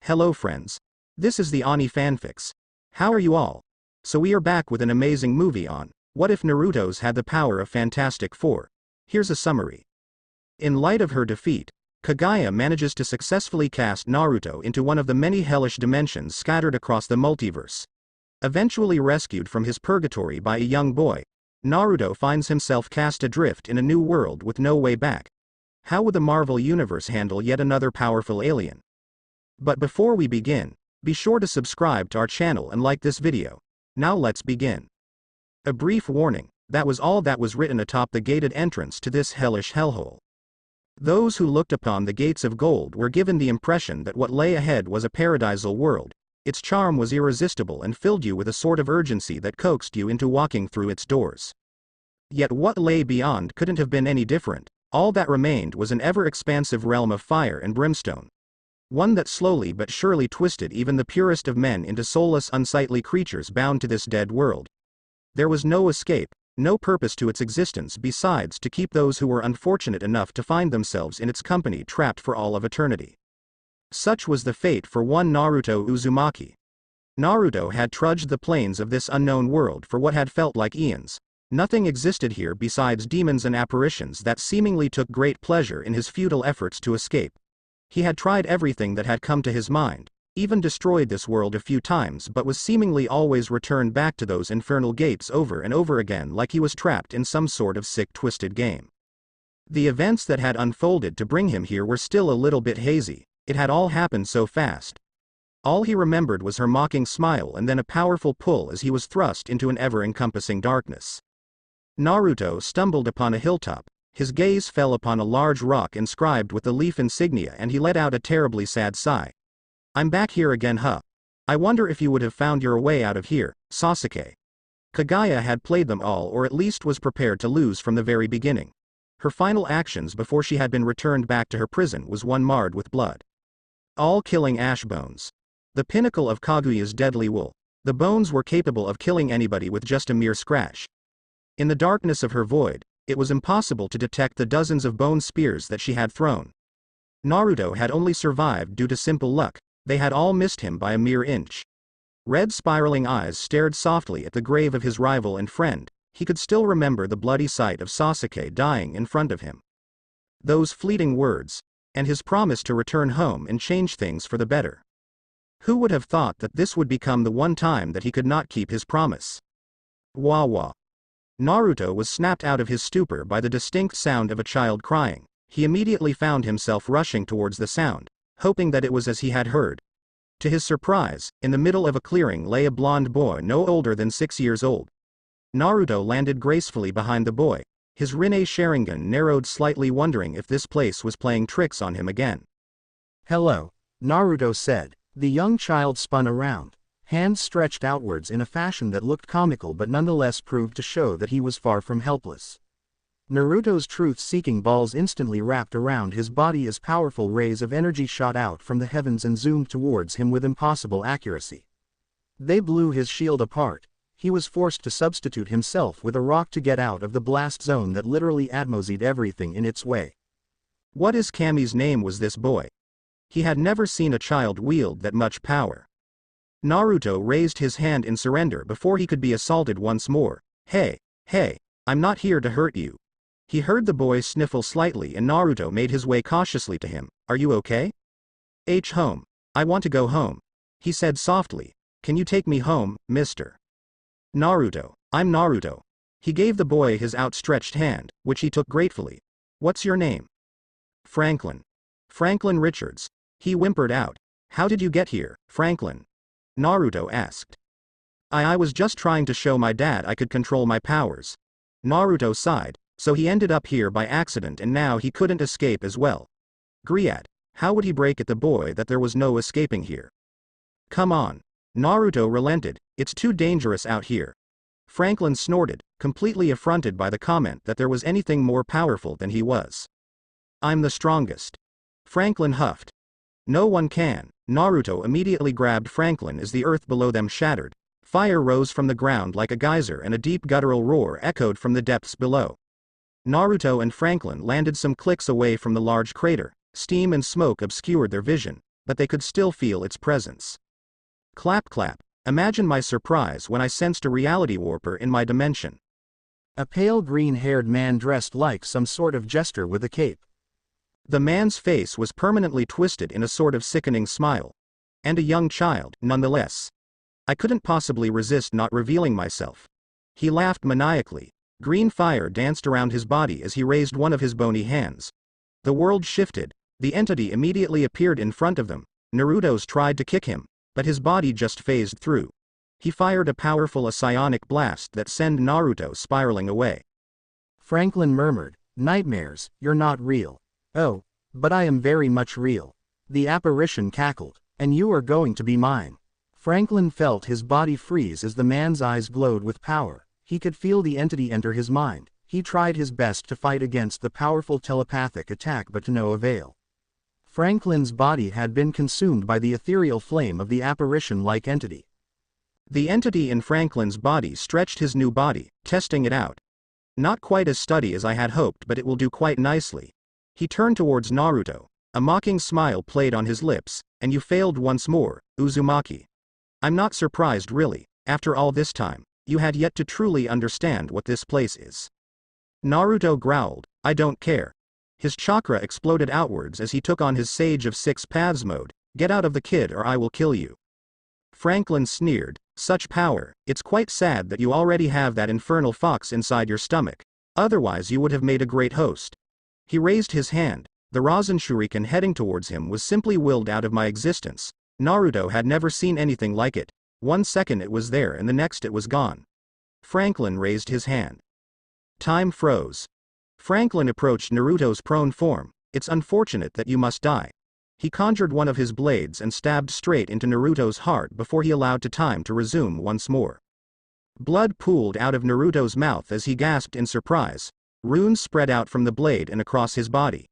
Hello friends. This is the Ani Fanfix. How are you all? So we are back with an amazing movie on, what if Naruto's had the power of Fantastic Four? Here's a summary. In light of her defeat, Kaguya manages to successfully cast Naruto into one of the many hellish dimensions scattered across the multiverse. Eventually rescued from his purgatory by a young boy, Naruto finds himself cast adrift in a new world with no way back. How would the Marvel Universe handle yet another powerful alien? But before we begin, be sure to subscribe to our channel and like this video. Now let's begin. A brief warning, that was all that was written atop the gated entrance to this hellish hellhole. Those who looked upon the gates of gold were given the impression that what lay ahead was a paradisal world. Its charm was irresistible and filled you with a sort of urgency that coaxed you into walking through its doors. Yet what lay beyond couldn't have been any different. All that remained was an ever-expansive realm of fire and brimstone. One that slowly but surely twisted even the purest of men into soulless, unsightly creatures bound to this dead world. There was no escape, no purpose to its existence besides to keep those who were unfortunate enough to find themselves in its company trapped for all of eternity. Such was the fate for one Naruto Uzumaki. Naruto had trudged the plains of this unknown world for what had felt like eons. Nothing existed here besides demons and apparitions that seemingly took great pleasure in his futile efforts to escape. He had tried everything that had come to his mind, even destroyed this world a few times, but was seemingly always returned back to those infernal gates over and over again like he was trapped in some sort of sick, twisted game. The events that had unfolded to bring him here were still a little bit hazy. It had all happened so fast. All he remembered was her mocking smile and then a powerful pull as he was thrust into an ever-encompassing darkness. Naruto stumbled upon a hilltop. His gaze fell upon a large rock inscribed with the leaf insignia and he let out a terribly sad sigh. I'm back here again, huh? I wonder if you would have found your way out of here, Sasuke. Kaguya had played them all, or at least was prepared to lose from the very beginning. Her final actions before she had been returned back to her prison was one marred with blood. All-killing ash bones. The pinnacle of Kaguya's deadly will. The bones were capable of killing anybody with just a mere scratch. In the darkness of her void, it was impossible to detect the dozens of bone spears that she had thrown. Naruto had only survived due to simple luck. They had all missed him by a mere inch. Red spiraling eyes stared softly at the grave of his rival and friend. He could still remember the bloody sight of Sasuke dying in front of him. Those fleeting words, and his promise to return home and change things for the better. Who would have thought that this would become the one time that he could not keep his promise? Wah wah. Naruto was snapped out of his stupor by the distinct sound of a child crying. He immediately found himself rushing towards the sound, hoping that it was as he had heard. To his surprise, in the middle of a clearing lay a blond boy no older than 6 years old. Naruto landed gracefully behind the boy. His Rinne Sharingan narrowed slightly, wondering if this place was playing tricks on him again. Hello, Naruto said. The young child spun around, hands stretched outwards in a fashion that looked comical but nonetheless proved to show that he was far from helpless. Naruto's truth-seeking balls instantly wrapped around his body as powerful rays of energy shot out from the heavens and zoomed towards him with impossible accuracy. They blew his shield apart. He was forced to substitute himself with a rock to get out of the blast zone that literally atmosied everything in its way. What is Kami's name was this boy? He had never seen a child wield that much power. Naruto raised his hand in surrender before he could be assaulted once more. Hey, I'm not here to hurt you. He heard the boy sniffle slightly and Naruto made his way cautiously to him. Are you okay? Home. I want to go home. He said softly. Can you take me home, mister? Naruto. I'm Naruto. He gave the boy his outstretched hand, which he took gratefully. What's your name? Franklin. Franklin Richards. He whimpered out. How did you get here, Franklin? Naruto asked. I was just trying to show my dad I could control my powers. Naruto sighed. So he ended up here by accident and now he couldn't escape as well. Griat. How would he break at the boy that there was no escaping here? Come on. Naruto relented. It's too dangerous out here. Franklin snorted, completely affronted by the comment that there was anything more powerful than he was. I'm the strongest. Franklin huffed. No one can. Naruto immediately grabbed Franklin as the earth below them shattered. Fire rose from the ground like a geyser and a deep guttural roar echoed from the depths below. Naruto and Franklin landed some clicks away from the large crater. Steam and smoke obscured their vision. but they could still feel its presence. Clap clap. Imagine my surprise when I sensed a reality warper in my dimension. A pale green-haired man dressed like some sort of jester with a cape. The man's face was permanently twisted in a sort of sickening smile. And a young child, nonetheless. I couldn't possibly resist not revealing myself. He laughed maniacally. Green fire danced around his body as he raised one of his bony hands. The world shifted. The entity immediately appeared in front of them. Naruto's tried to kick him, but his body just phased through. He fired a powerful psionic blast that sent Naruto spiraling away. Franklin murmured, "Nightmares, you're not real." "Oh, but I am very much real." The apparition cackled. "And you are going to be mine." Franklin felt his body freeze as the man's eyes glowed with power. He could feel the entity enter his mind. He tried his best to fight against the powerful telepathic attack, but to no avail. Franklin's body had been consumed by the ethereal flame of the apparition-like entity. The entity in Franklin's body stretched his new body, testing it out. Not quite as steady as I had hoped, but it will do quite nicely. He turned towards Naruto. A mocking smile played on his lips. "And you failed once more, Uzumaki. I'm not surprised really. After all this time, you had yet to truly understand what this place is." Naruto growled, "I don't care." His chakra exploded outwards as he took on his Sage of Six Paths mode. "Get out of the kid or I will kill you." Franklin sneered, "Such power, it's quite sad that you already have that infernal fox inside your stomach. Otherwise you would have made a great host." He raised his hand. The Rasen Shuriken heading towards him was simply willed out of my existence. Naruto had never seen anything like it. 1 second it was there and the next it was gone. Franklin raised his hand. Time froze. Franklin approached Naruto's prone form. "It's unfortunate that you must die." He conjured one of his blades and stabbed straight into Naruto's heart before he allowed time to resume once more. Blood pooled out of Naruto's mouth as he gasped in surprise. Runes spread out from the blade and across his body.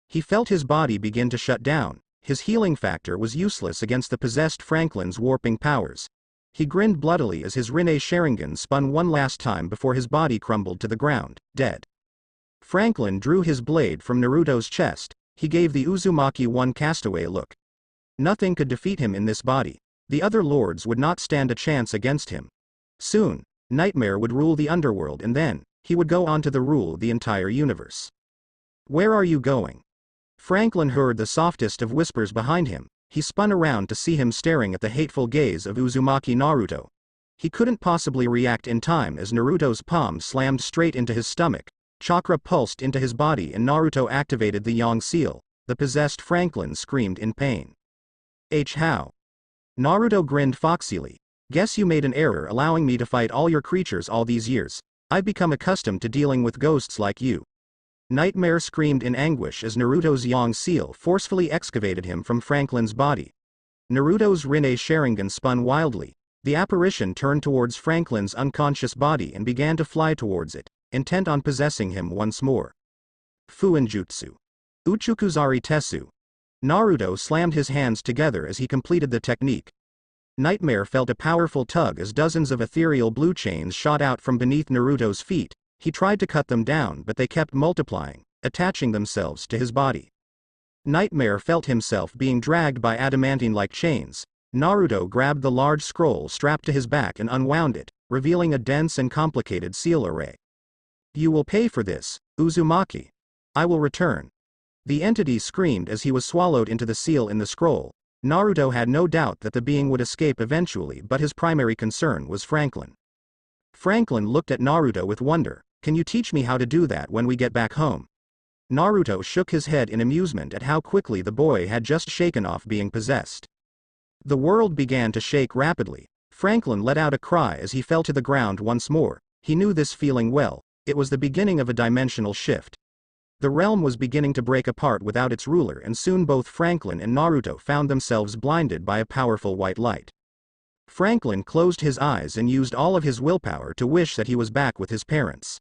He felt his body begin to shut down. His healing factor was useless against the possessed Franklin's warping powers. He grinned bloodily as his Rinne Sharingan spun one last time before his body crumbled to the ground, dead. Franklin drew his blade from Naruto's chest. He gave the Uzumaki one castaway look. Nothing could defeat him in this body. The other lords would not stand a chance against him. Soon, Nightmare would rule the underworld and then, he would go on to rule the entire universe. "Where are you going?" Franklin heard the softest of whispers behind him. He spun around to see him staring at the hateful gaze of Uzumaki Naruto. He couldn't possibly react in time as Naruto's palm slammed straight into his stomach. Chakra pulsed into his body and Naruto activated the Yang seal. The possessed Franklin screamed in pain. How? Naruto grinned foxily. "Guess you made an error allowing me to fight all your creatures all these years. I've become accustomed to dealing with ghosts like you." Nightmare screamed in anguish as Naruto's Yang seal forcefully excavated him from Franklin's body. Naruto's Rinne Sharingan spun wildly. The apparition turned towards Franklin's unconscious body and began to fly towards it, intent on possessing him once more. Fuinjutsu. Uchukuzari Tesu. Naruto slammed his hands together as he completed the technique. Nightmare felt a powerful tug as dozens of ethereal blue chains shot out from beneath Naruto's feet. He tried to cut them down but they kept multiplying, attaching themselves to his body. Nightmare felt himself being dragged by adamantine-like chains. Naruto grabbed the large scroll strapped to his back and unwound it, revealing a dense and complicated seal array. "You will pay for this, Uzumaki. I will return." The entity screamed as he was swallowed into the seal in the scroll. Naruto had no doubt that the being would escape eventually, but his primary concern was Franklin. Franklin looked at Naruto with wonder. "Can you teach me how to do that when we get back home?" Naruto shook his head in amusement at how quickly the boy had just shaken off being possessed. The world began to shake rapidly. Franklin let out a cry as he fell to the ground once more. He knew this feeling well. It was the beginning of a dimensional shift. The realm was beginning to break apart without its ruler, and soon both Franklin and Naruto found themselves blinded by a powerful white light. Franklin closed his eyes and used all of his willpower to wish that he was back with his parents.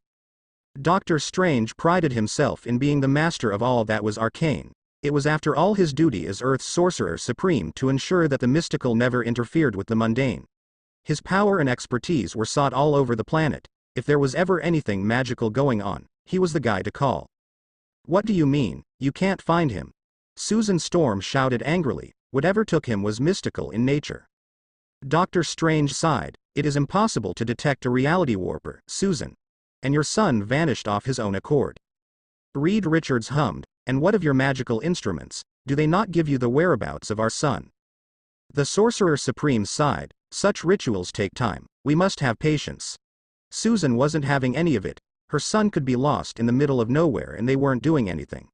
Dr. Strange prided himself in being the master of all that was arcane. It was after all his duty as Earth's sorcerer supreme to ensure that the mystical never interfered with the mundane. His power and expertise were sought all over the planet. If there was ever anything magical going on, he was the guy to call. "What do you mean, you can't find him?" Susan Storm shouted angrily. Whatever took him was mystical in nature. Doctor Strange sighed. It is impossible to detect a reality warper, Susan. And your son vanished off his own accord. Reed Richards hummed, and what of your magical instruments, do they not give you the whereabouts of our son? The Sorcerer Supreme sighed, such rituals take time, we must have patience. Susan wasn't having any of it, her son could be lost in the middle of nowhere and they weren't doing anything.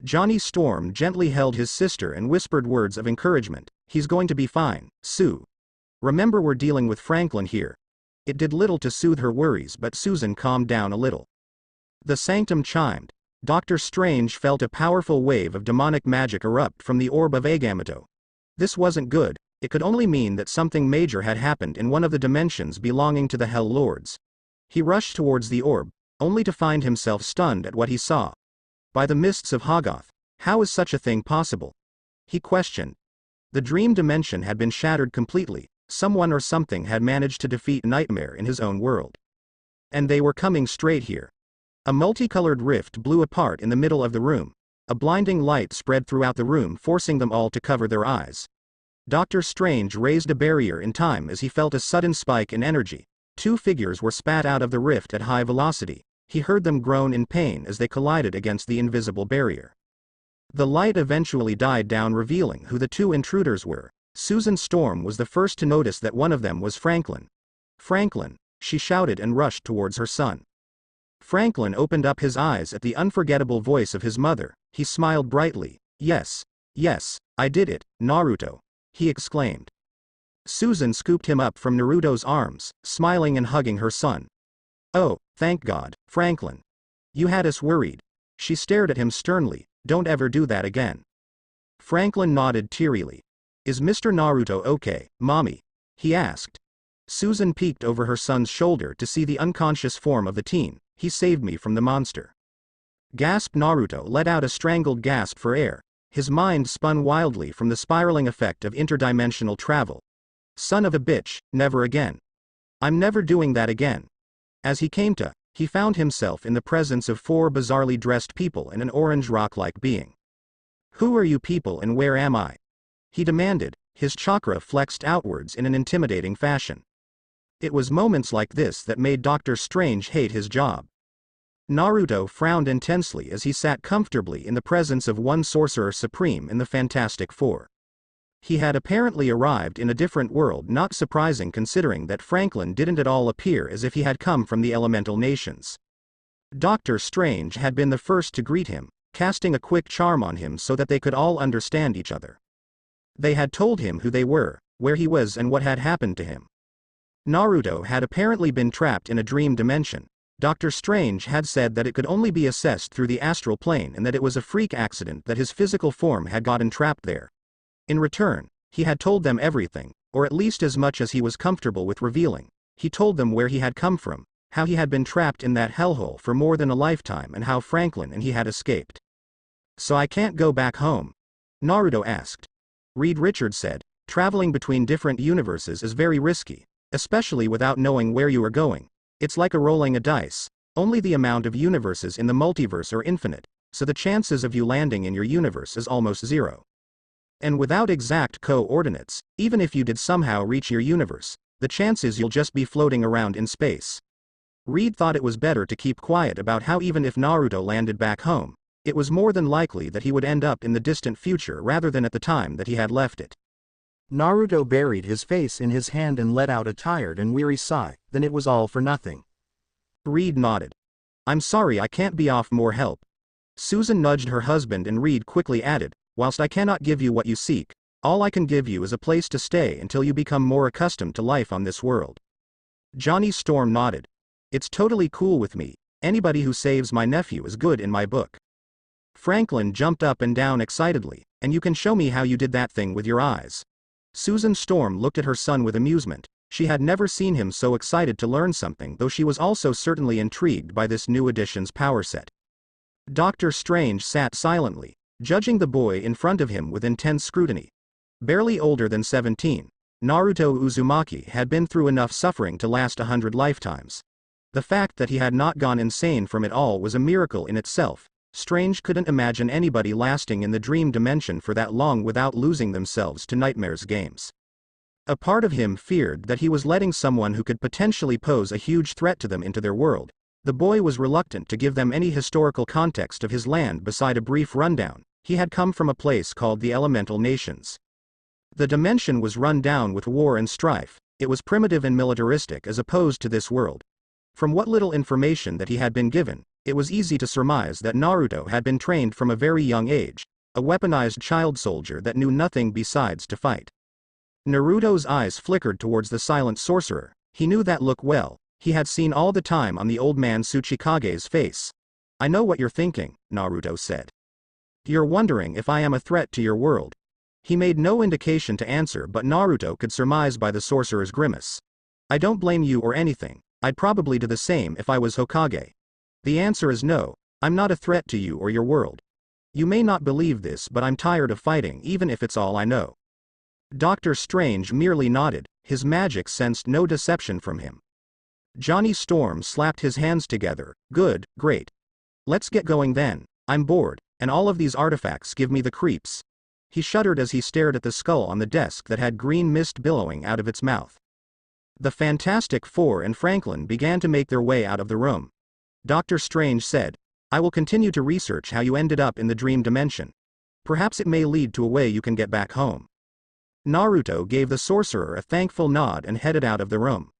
Johnny Storm gently held his sister and whispered words of encouragement, he's going to be fine, Sue. Remember we're dealing with Franklin here. It did little to soothe her worries but Susan calmed down a little. The Sanctum chimed. Doctor Strange felt a powerful wave of demonic magic erupt from the orb of Agamotto. This wasn't good, it could only mean that something major had happened in one of the dimensions belonging to the Hell Lords. He rushed towards the orb, only to find himself stunned at what he saw. By the mists of Hoggoth, how is such a thing possible? He questioned. The dream dimension had been shattered completely, someone or something had managed to defeat Nightmare in his own world. And they were coming straight here. A multicolored rift blew apart in the middle of the room. A blinding light spread throughout the room forcing them all to cover their eyes. Doctor Strange raised a barrier in time as he felt a sudden spike in energy. Two figures were spat out of the rift at high velocity. He heard them groan in pain as they collided against the invisible barrier. The light eventually died down revealing who the two intruders were. Susan Storm was the first to notice that one of them was Franklin. Franklin, she shouted and rushed towards her son. Franklin opened up his eyes at the unforgettable voice of his mother. He smiled brightly. Yes, I did it, Naruto, he exclaimed. Susan scooped him up from Naruto's arms, smiling and hugging her son. Oh, thank God, Franklin. You had us worried. She stared at him sternly. Don't ever do that again. Franklin nodded tearily. Is Mr. Naruto okay, Mommy? He asked. Susan peeked over her son's shoulder to see the unconscious form of the teen. He saved me from the monster. Gasped Naruto let out a strangled gasp for air. His mind spun wildly from the spiraling effect of interdimensional travel. Son of a bitch, never again. I'm never doing that again. As he came to, he found himself in the presence of four bizarrely dressed people and an orange rock-like being. Who are you people and where am I? He demanded, his chakra flexed outwards in an intimidating fashion. It was moments like this that made Doctor Strange hate his job. Naruto frowned intensely as he sat comfortably in the presence of one Sorcerer Supreme in the Fantastic Four. He had apparently arrived in a different world, not surprising considering that Franklin didn't at all appear as if he had come from the elemental nations. Doctor Strange had been the first to greet him, casting a quick charm on him so that they could all understand each other. They had told him who they were, where he was and what had happened to him. Naruto had apparently been trapped in a dream dimension. Doctor Strange had said that it could only be assessed through the astral plane and that it was a freak accident that his physical form had gotten trapped there. In return, he had told them everything, or at least as much as he was comfortable with revealing. He told them where he had come from, how he had been trapped in that hellhole for more than a lifetime and how Franklin and he had escaped. So I can't go back home? Naruto asked. Reed Richards said, traveling between different universes is very risky, especially without knowing where you are going. It's like rolling a dice. Only the amount of universes in the multiverse are infinite, so the chances of you landing in your universe is almost zero. And without exact coordinates, even if you did somehow reach your universe, the chances you'll just be floating around in space. Reed thought it was better to keep quiet about how even if Naruto landed back home, it was more than likely that he would end up in the distant future rather than at the time that he had left it. Naruto buried his face in his hand and let out a tired and weary sigh. Then it was all for nothing. Reed nodded. I'm sorry I can't be of more help. Susan nudged her husband and Reed quickly added, whilst I cannot give you what you seek, all I can give you is a place to stay until you become more accustomed to life on this world. Johnny Storm nodded. It's totally cool with me. Anybody who saves my nephew is good in my book. Franklin jumped up and down excitedly, and you can show me how you did that thing with your eyes. Susan Storm looked at her son with amusement. She had never seen him so excited to learn something, though she was also certainly intrigued by this new addition's power set. Doctor Strange sat silently, judging the boy in front of him with intense scrutiny. Barely older than 17, Naruto Uzumaki had been through enough suffering to last 100 lifetimes. The fact that he had not gone insane from it all was a miracle in itself, Strange couldn't imagine anybody lasting in the dream dimension for that long without losing themselves to nightmares games. A part of him feared that he was letting someone who could potentially pose a huge threat to them into their world. The boy was reluctant to give them any historical context of his land beside a brief rundown. He had come from a place called the Elemental Nations. The dimension was run down with war and strife. It was primitive and militaristic as opposed to this world. From what little information that he had been given, it was easy to surmise that Naruto had been trained from a very young age, a weaponized child soldier that knew nothing besides to fight. Naruto's eyes flickered towards the silent sorcerer. He knew that look well. He had seen all the time on the old man Tsuchikage's face. "I know what you're thinking," Naruto said. "You're wondering if I am a threat to your world." He made no indication to answer, but Naruto could surmise by the sorcerer's grimace. "I don't blame you or anything. I'd probably do the same if I was Hokage. The answer is no, I'm not a threat to you or your world. You may not believe this, but I'm tired of fighting even if it's all I know." Dr. Strange merely nodded. His magic sensed no deception from him. Johnny Storm slapped his hands together. "Good, great. Let's get going then. I'm bored, and all of these artifacts give me the creeps." He shuddered as he stared at the skull on the desk that had green mist billowing out of its mouth. The Fantastic Four and Franklin began to make their way out of the room. Dr. Strange said, "I will continue to research how you ended up in the dream dimension. Perhaps it may lead to a way you can get back home." Naruto gave the sorcerer a thankful nod and headed out of the room.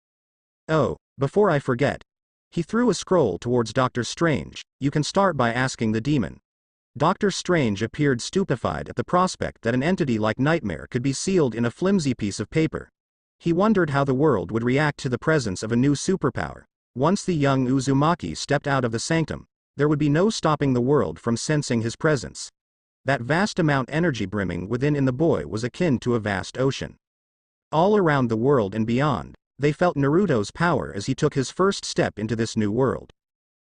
"Oh, before I forget." He threw a scroll towards Dr. Strange. "You can start by asking the demon." Dr. Strange appeared stupefied at the prospect that an entity like Nightmare could be sealed in a flimsy piece of paper. He wondered how the world would react to the presence of a new superpower. Once the young Uzumaki stepped out of the Sanctum, there would be no stopping the world from sensing his presence. That vast amount energy brimming within in the boy was akin to a vast ocean. All around the world and beyond, they felt Naruto's power as he took his first step into this new world.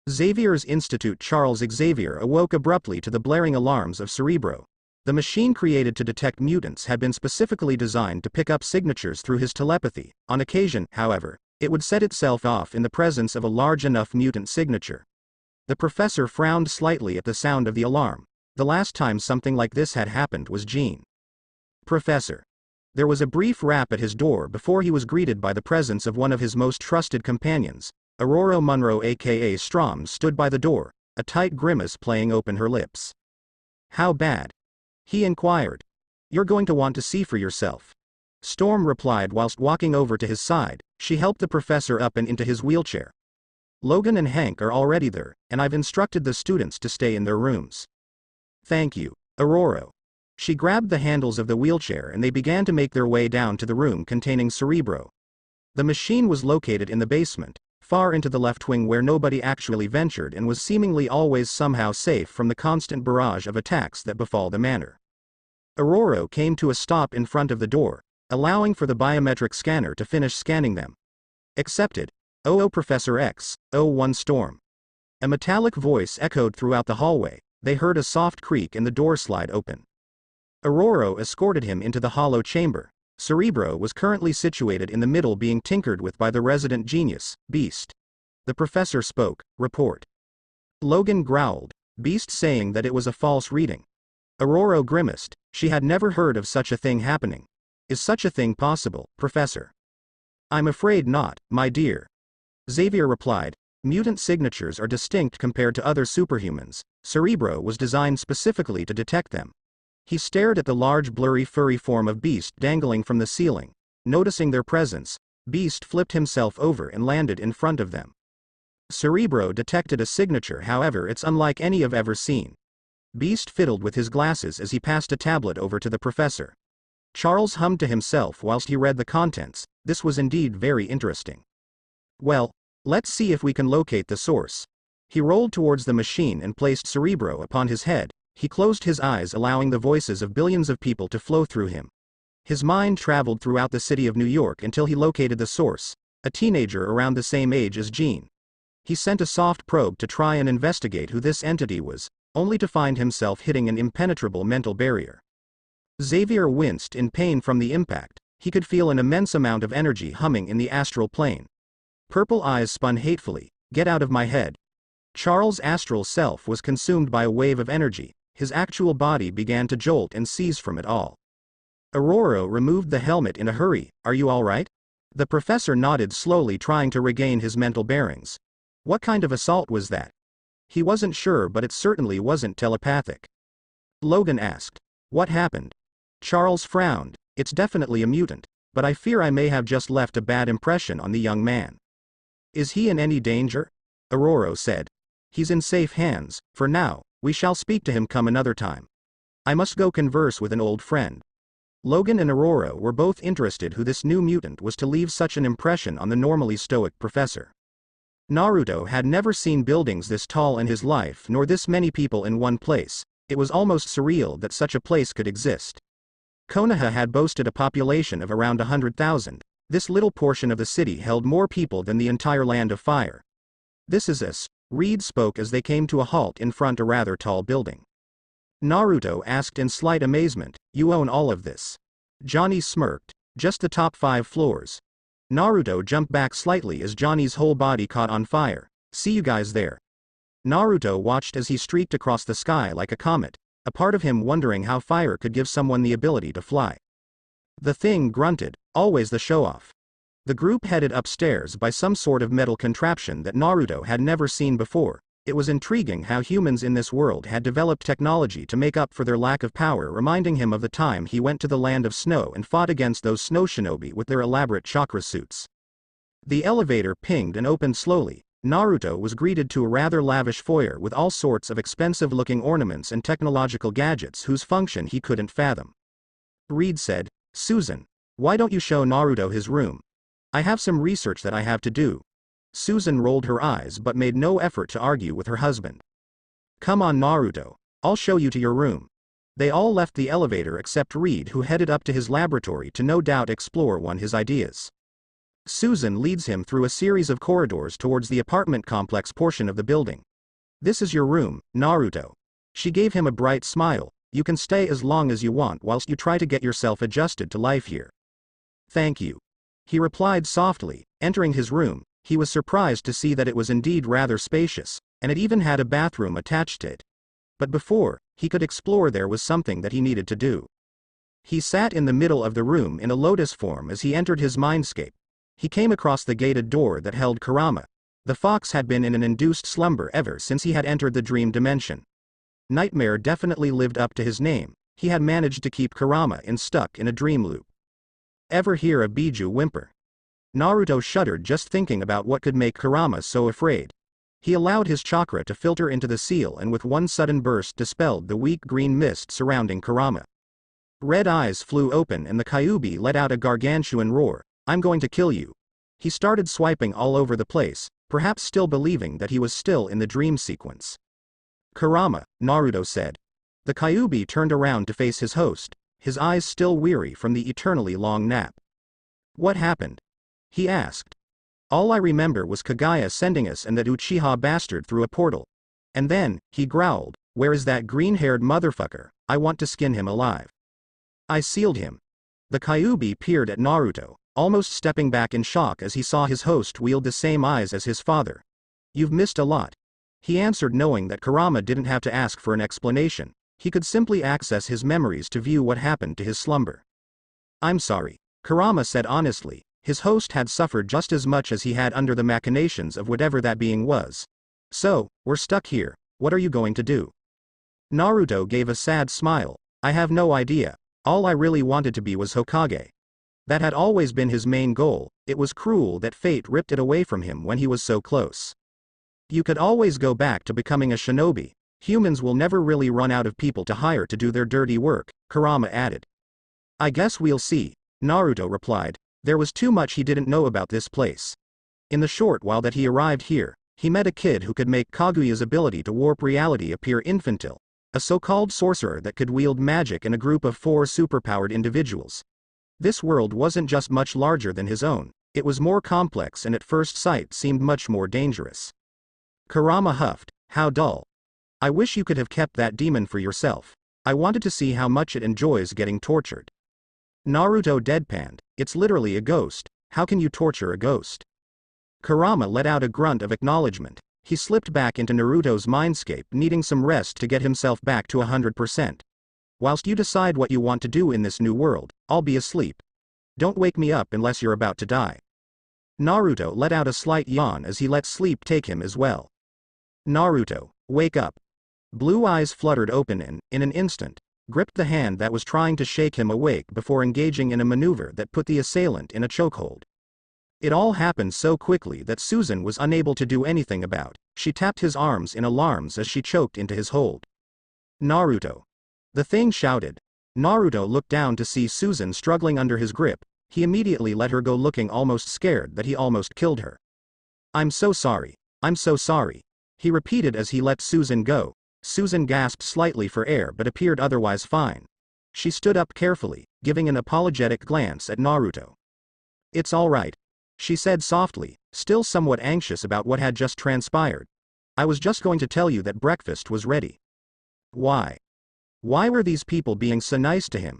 Xavier's Institute. Charles Xavier awoke abruptly to the blaring alarms of Cerebro. The machine created to detect mutants had been specifically designed to pick up signatures through his telepathy. On occasion, however, it would set itself off in the presence of a large enough mutant signature. The professor frowned slightly at the sound of the alarm. The last time something like this had happened was Jean. "Professor." There was a brief rap at his door before he was greeted by the presence of one of his most trusted companions. Aurora Munro aka Strom stood by the door, a tight grimace playing open her lips. "How bad?" he inquired. "You're going to want to see for yourself." Storm replied whilst walking over to his side. She helped the professor up and into his wheelchair. "Logan and Hank are already there, and I've instructed the students to stay in their rooms." "Thank you, Aurora." She grabbed the handles of the wheelchair and they began to make their way down to the room containing Cerebro. The machine was located in the basement, far into the left wing where nobody actually ventured and was seemingly always somehow safe from the constant barrage of attacks that befall the manor. Aurora came to a stop in front of the door, allowing for the biometric scanner to finish scanning them. "Accepted. Oh, Professor X, 01 Storm." A metallic voice echoed throughout the hallway. They heard a soft creak and the door slide open. Aurora escorted him into the hollow chamber. Cerebro was currently situated in the middle being tinkered with by the resident genius, Beast. The professor spoke. "Report." Logan growled, Beast saying that it was a false reading. Aurora grimaced. She had never heard of such a thing happening. "Is such a thing possible, Professor?" "I'm afraid not, my dear." Xavier replied. "Mutant signatures are distinct compared to other superhumans. Cerebro was designed specifically to detect them." He stared at the large blurry furry form of Beast dangling from the ceiling. Noticing their presence, Beast flipped himself over and landed in front of them. Cerebro detected a signature, however it's unlike any I've ever seen. Beast fiddled with his glasses as he passed a tablet over to the professor. Charles hummed to himself whilst he read the contents. This was indeed very interesting. "Well, let's see if we can locate the source." He rolled towards the machine and placed Cerebro upon his head. He closed his eyes, allowing the voices of billions of people to flow through him. His mind traveled throughout the city of New York until he located the source, a teenager around the same age as Jean. He sent a soft probe to try and investigate who this entity was, only to find himself hitting an impenetrable mental barrier. Xavier winced in pain from the impact. He could feel an immense amount of energy humming in the astral plane. Purple eyes spun hatefully. "Get out of my head." Charles' astral self was consumed by a wave of energy, his actual body began to jolt and seize from it all. Aurora removed the helmet in a hurry. Are you all right? The professor nodded slowly, trying to regain his mental bearings. What kind of assault was that? He wasn't sure, but it certainly wasn't telepathic. Logan asked. What happened? Charles frowned. It's definitely a mutant, but I fear I may have just left a bad impression on the young man. Is he in any danger? Aurora said. He's in safe hands, for now. We shall speak to him come another time. I must go converse with an old friend. Logan and Aurora were both interested who this new mutant was to leave such an impression on the normally stoic professor. Naruto had never seen buildings this tall in his life, nor this many people in one place. It was almost surreal that such a place could exist. Konoha had boasted a population of around 100,000. This little portion of the city held more people than the entire Land of Fire. This is us, Reed spoke as they came to a halt in front of a rather tall building. Naruto asked in slight amazement, you own all of this? Johnny smirked. Just the top 5 floors. Naruto jumped back slightly as Johnny's whole body caught on fire. See you guys there. Naruto watched as he streaked across the sky like a comet, a part of him wondering how fire could give someone the ability to fly. The thing grunted, always the show-off. The group headed upstairs by some sort of metal contraption that Naruto had never seen before. It was intriguing how humans in this world had developed technology to make up for their lack of power, reminding him of the time he went to the land of snow and fought against those snow shinobi with their elaborate chakra suits. The elevator pinged and opened slowly. Naruto was greeted to a rather lavish foyer with all sorts of expensive-looking ornaments and technological gadgets whose function he couldn't fathom. Reed said, Susan, why don't you show Naruto his room? I have some research that I have to do. Susan rolled her eyes but made no effort to argue with her husband. Come on Naruto, I'll show you to your room. They all left the elevator except Reed, who headed up to his laboratory to no doubt explore his ideas. Susan leads him through a series of corridors towards the apartment complex portion of the building. This is your room, Naruto. She gave him a bright smile. You can stay as long as you want whilst you try to get yourself adjusted to life here. Thank you. He replied softly. Entering his room, he was surprised to see that it was indeed rather spacious, and it even had a bathroom attached to it. But before he could explore, there was something that he needed to do. He sat in the middle of the room in a lotus form as he entered his mindscape. He came across the gated door that held Kurama. The fox had been in an induced slumber ever since he had entered the dream dimension. Nightmare definitely lived up to his name. He had managed to keep Kurama stuck in a dream loop. Ever hear a Biju whimper? Naruto shuddered just thinking about what could make Kurama so afraid. He allowed his chakra to filter into the seal and with one sudden burst dispelled the weak green mist surrounding Kurama. Red eyes flew open and the Kyuubi let out a gargantuan roar. I'm going to kill you. He started swiping all over the place, perhaps still believing that he was still in the dream sequence. Kurama, Naruto said. The Kyuubi turned around to face his host, his eyes still weary from the eternally long nap. What happened? He asked. All I remember was Kagaya sending us and that Uchiha bastard through a portal. And then, he growled, where is that green-haired motherfucker? I want to skin him alive. I sealed him. The Kyuubi peered at Naruto, almost stepping back in shock as he saw his host wield the same eyes as his father. You've missed a lot. He answered, knowing that Kurama didn't have to ask for an explanation. He could simply access his memories to view what happened to his slumber. I'm sorry, Kurama said honestly. His host had suffered just as much as he had under the machinations of whatever that being was. So, we're stuck here. What are you going to do? Naruto gave a sad smile. I have no idea. All I really wanted to be was Hokage. That had always been his main goal. It was cruel that fate ripped it away from him when he was so close. You could always go back to becoming a shinobi. Humans will never really run out of people to hire to do their dirty work, Kurama added. I guess we'll see, Naruto replied. There was too much he didn't know about this place. In the short while that he arrived here, he met a kid who could make Kaguya's ability to warp reality appear infantile, a so-called sorcerer that could wield magic in a group of 4 superpowered individuals. This world wasn't just much larger than his own, it was more complex and at first sight seemed much more dangerous. Kurama huffed, how dull. I wish you could have kept that demon for yourself. I wanted to see how much it enjoys getting tortured. Naruto deadpanned, it's literally a ghost, how can you torture a ghost? Kurama let out a grunt of acknowledgement. He slipped back into Naruto's mindscape, needing some rest to get himself back to 100%. Whilst you decide what you want to do in this new world, I'll be asleep. Don't wake me up unless you're about to die. Naruto let out a slight yawn as he let sleep take him as well. Naruto, wake up. Blue eyes fluttered open and, in an instant, gripped the hand that was trying to shake him awake before engaging in a maneuver that put the assailant in a chokehold. It all happened so quickly that Susan was unable to do anything about. She tapped his arms in alarms as she choked into his hold. Naruto. The thing shouted. Naruto looked down to see Susan struggling under his grip. He immediately let her go, looking almost scared that he almost killed her. I'm so sorry. I'm so sorry. He repeated as he let Susan go. Susan gasped slightly for air but appeared otherwise fine. She stood up carefully, giving an apologetic glance at Naruto. It's all right, she said softly, still somewhat anxious about what had just transpired. I was just going to tell you that breakfast was ready. Why? Why were these people being so nice to him?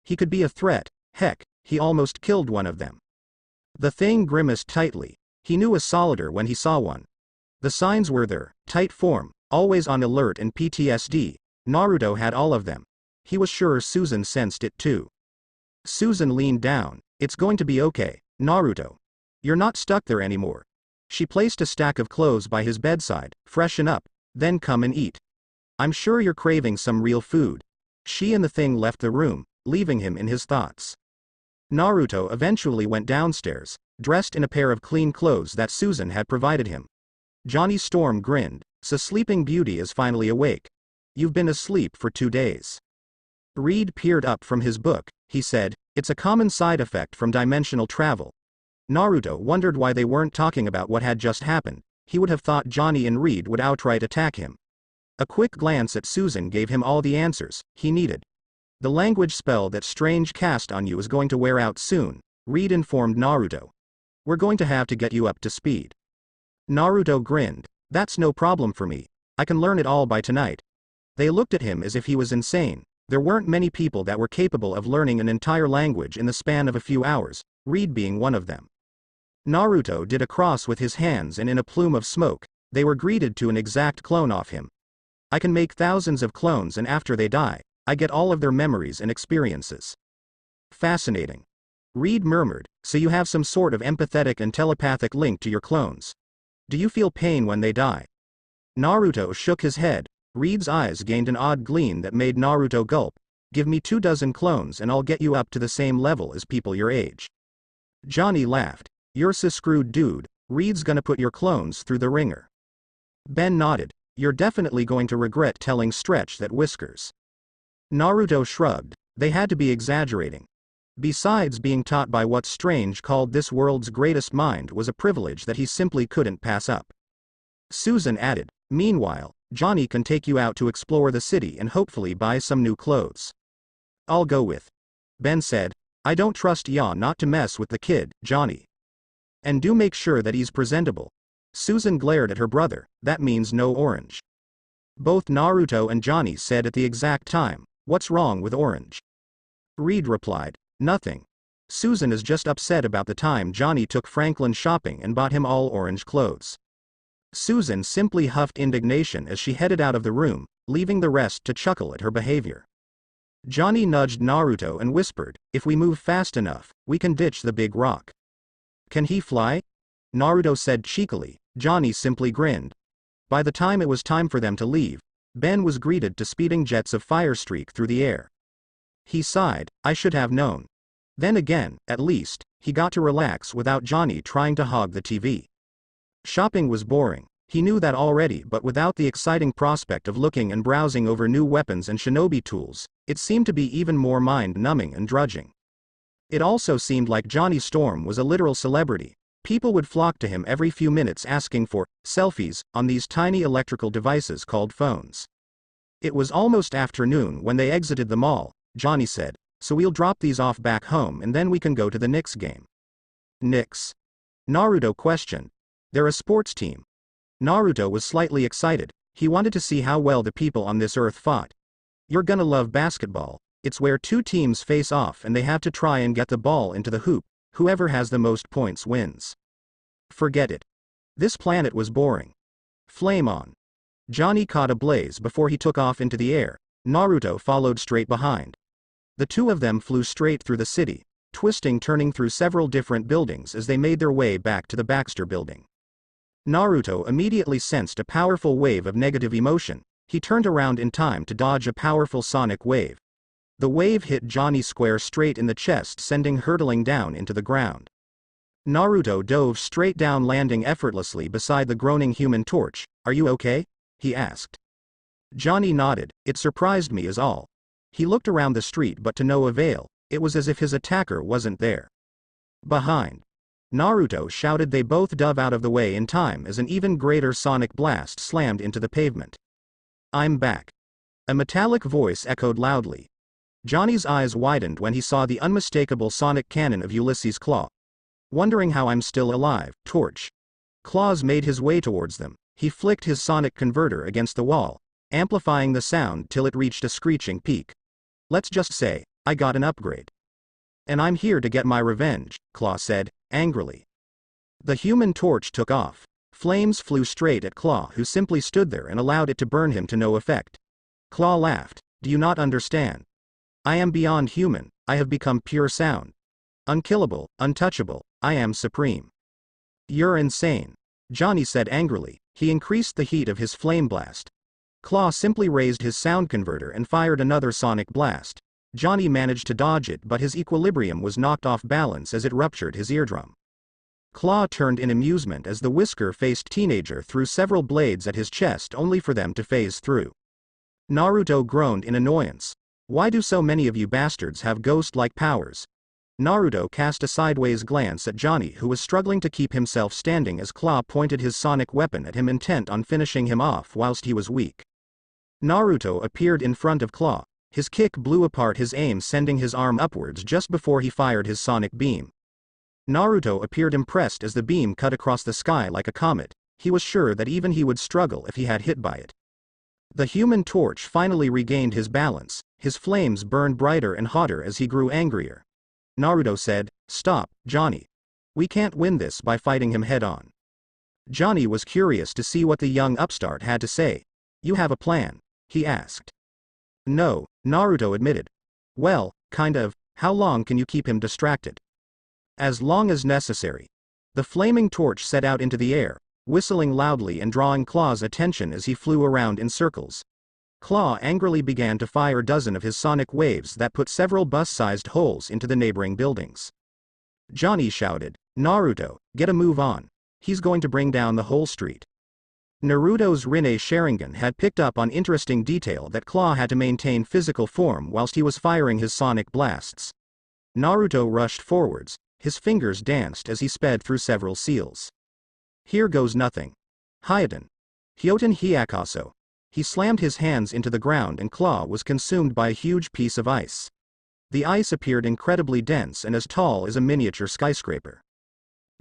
He could be a threat. Heck, he almost killed one of them. The thing grimaced tightly. He knew a solider when he saw one. The signs were there, tight form, always on alert, and PTSD. Naruto had all of them. He was sure Susan sensed it too. Susan leaned down. It's going to be okay, Naruto. You're not stuck there anymore. She placed a stack of clothes by his bedside. Freshen up, then come and eat. I'm sure you're craving some real food. She and the thing left the room, leaving him in his thoughts. Naruto eventually went downstairs, dressed in a pair of clean clothes that Susan had provided him. Johnny Storm grinned. So Sleeping Beauty is finally awake. You've been asleep for 2 days. Reed peered up from his book. He said, it's a common side effect from dimensional travel. Naruto wondered why they weren't talking about what had just happened. He would have thought Johnny and Reed would outright attack him. A quick glance at Susan gave him all the answers he needed. The language spell that Strange cast on you is going to wear out soon, Reed informed Naruto. We're going to have to get you up to speed. Naruto grinned. That's no problem for me. I can learn it all by tonight. They looked at him as if he was insane. There weren't many people that were capable of learning an entire language in the span of a few hours, Reed being one of them. Naruto did a cross with his hands, and in a plume of smoke, they were greeted to an exact clone of him. I can make thousands of clones, and after they die, I get all of their memories and experiences. Fascinating. Reed murmured, so you have some sort of empathetic and telepathic link to your clones. Do you feel pain when they die? Naruto shook his head. Reed's eyes gained an odd gleam that made Naruto gulp. Give me 24 clones and I'll get you up to the same level as people your age. Johnny laughed. You're so screwed, dude. Reed's gonna put your clones through the ringer. Ben nodded. You're definitely going to regret telling Stretch that Whiskers. Naruto shrugged. They had to be exaggerating. Besides, being taught by what Strange called this world's greatest mind was a privilege that he simply couldn't pass up. Susan added, meanwhile, Johnny can take you out to explore the city and hopefully buy some new clothes. I'll go with. Ben said, I don't trust ya not to mess with the kid, Johnny. And do make sure that he's presentable. Susan glared at her brother, that means no orange. Both Naruto and Johnny said at the exact time, what's wrong with orange? Reed replied, nothing. Susan is just upset about the time Johnny took Franklin shopping and bought him all orange clothes. Susan simply huffed indignation as she headed out of the room, leaving the rest to chuckle at her behavior. Johnny nudged Naruto and whispered, if we move fast enough, we can ditch the big rock. Can he fly? Naruto said cheekily. Johnny simply grinned. By the time it was time for them to leave, Ben was greeted to speeding jets of fire streak through the air. He sighed, I should have known. Then again, at least, he got to relax without Johnny trying to hog the TV. Shopping was boring. He knew that already, but without the exciting prospect of looking and browsing over new weapons and shinobi tools, it seemed to be even more mind-numbing and drudging. It also seemed like Johnny Storm was a literal celebrity. People would flock to him every few minutes asking for selfies on these tiny electrical devices called phones. It was almost afternoon when they exited the mall. Johnny said, so we'll drop these off back home and then we can go to the Knicks game. Knicks? Naruto questioned. They're a sports team. Naruto was slightly excited. He wanted to see how well the people on this earth fought. You're gonna love basketball. It's where two teams face off and they have to try and get the ball into the hoop. Whoever has the most points wins. Forget it. This planet was boring. Flame on. Johnny caught a blaze before he took off into the air. Naruto followed straight behind. The two of them flew straight through the city, turning through several different buildings as they made their way back to the Baxter building. Naruto immediately sensed a powerful wave of negative emotion. He turned around in time to dodge a powerful sonic wave. The wave hit Johnny square straight in the chest, sending hurtling down into the ground. Naruto dove straight down, landing effortlessly beside the groaning Human Torch. "Are you okay?" he asked. Johnny nodded. "It surprised me is all." He looked around the street but to no avail. It was as if his attacker wasn't there. Behind Naruto shouted. They both dove out of the way in time as an even greater sonic blast slammed into the pavement. "I'm back." A metallic voice echoed loudly. Johnny's eyes widened when he saw the unmistakable sonic cannon of Ulysses' claw. "Wondering how I'm still alive, Torch." Claws made his way towards them. He flicked his sonic converter against the wall, amplifying the sound till it reached a screeching peak. "Let's just say, I got an upgrade. And I'm here to get my revenge," Claw said, angrily. The Human Torch took off. Flames flew straight at Claw, who simply stood there and allowed it to burn him to no effect. Claw laughed. "Do you not understand? I am beyond human. I have become pure sound. Unkillable, untouchable, I am supreme." "You're insane," Johnny said angrily. He increased the heat of his flame blast. Claw simply raised his sound converter and fired another sonic blast. Johnny managed to dodge it, but his equilibrium was knocked off balance as it ruptured his eardrum. Claw turned in amusement as the whisker-faced teenager threw several blades at his chest only for them to phase through. Naruto groaned in annoyance. "Why do so many of you bastards have ghost-like powers?" Naruto cast a sideways glance at Johnny, who was struggling to keep himself standing as Claw pointed his sonic weapon at him, intent on finishing him off whilst he was weak. Naruto appeared in front of Claw. His kick blew apart his aim, sending his arm upwards just before he fired his sonic beam. Naruto appeared impressed as the beam cut across the sky like a comet. He was sure that even he would struggle if he had hit by it. The Human Torch finally regained his balance. His flames burned brighter and hotter as he grew angrier. Naruto said, "Stop, Johnny. We can't win this by fighting him head-on." Johnny was curious to see what the young upstart had to say. "You have a plan?" he asked. "No," Naruto admitted. "Well, kind of. How long can you keep him distracted?" "As long as necessary." The flaming torch set out into the air, whistling loudly and drawing Claw's attention as he flew around in circles. Claw angrily began to fire a dozen of his sonic waves that put several bus-sized holes into the neighboring buildings. Johnny shouted, "Naruto, get a move on. He's going to bring down the whole street." Naruto's Rinne Sharingan had picked up on interesting detail that Claw had to maintain physical form whilst he was firing his sonic blasts. Naruto rushed forwards. His fingers danced as he sped through several seals. "Here goes nothing. Hyoten. Hyoten Hyakaso." He slammed his hands into the ground and Claw was consumed by a huge piece of ice. The ice appeared incredibly dense and as tall as a miniature skyscraper.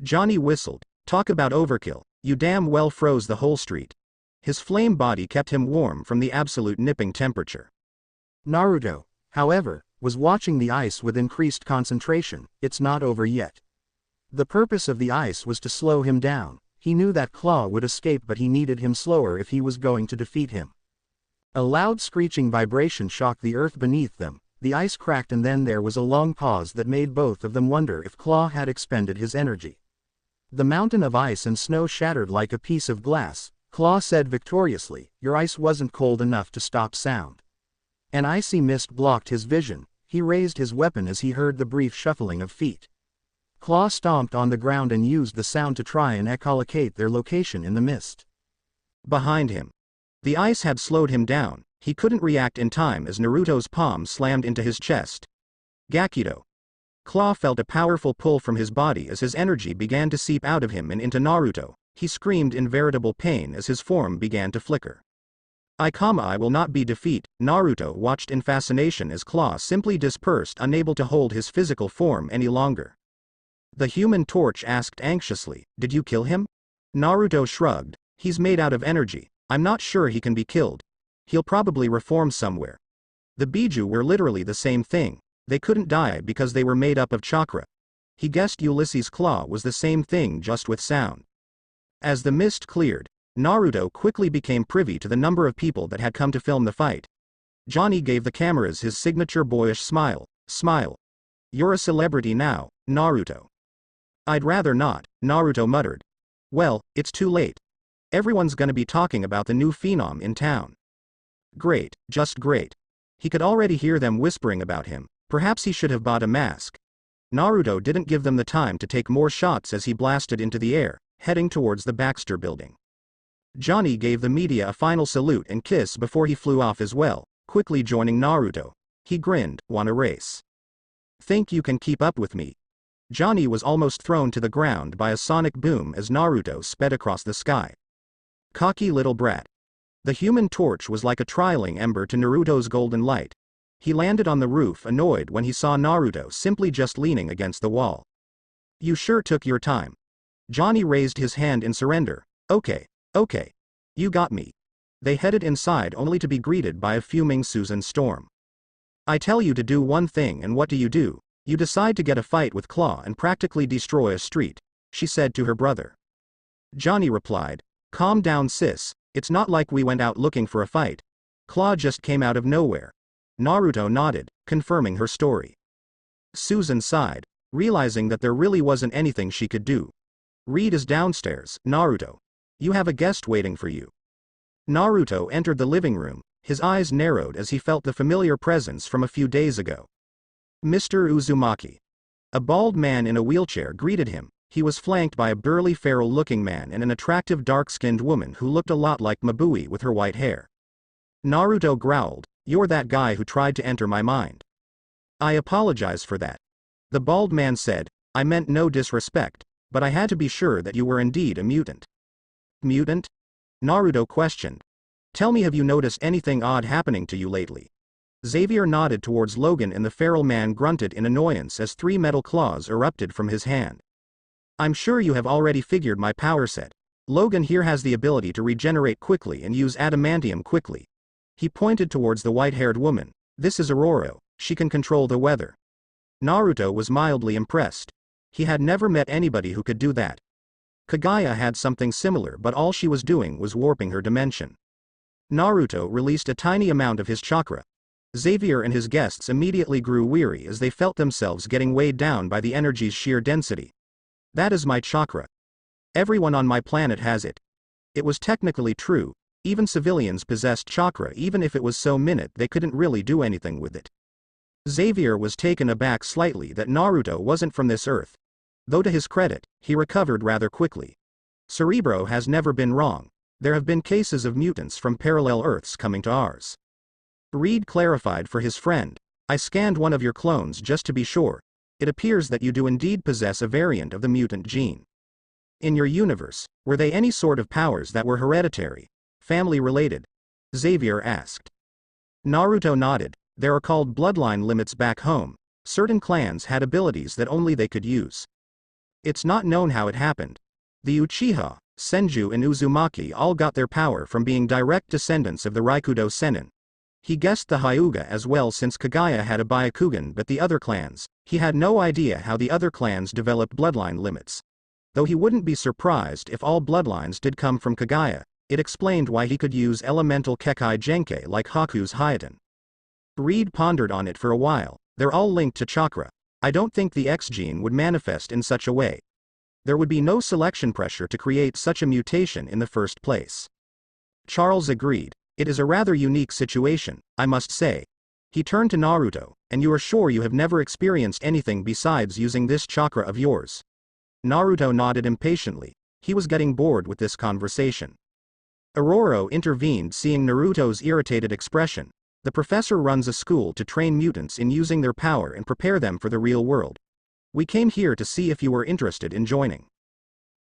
Johnny whistled. "Talk about overkill, you damn well froze the whole street." His flame body kept him warm from the absolute nipping temperature. Naruto, however, was watching the ice with increased concentration. It's not over yet. The purpose of the ice was to slow him down. He knew that Claw would escape, but he needed him slower if he was going to defeat him. A loud screeching vibration shocked the earth beneath them. The ice cracked and then there was a long pause that made both of them wonder if Claw had expended his energy. The mountain of ice and snow shattered like a piece of glass. Claw said victoriously, "Your ice wasn't cold enough to stop sound." An icy mist blocked his vision. He raised his weapon as he heard the brief shuffling of feet. Claw stomped on the ground and used the sound to try and echolocate their location in the mist. Behind him. The ice had slowed him down. He couldn't react in time as Naruto's palm slammed into his chest. Gakido. Claw felt a powerful pull from his body as his energy began to seep out of him and into Naruto. He screamed in veritable pain as his form began to flicker. I will not be defeat. Naruto watched in fascination as Claw simply dispersed, unable to hold his physical form any longer. The Human Torch asked anxiously, "Did you kill him?" Naruto shrugged. "He's made out of energy. I'm not sure he can be killed. He'll probably reform somewhere." The Biju were literally the same thing. They couldn't die because they were made up of chakra. He guessed Ulysses' claw was the same thing, just with sound. As the mist cleared, Naruto quickly became privy to the number of people that had come to film the fight. Johnny gave the cameras his signature boyish smile. Smile. You're a celebrity now, Naruto. I'd rather not, Naruto muttered. Well, it's too late. Everyone's gonna be talking about the new phenom in town. Great, just great. He could already hear them whispering about him. Perhaps he should have bought a mask. Naruto didn't give them the time to take more shots as he blasted into the air, heading towards the Baxter building. Johnny gave the media a final salute and kiss before he flew off as well, quickly joining Naruto. He grinned, "Want a race? Think you can keep up with me?" Johnny was almost thrown to the ground by a sonic boom as Naruto sped across the sky. Cocky little brat. The human torch was like a trailing ember to Naruto's golden light. He landed on the roof annoyed when he saw Naruto simply just leaning against the wall. You sure took your time. Johnny raised his hand in surrender. Okay. You got me. They headed inside only to be greeted by a fuming Susan Storm. I tell you to do one thing and what do? You decide to get a fight with Claw and practically destroy a street, she said to her brother. Johnny replied, calm down sis, it's not like we went out looking for a fight. Claw just came out of nowhere. Naruto nodded, confirming her story. Susan sighed, realizing that there really wasn't anything she could do. Reed is downstairs, Naruto. You have a guest waiting for you. Naruto entered the living room, his eyes narrowed as he felt the familiar presence from a few days ago. Mr. Uzumaki. A bald man in a wheelchair greeted him. He was flanked by a burly feral-looking man and an attractive dark-skinned woman who looked a lot like Mabui with her white hair. Naruto growled, you're that guy who tried to enter my mind. I apologize for that. The bald man said, I meant no disrespect, but I had to be sure that you were indeed a mutant. Mutant? Naruto questioned. Tell me, have you noticed anything odd happening to you lately? Xavier nodded towards Logan and the feral man grunted in annoyance as 3 metal claws erupted from his hand. I'm sure you have already figured my power set. Logan here has the ability to regenerate quickly and use adamantium quickly. He pointed towards the white-haired woman. This is Aurora, she can control the weather. Naruto was mildly impressed. He had never met anybody who could do that. Kagaya had something similar, but all she was doing was warping her dimension. Naruto released a tiny amount of his chakra. Xavier and his guests immediately grew weary as they felt themselves getting weighed down by the energy's sheer density. That is my chakra. Everyone on my planet has it. It was technically true, even civilians possessed chakra even if it was so minute they couldn't really do anything with it. Xavier was taken aback slightly that Naruto wasn't from this earth. Though to his credit, he recovered rather quickly. Cerebro has never been wrong. There have been cases of mutants from parallel Earths coming to ours. Reed clarified for his friend. I scanned one of your clones just to be sure. It appears that you do indeed possess a variant of the mutant gene. In your universe, were they any sort of powers that were hereditary, family-related? Xavier asked. Naruto nodded. There are called bloodline limits back home. Certain clans had abilities that only they could use. It's not known how it happened. The Uchiha, Senju and Uzumaki all got their power from being direct descendants of the Raikudo Sennin. He guessed the Hyuga as well since Kagaya had a Byakugan, but the other clans, he had no idea how the other clans developed bloodline limits. Though he wouldn't be surprised if all bloodlines did come from Kagaya, it explained why he could use elemental Kekai Genkai like Haku's Hyeten. Reed pondered on it for a while. They're all linked to chakra. I don't think the X gene would manifest in such a way. There would be no selection pressure to create such a mutation in the first place. Charles agreed. It is a rather unique situation, I must say. He turned to Naruto, and you are sure you have never experienced anything besides using this chakra of yours? Naruto nodded impatiently. He was getting bored with this conversation. Aurora intervened, seeing Naruto's irritated expression. The professor runs a school to train mutants in using their power and prepare them for the real world. We came here to see if you were interested in joining.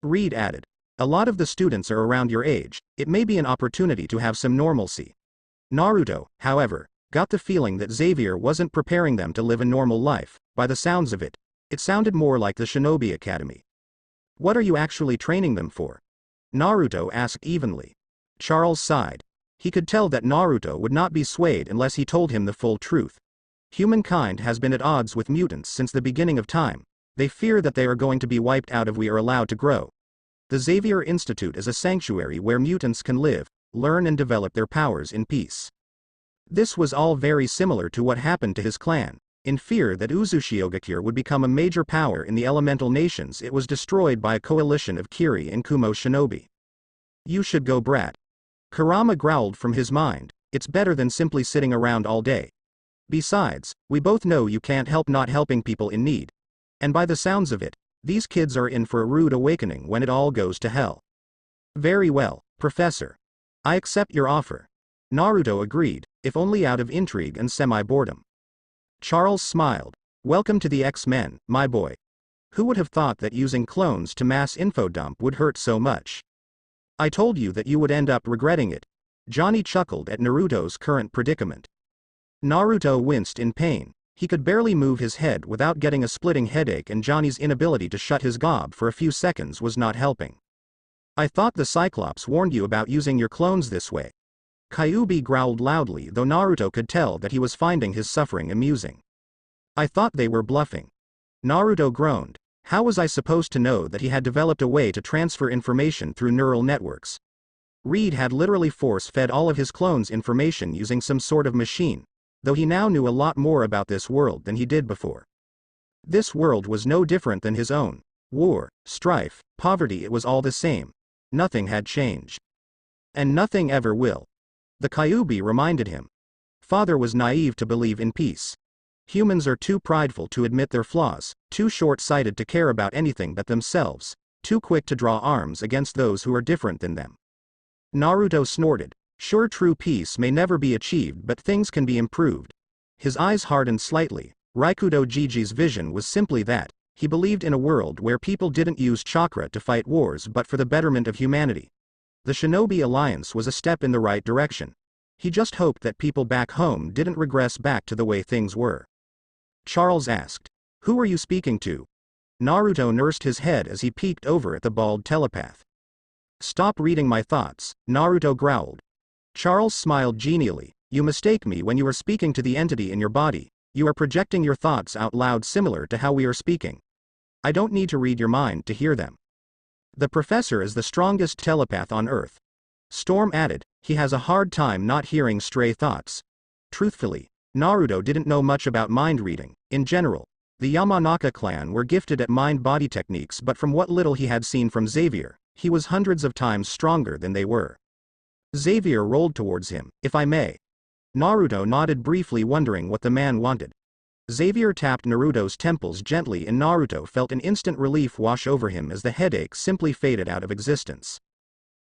Reed added. A lot of the students are around your age, it may be an opportunity to have some normalcy. Naruto, however, got the feeling that Xavier wasn't preparing them to live a normal life. By the sounds of it, it sounded more like the Shinobi Academy. What are you actually training them for? Naruto asked evenly. Charles sighed. He could tell that Naruto would not be swayed unless he told him the full truth. Humankind has been at odds with mutants since the beginning of time. They fear that they are going to be wiped out if we are allowed to grow. The Xavier Institute is a sanctuary where mutants can live, learn and develop their powers in peace. This was all very similar to what happened to his clan. In fear that Uzushiogakure would become a major power in the elemental nations, it was destroyed by a coalition of Kiri and Kumo shinobi. You should go, brat. Kurama growled from his mind. It's better than simply sitting around all day. Besides, we both know you can't help not helping people in need. And by the sounds of it, these kids are in for a rude awakening when it all goes to hell. Very well, Professor. I accept your offer. Naruto agreed, if only out of intrigue and semi-boredom. Charles smiled. Welcome to the X-Men, my boy. Who would have thought that using clones to mass infodump would hurt so much? I told you that you would end up regretting it. Johnny chuckled at Naruto's current predicament. Naruto winced in pain. He could barely move his head without getting a splitting headache, and Johnny's inability to shut his gob for a few seconds was not helping. I thought the Cyclops warned you about using your clones this way. Kyuubi growled loudly, though Naruto could tell that he was finding his suffering amusing. I thought they were bluffing. Naruto groaned. How was I supposed to know that he had developed a way to transfer information through neural networks? Reed had literally force-fed all of his clones information using some sort of machine, though he now knew a lot more about this world than he did before. This world was no different than his own. War, strife, poverty, it was all the same. Nothing had changed. And nothing ever will. The Kyuubi reminded him. Father was naive to believe in peace. Humans are too prideful to admit their flaws, too short-sighted to care about anything but themselves, too quick to draw arms against those who are different than them. Naruto snorted. Sure, true peace may never be achieved, but things can be improved. His eyes hardened slightly. Raikudo Jiji's vision was simply that. He believed in a world where people didn't use chakra to fight wars but for the betterment of humanity. The Shinobi Alliance was a step in the right direction. He just hoped that people back home didn't regress back to the way things were. Charles asked, "Who are you speaking to?" Naruto nursed his head as he peeked over at the bald telepath. "Stop reading my thoughts," Naruto growled. Charles smiled genially. "You mistake me when you are speaking to the entity in your body. You are projecting your thoughts out loud, similar to how we are speaking. I don't need to read your mind to hear them. The professor is the strongest telepath on Earth." Storm added, "He has a hard time not hearing stray thoughts." Truthfully, Naruto didn't know much about mind reading. In general, the Yamanaka clan were gifted at mind-body techniques, but from what little he had seen from Xavier, he was hundreds of times stronger than they were. Xavier rolled towards him. "If I may." Naruto nodded briefly, wondering what the man wanted. Xavier tapped Naruto's temples gently, and Naruto felt an instant relief wash over him as the headache simply faded out of existence.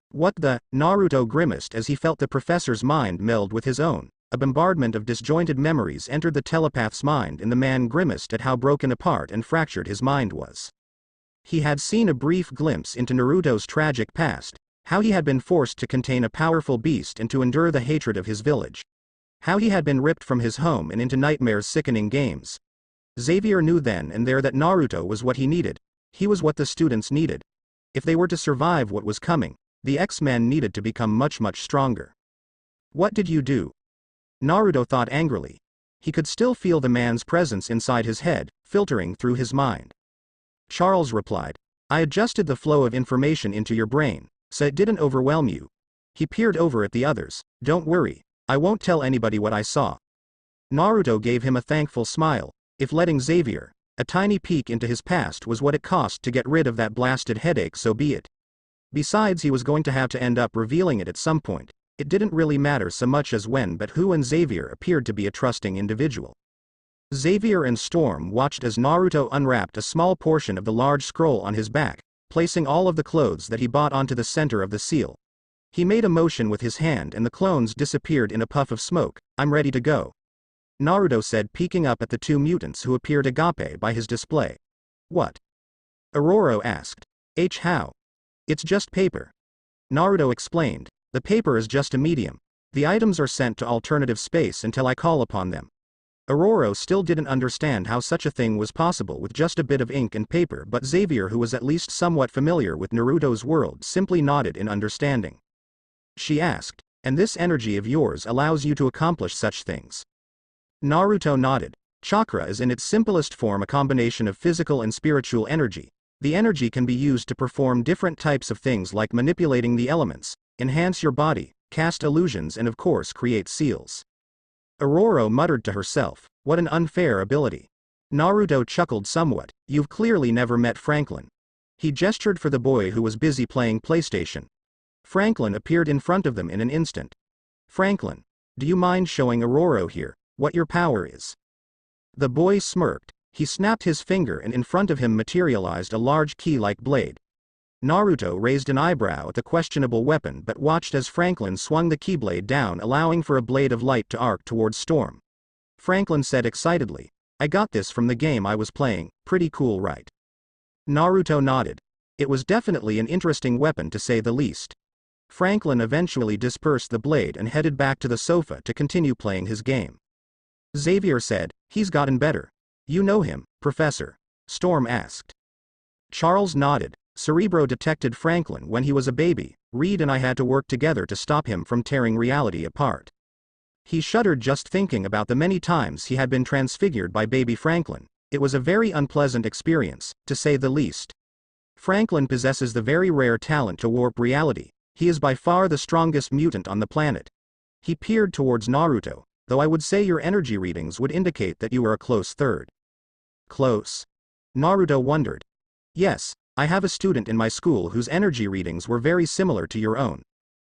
"What the?" Naruto grimaced as he felt the professor's mind meld with his own. A bombardment of disjointed memories entered the telepath's mind, and the man grimaced at how broken apart and fractured his mind was. He had seen a brief glimpse into Naruto's tragic past, how he had been forced to contain a powerful beast and to endure the hatred of his village. How he had been ripped from his home and into nightmare's sickening games. Xavier knew then and there that Naruto was what he needed. He was what the students needed. If they were to survive what was coming, the X-Men needed to become much stronger. "What did you do?" Naruto thought angrily. He could still feel the man's presence inside his head, filtering through his mind. Charles replied, "I adjusted the flow of information into your brain, so it didn't overwhelm you." He peered over at the others. "Don't worry. I won't tell anybody what I saw." Naruto gave him a thankful smile. If letting Xavier, a tiny peek into his past, was what it cost to get rid of that blasted headache, so be it. Besides, he was going to have to end up revealing it at some point. It didn't really matter so much as when, but who, and Xavier appeared to be a trusting individual. Xavier and Storm watched as Naruto unwrapped a small portion of the large scroll on his back, placing all of the clothes that he bought onto the center of the seal. He made a motion with his hand and the clones disappeared in a puff of smoke. "I'm ready to go," Naruto said, peeking up at the two mutants who appeared agape by his display. "What?" Aurora asked. How? It's just paper." Naruto explained. "The paper is just a medium. The items are sent to alternative space until I call upon them." Aurora still didn't understand how such a thing was possible with just a bit of ink and paper, but Xavier, who was at least somewhat familiar with Naruto's world, simply nodded in understanding. She asked, "And this energy of yours allows you to accomplish such things?" Naruto nodded. Chakra is in its simplest form a combination of physical and spiritual energy. The energy can be used to perform different types of things like manipulating the elements, enhance your body, cast illusions, and of course create seals. Aurora muttered to herself, what an unfair ability. Naruto chuckled somewhat, you've clearly never met Franklin. He gestured for the boy who was busy playing PlayStation. Franklin appeared in front of them in an instant. Franklin, do you mind showing Aurora here what your power is? The boy smirked. He snapped his finger and in front of him materialized a large key-like blade. Naruto raised an eyebrow at the questionable weapon but watched as Franklin swung the keyblade down, allowing for a blade of light to arc towards Storm. Franklin said excitedly, I got this from the game I was playing, pretty cool right? Naruto nodded. It was definitely an interesting weapon to say the least. Franklin eventually dispersed the blade and headed back to the sofa to continue playing his game. Xavier said, he's gotten better. You know him, Professor? Storm asked. Charles nodded. Cerebro detected Franklin when he was a baby. Reed and I had to work together to stop him from tearing reality apart. He shuddered just thinking about the many times he had been transfigured by baby Franklin. It was a very unpleasant experience, to say the least. Franklin possesses the very rare talent to warp reality. He is by far the strongest mutant on the planet. He peered towards Naruto, though I would say your energy readings would indicate that you are a close third. Close? Naruto wondered. Yes, I have a student in my school whose energy readings were very similar to your own.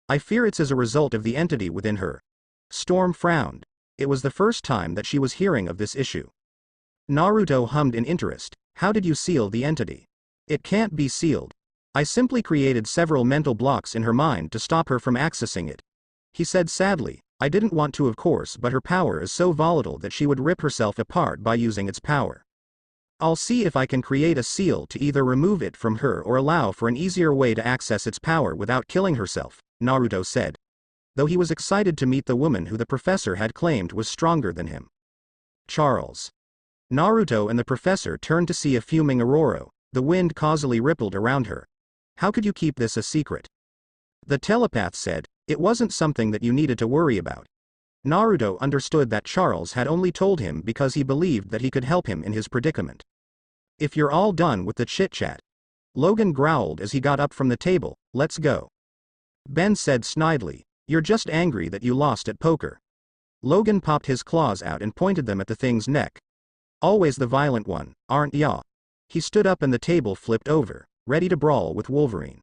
I fear it's as a result of the entity within her. Storm frowned. It was the first time that she was hearing of this issue. Naruto hummed in interest. How did you seal the entity? It can't be sealed. I simply created several mental blocks in her mind to stop her from accessing it. He said sadly, I didn't want to of course, but her power is so volatile that she would rip herself apart by using its power. I'll see if I can create a seal to either remove it from her or allow for an easier way to access its power without killing herself, Naruto said. Though he was excited to meet the woman who the professor had claimed was stronger than him. Charles. Naruto and the professor turned to see a fuming Aurora. The wind causally rippled around her. How could you keep this a secret? The telepath said, it wasn't something that you needed to worry about. Naruto understood that Charles had only told him because he believed that he could help him in his predicament. If you're all done with the chit-chat. Logan growled as he got up from the table, let's go. Ben said snidely, you're just angry that you lost at poker. Logan popped his claws out and pointed them at the thing's neck. Always the violent one, aren't ya? He stood up and the table flipped over, ready to brawl with Wolverine.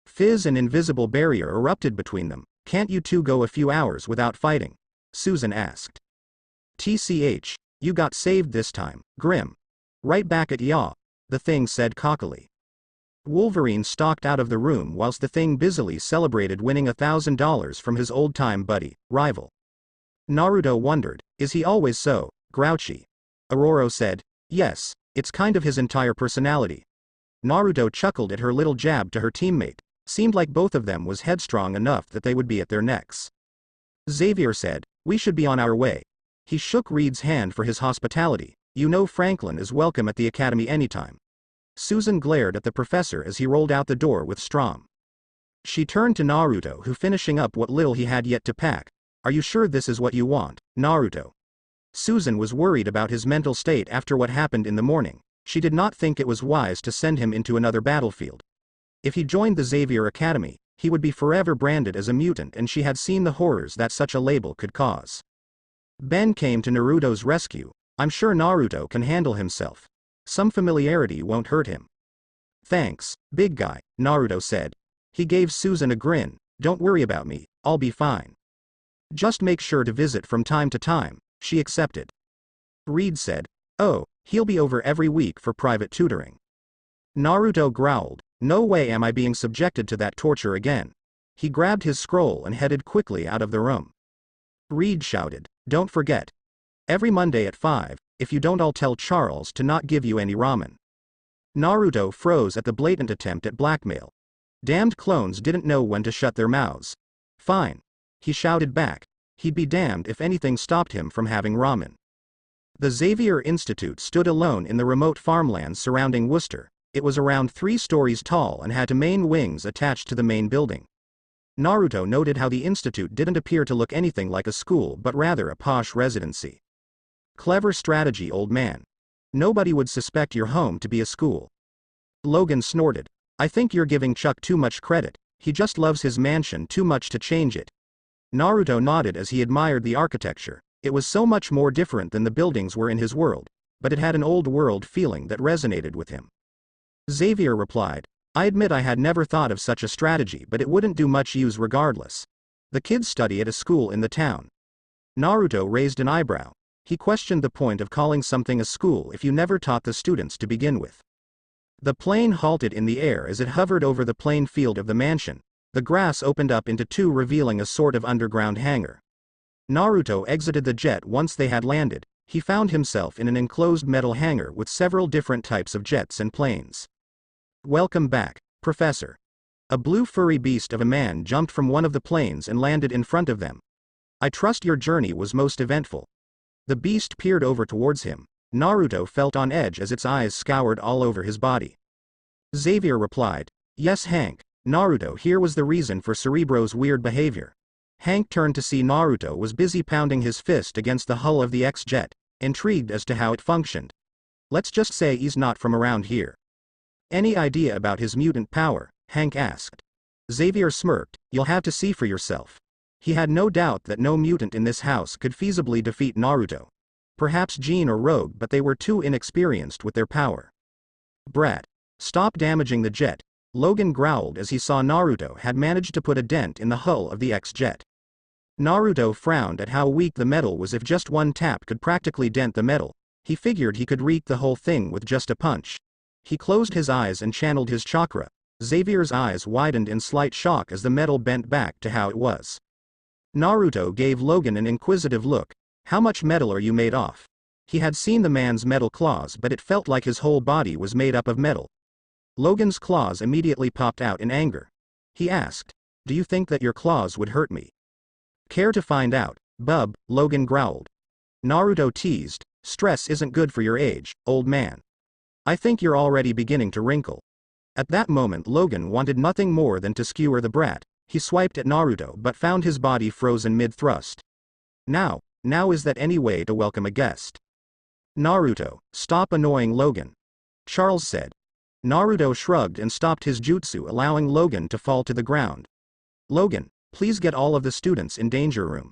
Fizz and invisible barrier erupted between them. Can't you two go a few hours without fighting? Susan asked. TCH, you got saved this time, Grim. Right back at ya, the thing said cockily. Wolverine stalked out of the room whilst the thing busily celebrated winning $1,000 from his old-time buddy, rival. Naruto wondered, is he always so grouchy? Aurora said, yes, it's kind of his entire personality. Naruto chuckled at her little jab to her teammate. Seemed like both of them was headstrong enough that they would be at their necks. Xavier said, we should be on our way. He shook Reed's hand for his hospitality. You know Franklin is welcome at the academy anytime. Susan glared at the professor as he rolled out the door with Strom. She turned to Naruto, who finishing up what little he had yet to pack. Are you sure this is what you want, Naruto? Susan was worried about his mental state after what happened in the morning. She did not think it was wise to send him into another battlefield. If he joined the Xavier Academy, he would be forever branded as a mutant, and she had seen the horrors that such a label could cause. Ben came to Naruto's rescue. I'm sure Naruto can handle himself. Some familiarity won't hurt him. Thanks, big guy, Naruto said. He gave Susan a grin. Don't worry about me, I'll be fine. Just make sure to visit from time to time, she accepted. Reed said, oh, he'll be over every week for private tutoring. Naruto growled, no way am I being subjected to that torture again. He grabbed his scroll and headed quickly out of the room. Reed shouted, don't forget. Every Monday at 5, if you don't I'll tell Charles to not give you any ramen. Naruto froze at the blatant attempt at blackmail. Damned clones didn't know when to shut their mouths. Fine. He shouted back. He'd be damned if anything stopped him from having ramen. The Xavier Institute stood alone in the remote farmlands surrounding Worcester. It was around 3 stories tall and had 2 main wings attached to the main building. Naruto noted how the institute didn't appear to look anything like a school but rather a posh residency. Clever strategy, old man. Nobody would suspect your home to be a school. Logan snorted. I think you're giving Chuck too much credit. He just loves his mansion too much to change it. Naruto nodded as he admired the architecture. It was so much more different than the buildings were in his world, but it had an old world feeling that resonated with him. Xavier replied, I admit I had never thought of such a strategy, but it wouldn't do much use regardless. The kids study at a school in the town. Naruto raised an eyebrow. He questioned the point of calling something a school if you never taught the students to begin with. The plane halted in the air as it hovered over the plain field of the mansion. The grass opened up into two, revealing a sort of underground hangar. Naruto exited the jet once they had landed. He found himself in an enclosed metal hangar with several different types of jets and planes. Welcome back, Professor. A blue furry beast of a man jumped from one of the planes and landed in front of them. I trust your journey was most eventful. The beast peered over towards him. Naruto felt on edge as its eyes scoured all over his body. Xavier replied, Yes, Hank. Naruto, here was the reason for Cerebro's weird behavior. Hank turned to see Naruto was busy pounding his fist against the hull of the X-jet, intrigued as to how it functioned. Let's just say he's not from around here. Any idea about his mutant power? Hank asked. Xavier smirked, You'll have to see for yourself. He had no doubt that no mutant in this house could feasibly defeat Naruto. Perhaps Jean or Rogue, but they were too inexperienced with their power. Brat. Stop damaging the jet, Logan growled as he saw Naruto had managed to put a dent in the hull of the X-jet. Naruto frowned at how weak the metal was. If just one tap could practically dent the metal, he figured he could wreck the whole thing with just a punch. He closed his eyes and channeled his chakra. Xavier's eyes widened in slight shock as the metal bent back to how it was. Naruto gave Logan an inquisitive look. How much metal are you made of? He had seen the man's metal claws, but it felt like his whole body was made up of metal. Logan's claws immediately popped out in anger. He asked, Do you think that your claws would hurt me? Care to find out, bub? Logan growled. Naruto teased, Stress isn't good for your age, old man. I think you're already beginning to wrinkle. At that moment Logan wanted nothing more than to skewer the brat. He swiped at Naruto but found his body frozen mid-thrust. Now is that any way to welcome a guest? Naruto, stop annoying Logan. Charles said. Naruto shrugged and stopped his jutsu, allowing Logan to fall to the ground. Logan, please get all of the students in danger room.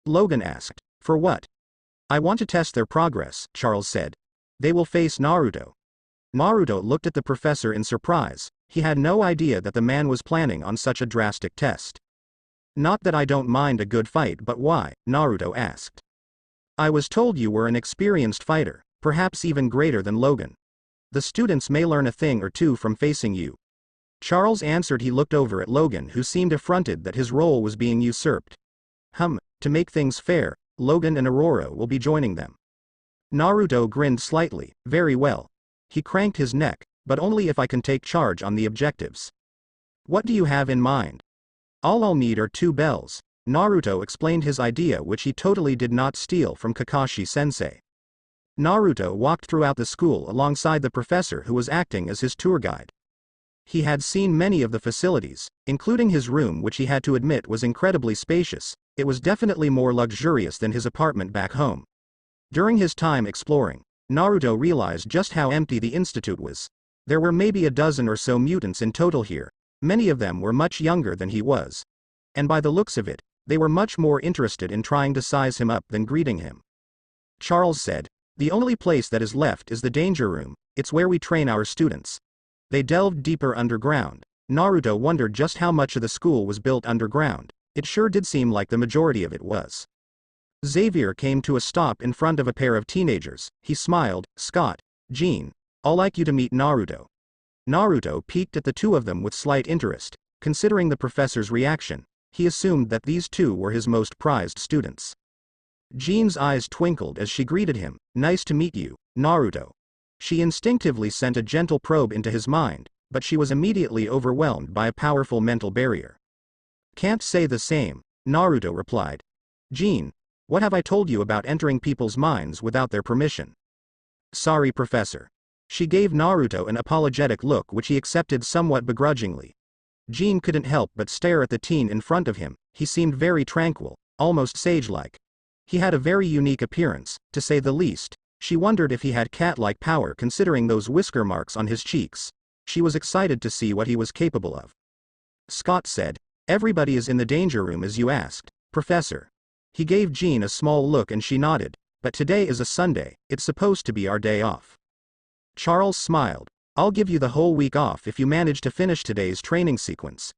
Logan asked, For what? I want to test their progress, Charles said. They will face Naruto. Naruto looked at the professor in surprise. He had no idea that the man was planning on such a drastic test. Not that I don't mind a good fight, but why? Naruto asked. I was told you were an experienced fighter, perhaps even greater than Logan. The students may learn a thing or two from facing you. Charles answered. He looked over at Logan, who seemed affronted that his role was being usurped. To make things fair, Logan and Aurora will be joining them. Naruto grinned slightly. Very well. He cranked his neck, but only if I can take charge on the objectives. What do you have in mind? All I'll need are 2 bells. Naruto explained his idea, which he totally did not steal from Kakashi-sensei. Naruto walked throughout the school alongside the professor, who was acting as his tour guide. He had seen many of the facilities, including his room, which he had to admit was incredibly spacious. It was definitely more luxurious than his apartment back home. During his time exploring, Naruto realized just how empty the institute was. There were maybe a dozen or so mutants in total here. Many of them were much younger than he was. And by the looks of it, they were much more interested in trying to size him up than greeting him. Charles said, The only place that is left is the danger room. It's where we train our students. They delved deeper underground. Naruto wondered just how much of the school was built underground. It sure did seem like the majority of it was. Xavier came to a stop in front of a pair of teenagers. He smiled. Scott, Jean, I'll like you to meet Naruto. Naruto peeked at the two of them with slight interest. Considering the professor's reaction, he assumed that these two were his most prized students. Jean's eyes twinkled as she greeted him. Nice to meet you, Naruto. She instinctively sent a gentle probe into his mind, but she was immediately overwhelmed by a powerful mental barrier. Can't say the same, Naruto replied. Jean, what have I told you about entering people's minds without their permission? Sorry, Professor. She gave Naruto an apologetic look, which he accepted somewhat begrudgingly. Jean couldn't help but stare at the teen in front of him. He seemed very tranquil, almost sage-like. He had a very unique appearance, to say the least. She wondered if he had cat-like power, considering those whisker marks on his cheeks. She was excited to see what he was capable of. Scott said, "Everybody is in the danger room as you asked, Professor." He gave Jean a small look and she nodded, "But today is a Sunday, it's supposed to be our day off." Charles smiled, "I'll give you the whole week off if you manage to finish today's training sequence."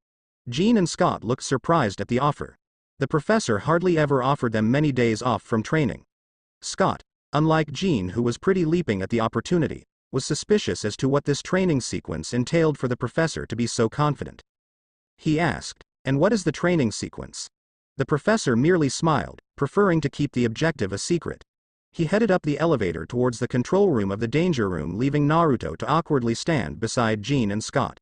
Jean and Scott looked surprised at the offer. The professor hardly ever offered them many days off from training. Scott, unlike Jean who was pretty leaping at the opportunity, was suspicious as to what this training sequence entailed for the professor to be so confident. He asked, "And what is the training sequence?" The professor merely smiled, preferring to keep the objective a secret. He headed up the elevator towards the control room of the danger room, leaving Naruto to awkwardly stand beside Jean and Scott.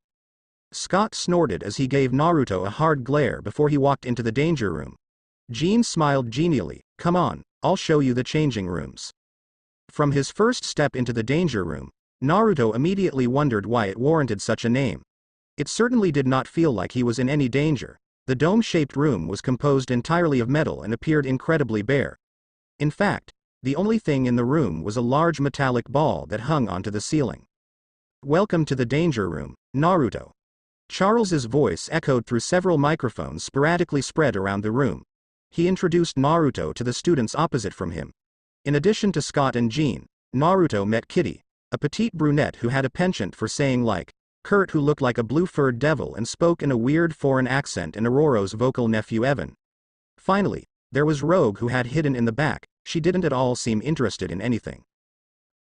Scott snorted as he gave Naruto a hard glare before he walked into the danger room. Jean smiled genially, "Come on, I'll show you the changing rooms." From his first step into the danger room, Naruto immediately wondered why it warranted such a name. It certainly did not feel like he was in any danger. The dome-shaped room was composed entirely of metal and appeared incredibly bare. In fact, the only thing in the room was a large metallic ball that hung onto the ceiling. "Welcome to the danger room, Naruto." Charles's voice echoed through several microphones sporadically spread around the room. He introduced Naruto to the students opposite from him. In addition to Scott and Jean, Naruto met Kitty, a petite brunette who had a penchant for saying like, Kurt who looked like a blue-furred devil and spoke in a weird foreign accent, and Aurora's vocal nephew Evan. Finally, there was Rogue who had hidden in the back. She didn't at all seem interested in anything.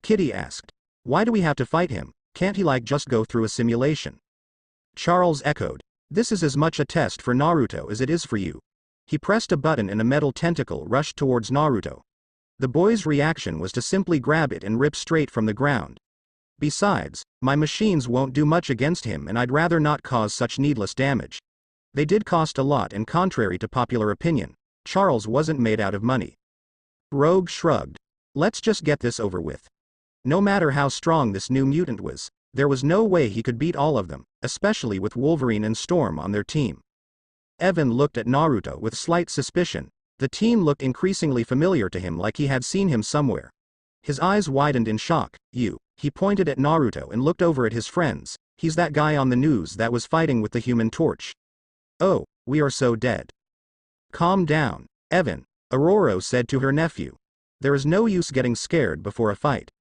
Kitty asked, "Why do we have to fight him? Can't he just go through a simulation?" Charles echoed, "This is as much a test for Naruto as it is for you." He pressed a button and a metal tentacle rushed towards Naruto. The boy's reaction was to simply grab it and rip straight from the ground. "Besides, my machines won't do much against him and I'd rather not cause such needless damage. They did cost a lot, and contrary to popular opinion, Charles wasn't made out of money." Rogue shrugged. "Let's just get this over with." No matter how strong this new mutant was, there was no way he could beat all of them, especially with Wolverine and Storm on their team. Evan looked at Naruto with slight suspicion. The team looked increasingly familiar to him, like he had seen him somewhere. His eyes widened in shock. "You." He pointed at Naruto and looked over at his friends. "He's that guy on the news that was fighting with the Human Torch." "Oh, we are so dead." "Calm down, Evan," Aurora said to her nephew. "There is no use getting scared before a fight."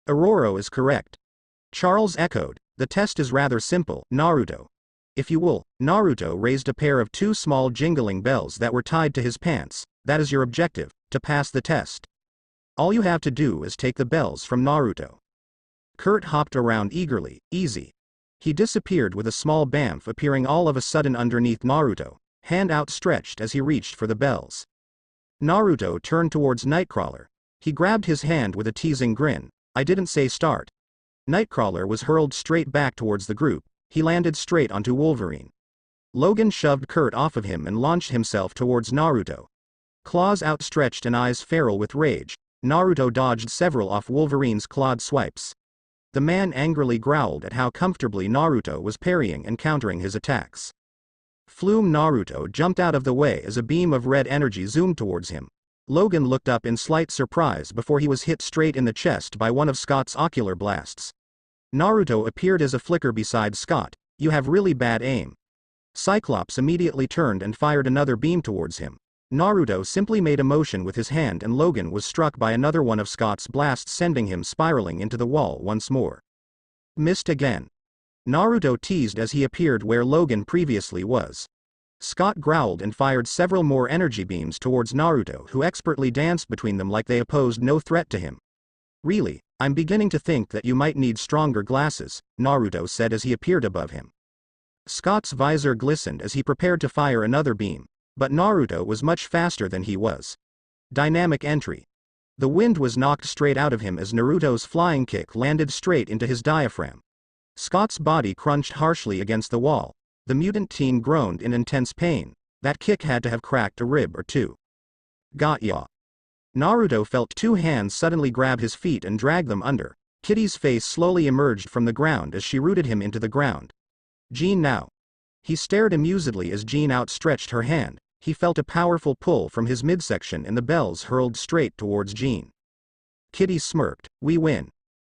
"Aurora is correct." Charles echoed, "The test is rather simple, Naruto. If you will." Naruto raised a pair of two small jingling bells that were tied to his pants. "That is your objective, to pass the test. All you have to do is take the bells from Naruto." Kurt hopped around eagerly. "Easy." He disappeared with a small bamf, appearing all of a sudden underneath Naruto, hand outstretched as he reached for the bells. Naruto turned towards Nightcrawler. He grabbed his hand with a teasing grin. "I didn't say start." Nightcrawler was hurled straight back towards the group. He landed straight onto Wolverine. Logan shoved Kurt off of him and launched himself towards Naruto. Claws outstretched and eyes feral with rage, Naruto dodged several off Wolverine's clawed swipes. The man angrily growled at how comfortably Naruto was parrying and countering his attacks. Flume Naruto jumped out of the way as a beam of red energy zoomed towards him. Logan looked up in slight surprise before he was hit straight in the chest by one of Scott's ocular blasts. Naruto appeared as a flicker beside Scott. "You have really bad aim." Cyclops immediately turned and fired another beam towards him. Naruto simply made a motion with his hand and Logan was struck by another one of Scott's blasts, sending him spiraling into the wall once more. "Missed again." Naruto teased as he appeared where Logan previously was. Scott growled and fired several more energy beams towards Naruto, who expertly danced between them like they posed no threat to him. "Really, I'm beginning to think that you might need stronger glasses," Naruto said as he appeared above him. Scott's visor glistened as he prepared to fire another beam, but Naruto was much faster than he was. Dynamic entry. The wind was knocked straight out of him as Naruto's flying kick landed straight into his diaphragm. Scott's body crunched harshly against the wall. The mutant teen groaned in intense pain. That kick had to have cracked a rib or two. "Got ya." Naruto felt two hands suddenly grab his feet and drag them under. Kitty's face slowly emerged from the ground as she rooted him into the ground. "Jean now." He stared amusedly as Jean outstretched her hand. He felt a powerful pull from his midsection and the bells hurled straight towards Jean. Kitty smirked. "We win."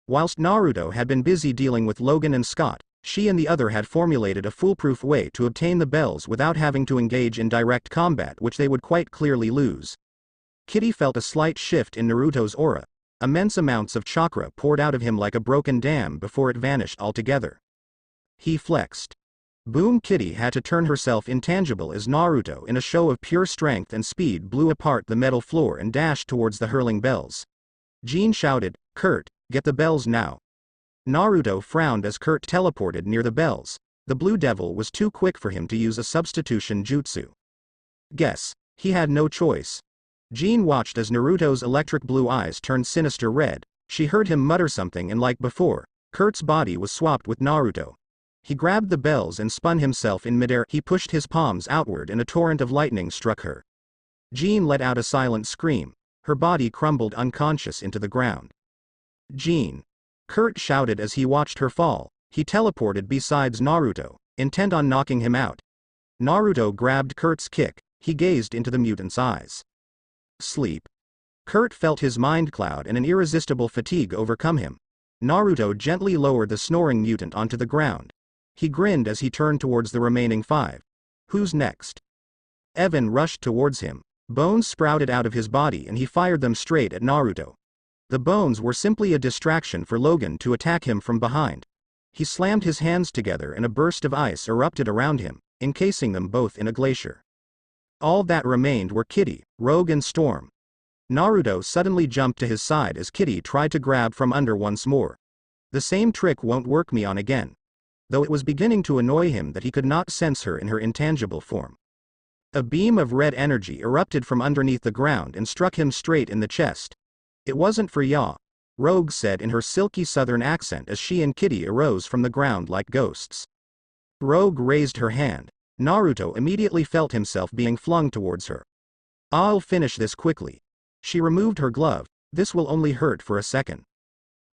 Whilst Naruto had been busy dealing with Logan and Scott, She and the other had formulated a foolproof way to obtain the bells without having to engage in direct combat, which they would quite clearly lose. Kitty felt a slight shift in Naruto's aura. Immense amounts of chakra poured out of him like a broken dam before it vanished altogether. He flexed. Boom! Kitty had to turn herself intangible as Naruto, in a show of pure strength and speed, blew apart the metal floor and dashed towards the hurling bells. Jean shouted, "Kurt, get the bells now." Naruto frowned as Kurt teleported near the bells. The Blue Devil was too quick for him to use a substitution jutsu. Guess he had no choice. Jean watched as Naruto's electric blue eyes turned sinister red. She heard him mutter something, and like before, Kurt's body was swapped with Naruto. He grabbed the bells and spun himself in midair. He pushed his palms outward and a torrent of lightning struck her. Jean let out a silent scream. Her body crumbled unconscious into the ground. "Jean!" Kurt shouted as he watched her fall. He teleported beside Naruto, intent on knocking him out. Naruto grabbed Kurt's kick. He gazed into the mutant's eyes. Sleep. Kurt felt his mind cloud and an irresistible fatigue overcome him. Naruto gently lowered the snoring mutant onto the ground. He grinned as he turned towards the remaining 5. "Who's next?" Evan rushed towards him. Bones sprouted out of his body and he fired them straight at Naruto. The bones were simply a distraction for Logan to attack him from behind. He slammed his hands together and a burst of ice erupted around him, encasing them both in a glacier. All that remained were Kitty, Rogue and Storm. Naruto suddenly jumped to his side as Kitty tried to grab from under once more. The same trick won't work me on again. Though it was beginning to annoy him that he could not sense her in her intangible form. A beam of red energy erupted from underneath the ground and struck him straight in the chest. "It wasn't for ya," Rogue said in her silky southern accent as she and Kitty arose from the ground like ghosts. Rogue raised her hand. Naruto immediately felt himself being flung towards her. "I'll finish this quickly." She removed her glove. "This will only hurt for a second."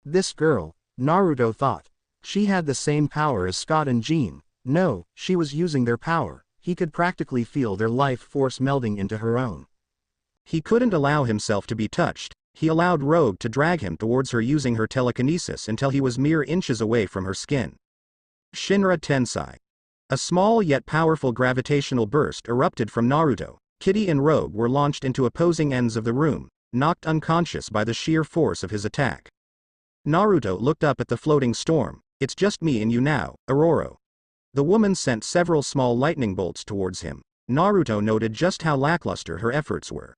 This girl, Naruto thought. She had the same power as Scott and Jean. No, she was using their power. He could practically feel their life force melding into her own. He couldn't allow himself to be touched. He allowed Rogue to drag him towards her using her telekinesis until he was mere inches away from her skin. Shinra Tensei. A small yet powerful gravitational burst erupted from Naruto. Kitty and Rogue were launched into opposing ends of the room, knocked unconscious by the sheer force of his attack. Naruto looked up at the floating storm. "It's just me and you now, Aurora." The woman sent several small lightning bolts towards him. Naruto noted just how lackluster her efforts were.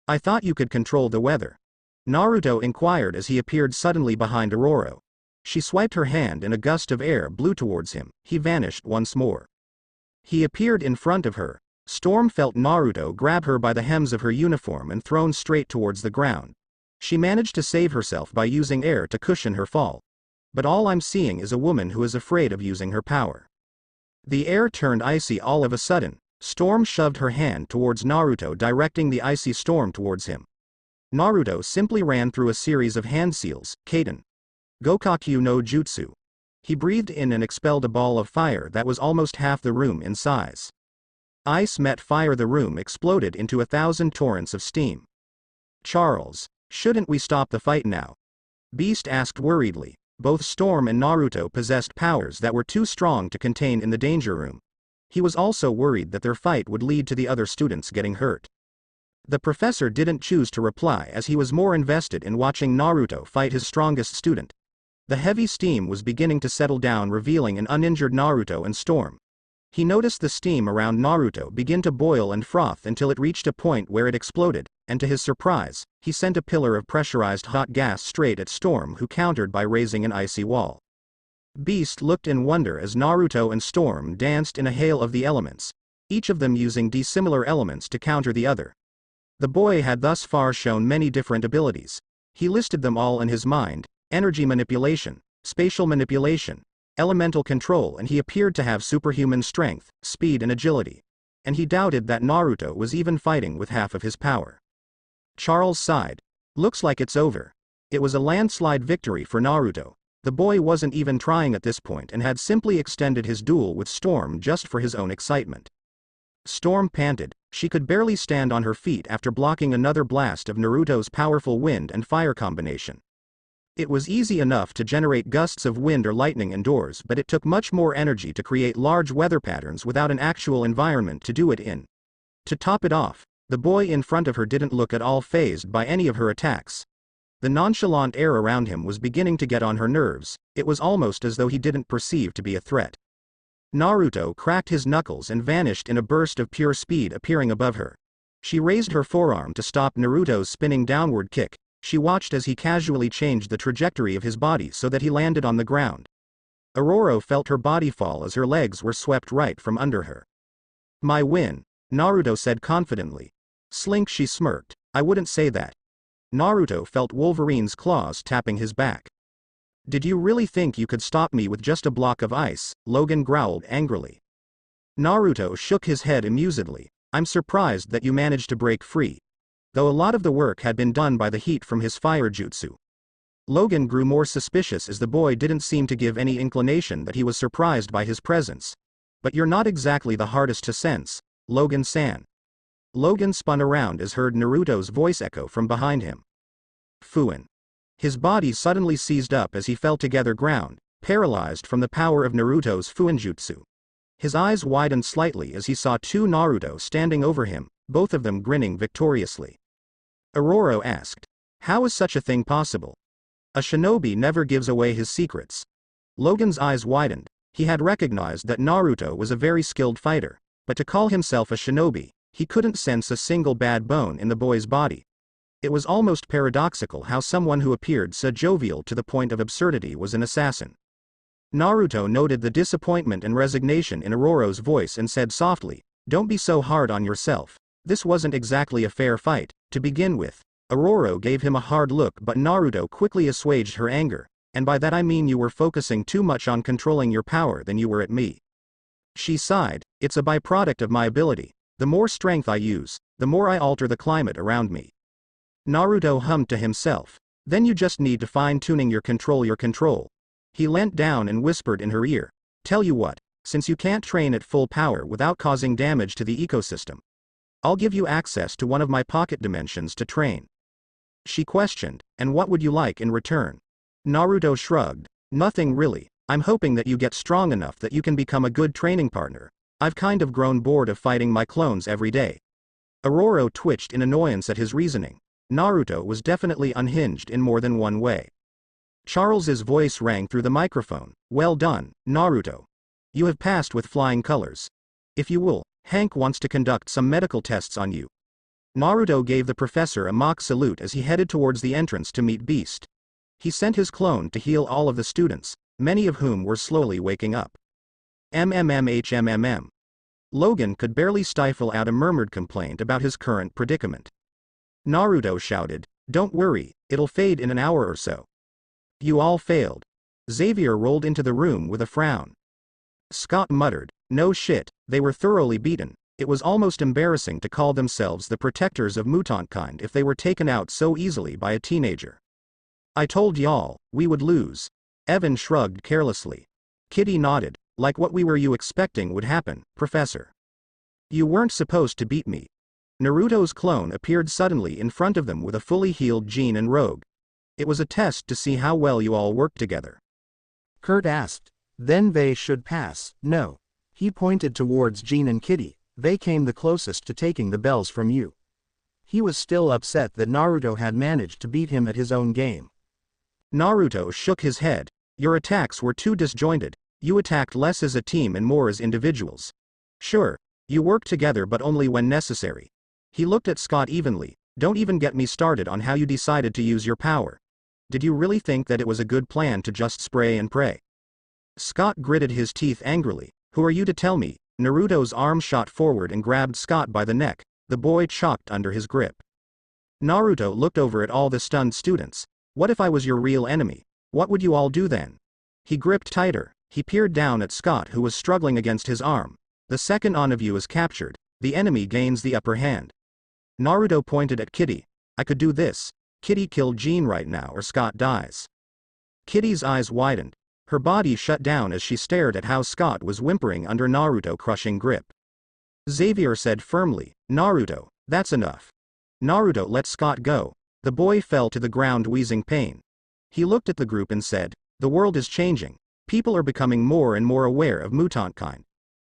"I thought you could control the weather," Naruto inquired as he appeared suddenly behind Aurora. She swiped her hand and a gust of air blew towards him. He vanished once more. He appeared in front of her. Storm felt Naruto grab her by the hems of her uniform and thrown straight towards the ground. She managed to save herself by using air to cushion her fall. But all I'm seeing is a woman who is afraid of using her power. The air turned icy all of a sudden. Storm shoved her hand towards Naruto, directing the icy storm towards him. Naruto simply ran through a series of hand seals, Kaden. Gokakyu no Jutsu. He breathed in and expelled a ball of fire that was almost half the room in size. Ice met fire. The room exploded into 1,000 torrents of steam. "Charles, shouldn't we stop the fight now?" Beast asked worriedly. Both Storm and Naruto possessed powers that were too strong to contain in the danger room. He was also worried that their fight would lead to the other students getting hurt. The professor didn't choose to reply as he was more invested in watching Naruto fight his strongest student. The heavy steam was beginning to settle down, revealing an uninjured Naruto and Storm. He noticed the steam around Naruto begin to boil and froth until it reached a point where it exploded, and to his surprise, he sent a pillar of pressurized hot gas straight at Storm, who countered by raising an icy wall. Beast looked in wonder as Naruto and Storm danced in a hail of the elements, each of them using dissimilar elements to counter the other. The boy had thus far shown many different abilities. He listed them all in his mind: energy manipulation, spatial manipulation, elemental control, and he appeared to have superhuman strength, speed and agility. And he doubted that Naruto was even fighting with half of his power. Charles sighed. "Looks like it's over." It was a landslide victory for Naruto. The boy wasn't even trying at this point and had simply extended his duel with Storm just for his own excitement. Storm panted. She could barely stand on her feet after blocking another blast of Naruto's powerful wind and fire combination. It was easy enough to generate gusts of wind or lightning indoors, but it took much more energy to create large weather patterns without an actual environment to do it in. To top it off, the boy in front of her didn't look at all fazed by any of her attacks. The nonchalant air around him was beginning to get on her nerves. It was almost as though he didn't perceive to be a threat. Naruto cracked his knuckles and vanished in a burst of pure speed, appearing above her. She raised her forearm to stop Naruto's spinning downward kick. She watched as he casually changed the trajectory of his body so that he landed on the ground. Aurora felt her body fall as her legs were swept right from under her. "My win," Naruto said confidently. "Slink," she smirked. "I wouldn't say that." Naruto felt Wolverine's claws tapping his back. "Did you really think you could stop me with just a block of ice?" Logan growled angrily. Naruto shook his head amusedly. "I'm surprised that you managed to break free. Though a lot of the work had been done by the heat from his fire jutsu." Logan grew more suspicious as the boy didn't seem to give any inclination that he was surprised by his presence. "But you're not exactly the hardest to sense, Logan-san." Logan spun around as heard Naruto's voice echo from behind him. "Fuin." His body suddenly seized up as he fell together ground, paralyzed from the power of Naruto's Fuinjutsu. His eyes widened slightly as he saw two Naruto standing over him, both of them grinning victoriously. Aurora asked, "How is such a thing possible? A shinobi never gives away his secrets." Logan's eyes widened. He had recognized that Naruto was a very skilled fighter, but to call himself a shinobi, he couldn't sense a single bad bone in the boy's body. It was almost paradoxical how someone who appeared so jovial to the point of absurdity was an assassin. Naruto noted the disappointment and resignation in Aurora's voice and said softly, "Don't be so hard on yourself. This wasn't exactly a fair fight, to begin with." Aurora gave him a hard look, but Naruto quickly assuaged her anger, "And by that I mean you were focusing too much on controlling your power than you were at me." She sighed, "It's a byproduct of my ability. The more strength I use, the more I alter the climate around me." Naruto hummed to himself, "Then you just need to fine-tuning your control. He leant down and whispered in her ear, "Tell you what, since you can't train at full power without causing damage to the ecosystem, I'll give you access to one of my pocket dimensions to train." She questioned, "And what would you like in return?" Naruto shrugged, "Nothing really. I'm hoping that you get strong enough that you can become a good training partner. I've kind of grown bored of fighting my clones every day." Aurora twitched in annoyance at his reasoning. Naruto was definitely unhinged in more than one way. Charles's voice rang through the microphone. "Well done, Naruto. You have passed with flying colors. If you will, Hank wants to conduct some medical tests on you." Naruto gave the professor a mock salute as he headed towards the entrance to meet Beast. He sent his clone to heal all of the students, many of whom were slowly waking up. MMMHMMM. Logan could barely stifle out a murmured complaint about his current predicament. Naruto shouted, "Don't worry, it'll fade in an hour or so." "You all failed." Xavier rolled into the room with a frown. Scott muttered, "No shit, they were thoroughly beaten. It was almost embarrassing to call themselves the protectors of mutant kind if they were taken out so easily by a teenager." "I told y'all, we would lose." Evan shrugged carelessly. Kitty nodded, "Like what we were you expecting would happen, Professor." "You weren't supposed to beat me." Naruto's clone appeared suddenly in front of them with a fully healed Jean and Rogue. "It was a test to see how well you all worked together." Kurt asked, "Then they should pass." "No." He pointed towards Jean and Kitty. "They came the closest to taking the bells from you." He was still upset that Naruto had managed to beat him at his own game. Naruto shook his head. "Your attacks were too disjointed. You attacked less as a team and more as individuals. Sure, you worked together but only when necessary." He looked at Scott evenly. "Don't even get me started on how you decided to use your power. Did you really think that it was a good plan to just spray and pray?" Scott gritted his teeth angrily. "Who are you to tell me?" Naruto's arm shot forward and grabbed Scott by the neck. The boy chalked under his grip. Naruto looked over at all the stunned students. "What if I was your real enemy? What would you all do then?" He gripped tighter. He peered down at Scott, who was struggling against his arm. "The second one of you is captured, the enemy gains the upper hand." Naruto pointed at Kitty. "I could do this. Kitty, kill Jean right now or Scott dies." Kitty's eyes widened. Her body shut down as she stared at how Scott was whimpering under Naruto's crushing grip. Xavier said firmly, "Naruto, that's enough." Naruto let Scott go. The boy fell to the ground wheezing pain. He looked at the group and said, "The world is changing. People are becoming more and more aware of mutant kind.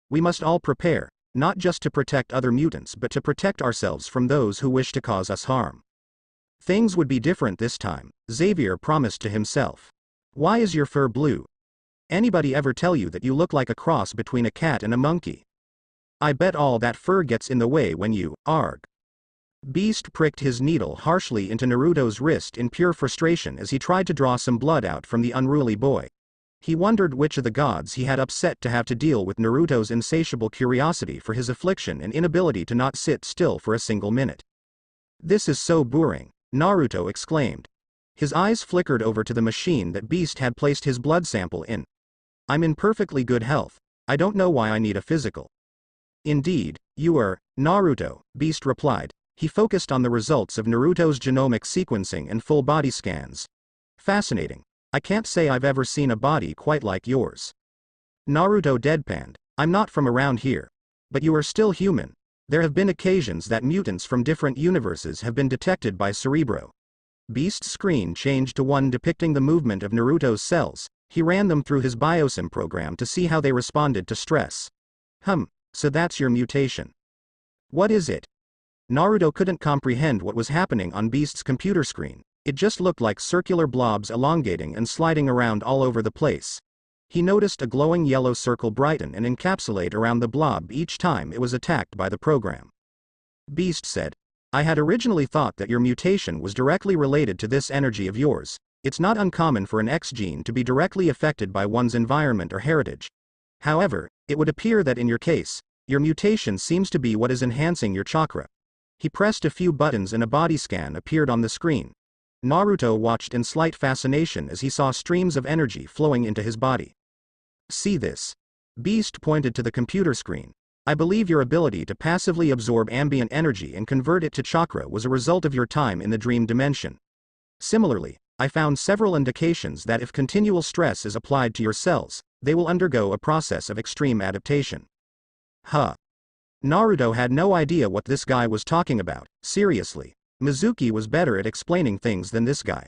We must all prepare, not just to protect other mutants but to protect ourselves from those who wish to cause us harm." Things would be different this time, Xavier promised to himself. "Why is your fur blue? Anybody ever tell you that you look like a cross between a cat and a monkey? I bet all that fur gets in the way when you, arg." Beast pricked his needle harshly into Naruto's wrist in pure frustration as he tried to draw some blood out from the unruly boy. He wondered which of the gods he had upset to have to deal with Naruto's insatiable curiosity for his affliction and inability to not sit still for a single minute. "This is so boring," Naruto exclaimed. His eyes flickered over to the machine that Beast had placed his blood sample in. "I'm in perfectly good health. I don't know why I need a physical." "Indeed, you are, Naruto," Beast replied. He focused on the results of Naruto's genomic sequencing and full body scans. "Fascinating. I can't say I've ever seen a body quite like yours." Naruto deadpanned. "I'm not from around here. But you are still human. There have been occasions that mutants from different universes have been detected by Cerebro." Beast's screen changed to one depicting the movement of Naruto's cells. He ran them through his biosim program to see how they responded to stress. So that's your mutation. What is it?" Naruto couldn't comprehend what was happening on Beast's computer screen. It just looked like circular blobs elongating and sliding around all over the place. He noticed a glowing yellow circle brighten and encapsulate around the blob each time it was attacked by the program. Beast said, "I had originally thought that your mutation was directly related to this energy of yours. It's not uncommon for an X gene to be directly affected by one's environment or heritage. However, it would appear that in your case, your mutation seems to be what is enhancing your chakra." He pressed a few buttons and a body scan appeared on the screen. Naruto watched in slight fascination as he saw streams of energy flowing into his body. "See this?" Beast pointed to the computer screen. "I believe your ability to passively absorb ambient energy and convert it to chakra was a result of your time in the dream dimension. Similarly, I found several indications that if continual stress is applied to your cells, they will undergo a process of extreme adaptation." Huh. Naruto had no idea what this guy was talking about. Seriously, Mizuki was better at explaining things than this guy.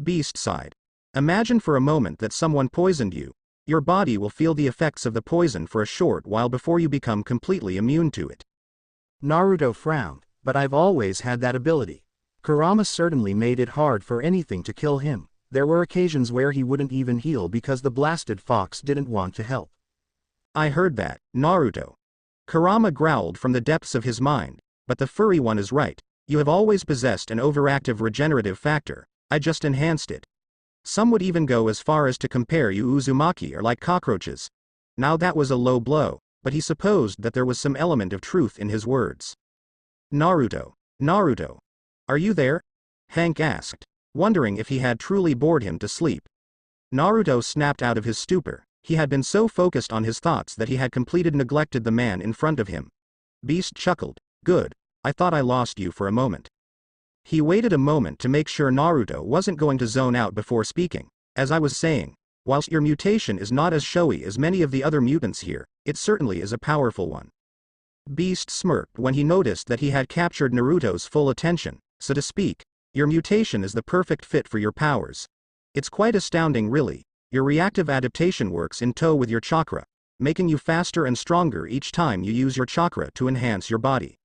Beast sighed. "Imagine for a moment that someone poisoned you. Your body will feel the effects of the poison for a short while before you become completely immune to it." Naruto frowned, "But I've always had that ability. Kurama certainly made it hard for anything to kill him. There were occasions where he wouldn't even heal because the blasted fox didn't want to help." "I heard that, Naruto." Kurama growled from the depths of his mind, "But the furry one is right. You have always possessed an overactive regenerative factor. I just enhanced it. Some would even go as far as to compare you Uzumaki are like cockroaches." Now that was a low blow, but he supposed that there was some element of truth in his words. Naruto, are you there?" Hank asked, wondering if he had truly bored him to sleep. Naruto snapped out of his stupor. He had been so focused on his thoughts that he had completely neglected the man in front of him. Beast chuckled. "Good. I thought I lost you for a moment." He waited a moment to make sure Naruto wasn't going to zone out before speaking. "As I was saying, whilst your mutation is not as showy as many of the other mutants here, it certainly is a powerful one." Beast smirked when he noticed that he had captured Naruto's full attention. "So to speak, your mutation is the perfect fit for your powers. It's quite astounding really. Your reactive adaptation works in tow with your chakra, making you faster and stronger each time you use your chakra to enhance your body."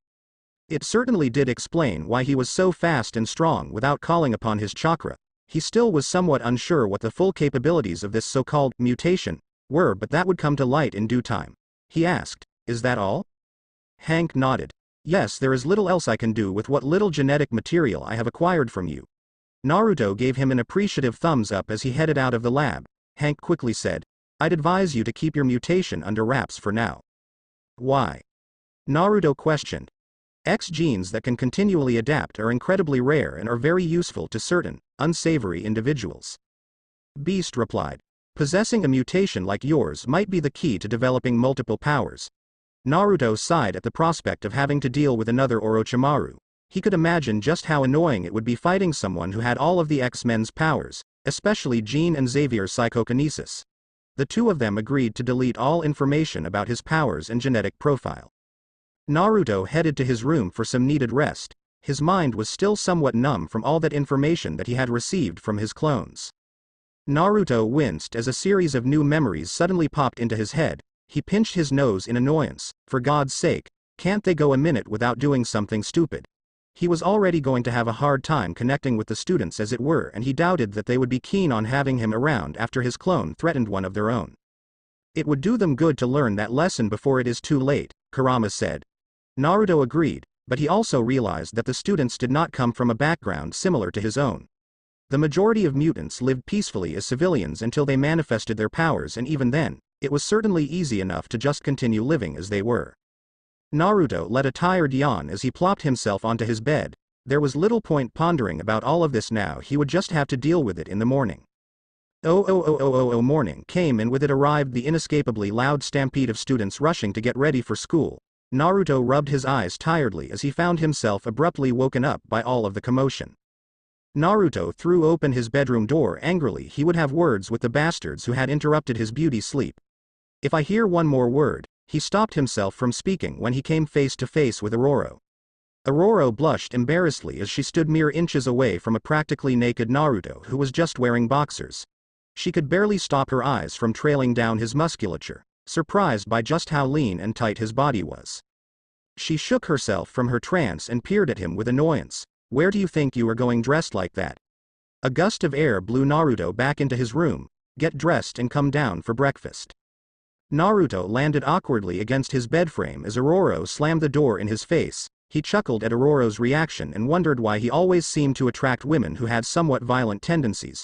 It certainly did explain why he was so fast and strong without calling upon his chakra. He still was somewhat unsure what the full capabilities of this so-called mutation were, but that would come to light in due time. He asked, "Is that all?" Hank nodded. "Yes, there is little else I can do with what little genetic material I have acquired from you." Naruto gave him an appreciative thumbs up as he headed out of the lab. Hank quickly said, "I'd advise you to keep your mutation under wraps for now." "Why?" Naruto questioned. "X genes that can continually adapt are incredibly rare and are very useful to certain, unsavory individuals." Beast replied, "Possessing a mutation like yours might be the key to developing multiple powers." Naruto sighed at the prospect of having to deal with another Orochimaru. He could imagine just how annoying it would be fighting someone who had all of the X-Men's powers, especially Jean and Xavier's psychokinesis. The two of them agreed to delete all information about his powers and genetic profile. Naruto headed to his room for some needed rest. His mind was still somewhat numb from all that information that he had received from his clones. Naruto winced as a series of new memories suddenly popped into his head. He pinched his nose in annoyance. For God's sake, can't they go a minute without doing something stupid? He was already going to have a hard time connecting with the students as it were, and he doubted that they would be keen on having him around after his clone threatened one of their own. It would do them good to learn that lesson before it is too late, Kurama said. Naruto agreed, but he also realized that the students did not come from a background similar to his own. The majority of mutants lived peacefully as civilians until they manifested their powers, and even then, it was certainly easy enough to just continue living as they were. Naruto let a tired yawn as he plopped himself onto his bed. There was little point pondering about all of this now, he would just have to deal with it in the morning. Morning came, and with it arrived the inescapably loud stampede of students rushing to get ready for school. Naruto rubbed his eyes tiredly as he found himself abruptly woken up by all of the commotion. Naruto threw open his bedroom door angrily. He would have words with the bastards who had interrupted his beauty sleep. If I hear one more word. He stopped himself from speaking when he came face to face with Aurora. Aurora blushed embarrassedly as she stood mere inches away from a practically naked Naruto who was just wearing boxers. She could barely stop her eyes from trailing down his musculature, surprised by just how lean and tight his body was. She shook herself from her trance and peered at him with annoyance. Where do you think you are going dressed like that? A gust of air blew Naruto back into his room. Get dressed and come down for breakfast. Naruto landed awkwardly against his bedframe as Aurora slammed the door in his face. He chuckled at Aurora's reaction and wondered why he always seemed to attract women who had somewhat violent tendencies.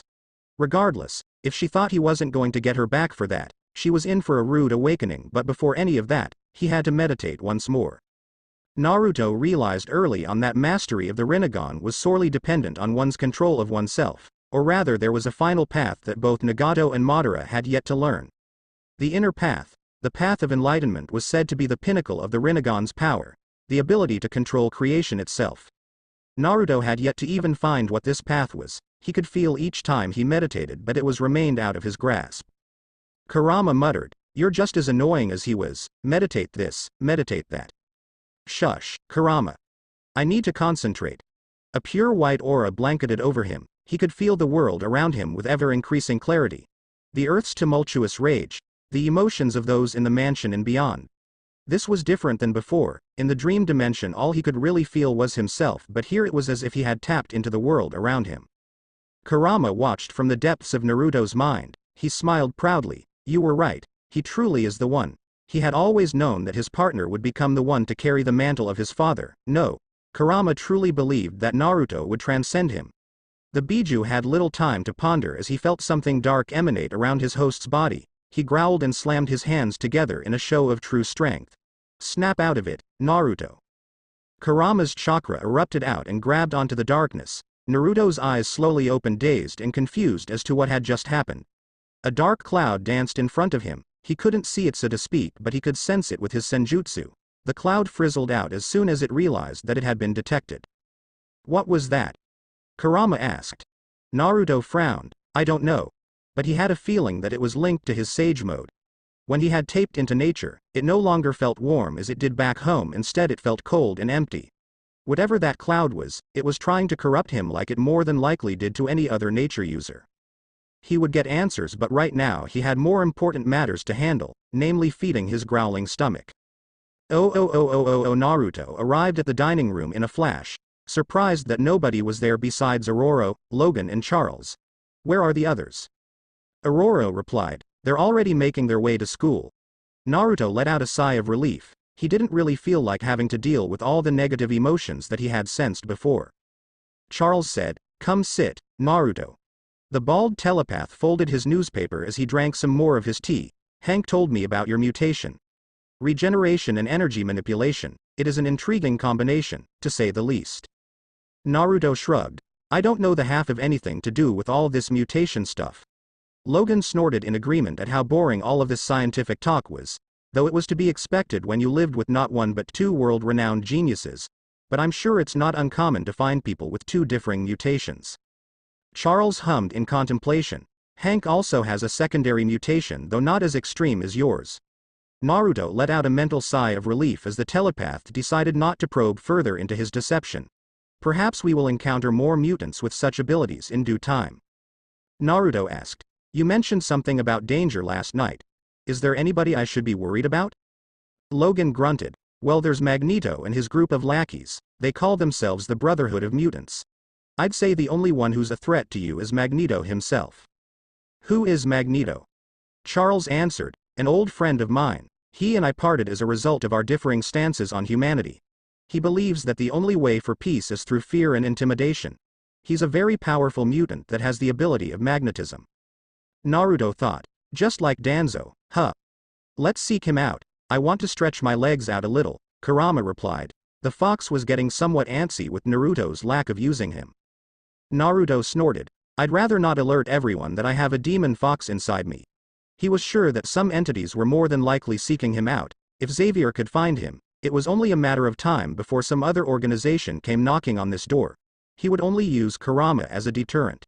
Regardless, if she thought he wasn't going to get her back for that, she was in for a rude awakening, but before any of that, he had to meditate once more. Naruto realized early on that mastery of the Rinnegan was sorely dependent on one's control of oneself, or rather there was a final path that both Nagato and Madara had yet to learn. The inner path, the path of enlightenment, was said to be the pinnacle of the Rinnegan's power, the ability to control creation itself. Naruto had yet to even find what this path was. He could feel each time he meditated, but it was remained out of his grasp. Kurama muttered, "You're just as annoying as he was. Meditate this, meditate that." Shush, Kurama. I need to concentrate. A pure white aura blanketed over him. He could feel the world around him with ever-increasing clarity. The earth's tumultuous rage. The emotions of those in the mansion and beyond. This was different than before. In the dream dimension all he could really feel was himself, but here it was as if he had tapped into the world around him. Kurama watched from the depths of Naruto's mind. He smiled proudly. You were right. He truly is the one. He had always known that his partner would become the one to carry the mantle of his father. No. Kurama truly believed that Naruto would transcend him. The Biju had little time to ponder as he felt something dark emanate around his host's body. He growled and slammed his hands together in a show of true strength. Snap out of it, Naruto. Kurama's chakra erupted out and grabbed onto the darkness. Naruto's eyes slowly opened, dazed and confused as to what had just happened. A dark cloud danced in front of him. He couldn't see it, so to speak, but he could sense it with his senjutsu. The cloud frizzled out as soon as it realized that it had been detected. What was that? Kurama asked. Naruto frowned. I don't know. But he had a feeling that it was linked to his sage mode. When he had taped into nature, it no longer felt warm as it did back home, instead it felt cold and empty. Whatever that cloud was, it was trying to corrupt him like it more than likely did to any other nature user. He would get answers, but right now he had more important matters to handle, namely feeding his growling stomach. Naruto arrived at the dining room in a flash, surprised that nobody was there besides Aurora, Logan and Charles. Where are the others? Aurora replied, they're already making their way to school. Naruto let out a sigh of relief. He didn't really feel like having to deal with all the negative emotions that he had sensed before. Charles said, come sit, Naruto. The bald telepath folded his newspaper as he drank some more of his tea. Hank told me about your mutation. Regeneration and energy manipulation. It is an intriguing combination, to say the least. Naruto shrugged. I don't know the half of anything to do with all this mutation stuff. Logan snorted in agreement at how boring all of this scientific talk was, though it was to be expected when you lived with not one but two world-renowned geniuses, but I'm sure it's not uncommon to find people with two differing mutations. Charles hummed in contemplation. Hank also has a secondary mutation, though not as extreme as yours. Naruto let out a mental sigh of relief as the telepath decided not to probe further into his deception. Perhaps we will encounter more mutants with such abilities in due time. Naruto asked. You mentioned something about danger last night. Is there anybody I should be worried about? Logan grunted. Well, there's Magneto and his group of lackeys. They call themselves the Brotherhood of Mutants. I'd say the only one who's a threat to you is Magneto himself. Who is Magneto? Charles answered. An old friend of mine. He and I parted as a result of our differing stances on humanity. He believes that the only way for peace is through fear and intimidation. He's a very powerful mutant that has the ability of magnetism. Naruto thought. Just like Danzo, huh? Let's seek him out. I want to stretch my legs out a little, Kurama replied. The fox was getting somewhat antsy with Naruto's lack of using him. Naruto snorted. I'd rather not alert everyone that I have a demon fox inside me. He was sure that some entities were more than likely seeking him out. If Xavier could find him, it was only a matter of time before some other organization came knocking on this door. He would only use Kurama as a deterrent.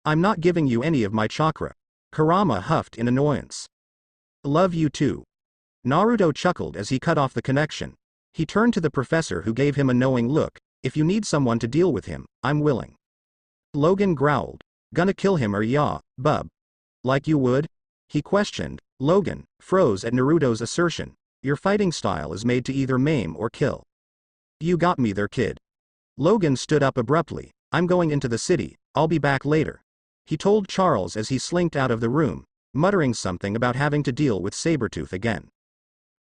I'm not giving you any of my chakra. Kurama huffed in annoyance. Love you too. Naruto chuckled as he cut off the connection. He turned to the professor who gave him a knowing look. If you need someone to deal with him, I'm willing. Logan growled. Gonna kill him or ya, bub? Like you would? He questioned. Logan froze at Naruto's assertion. Your fighting style is made to either maim or kill. You got me there, kid. Logan stood up abruptly. I'm going into the city, I'll be back later. He told Charles as he slinked out of the room, muttering something about having to deal with Sabretooth again.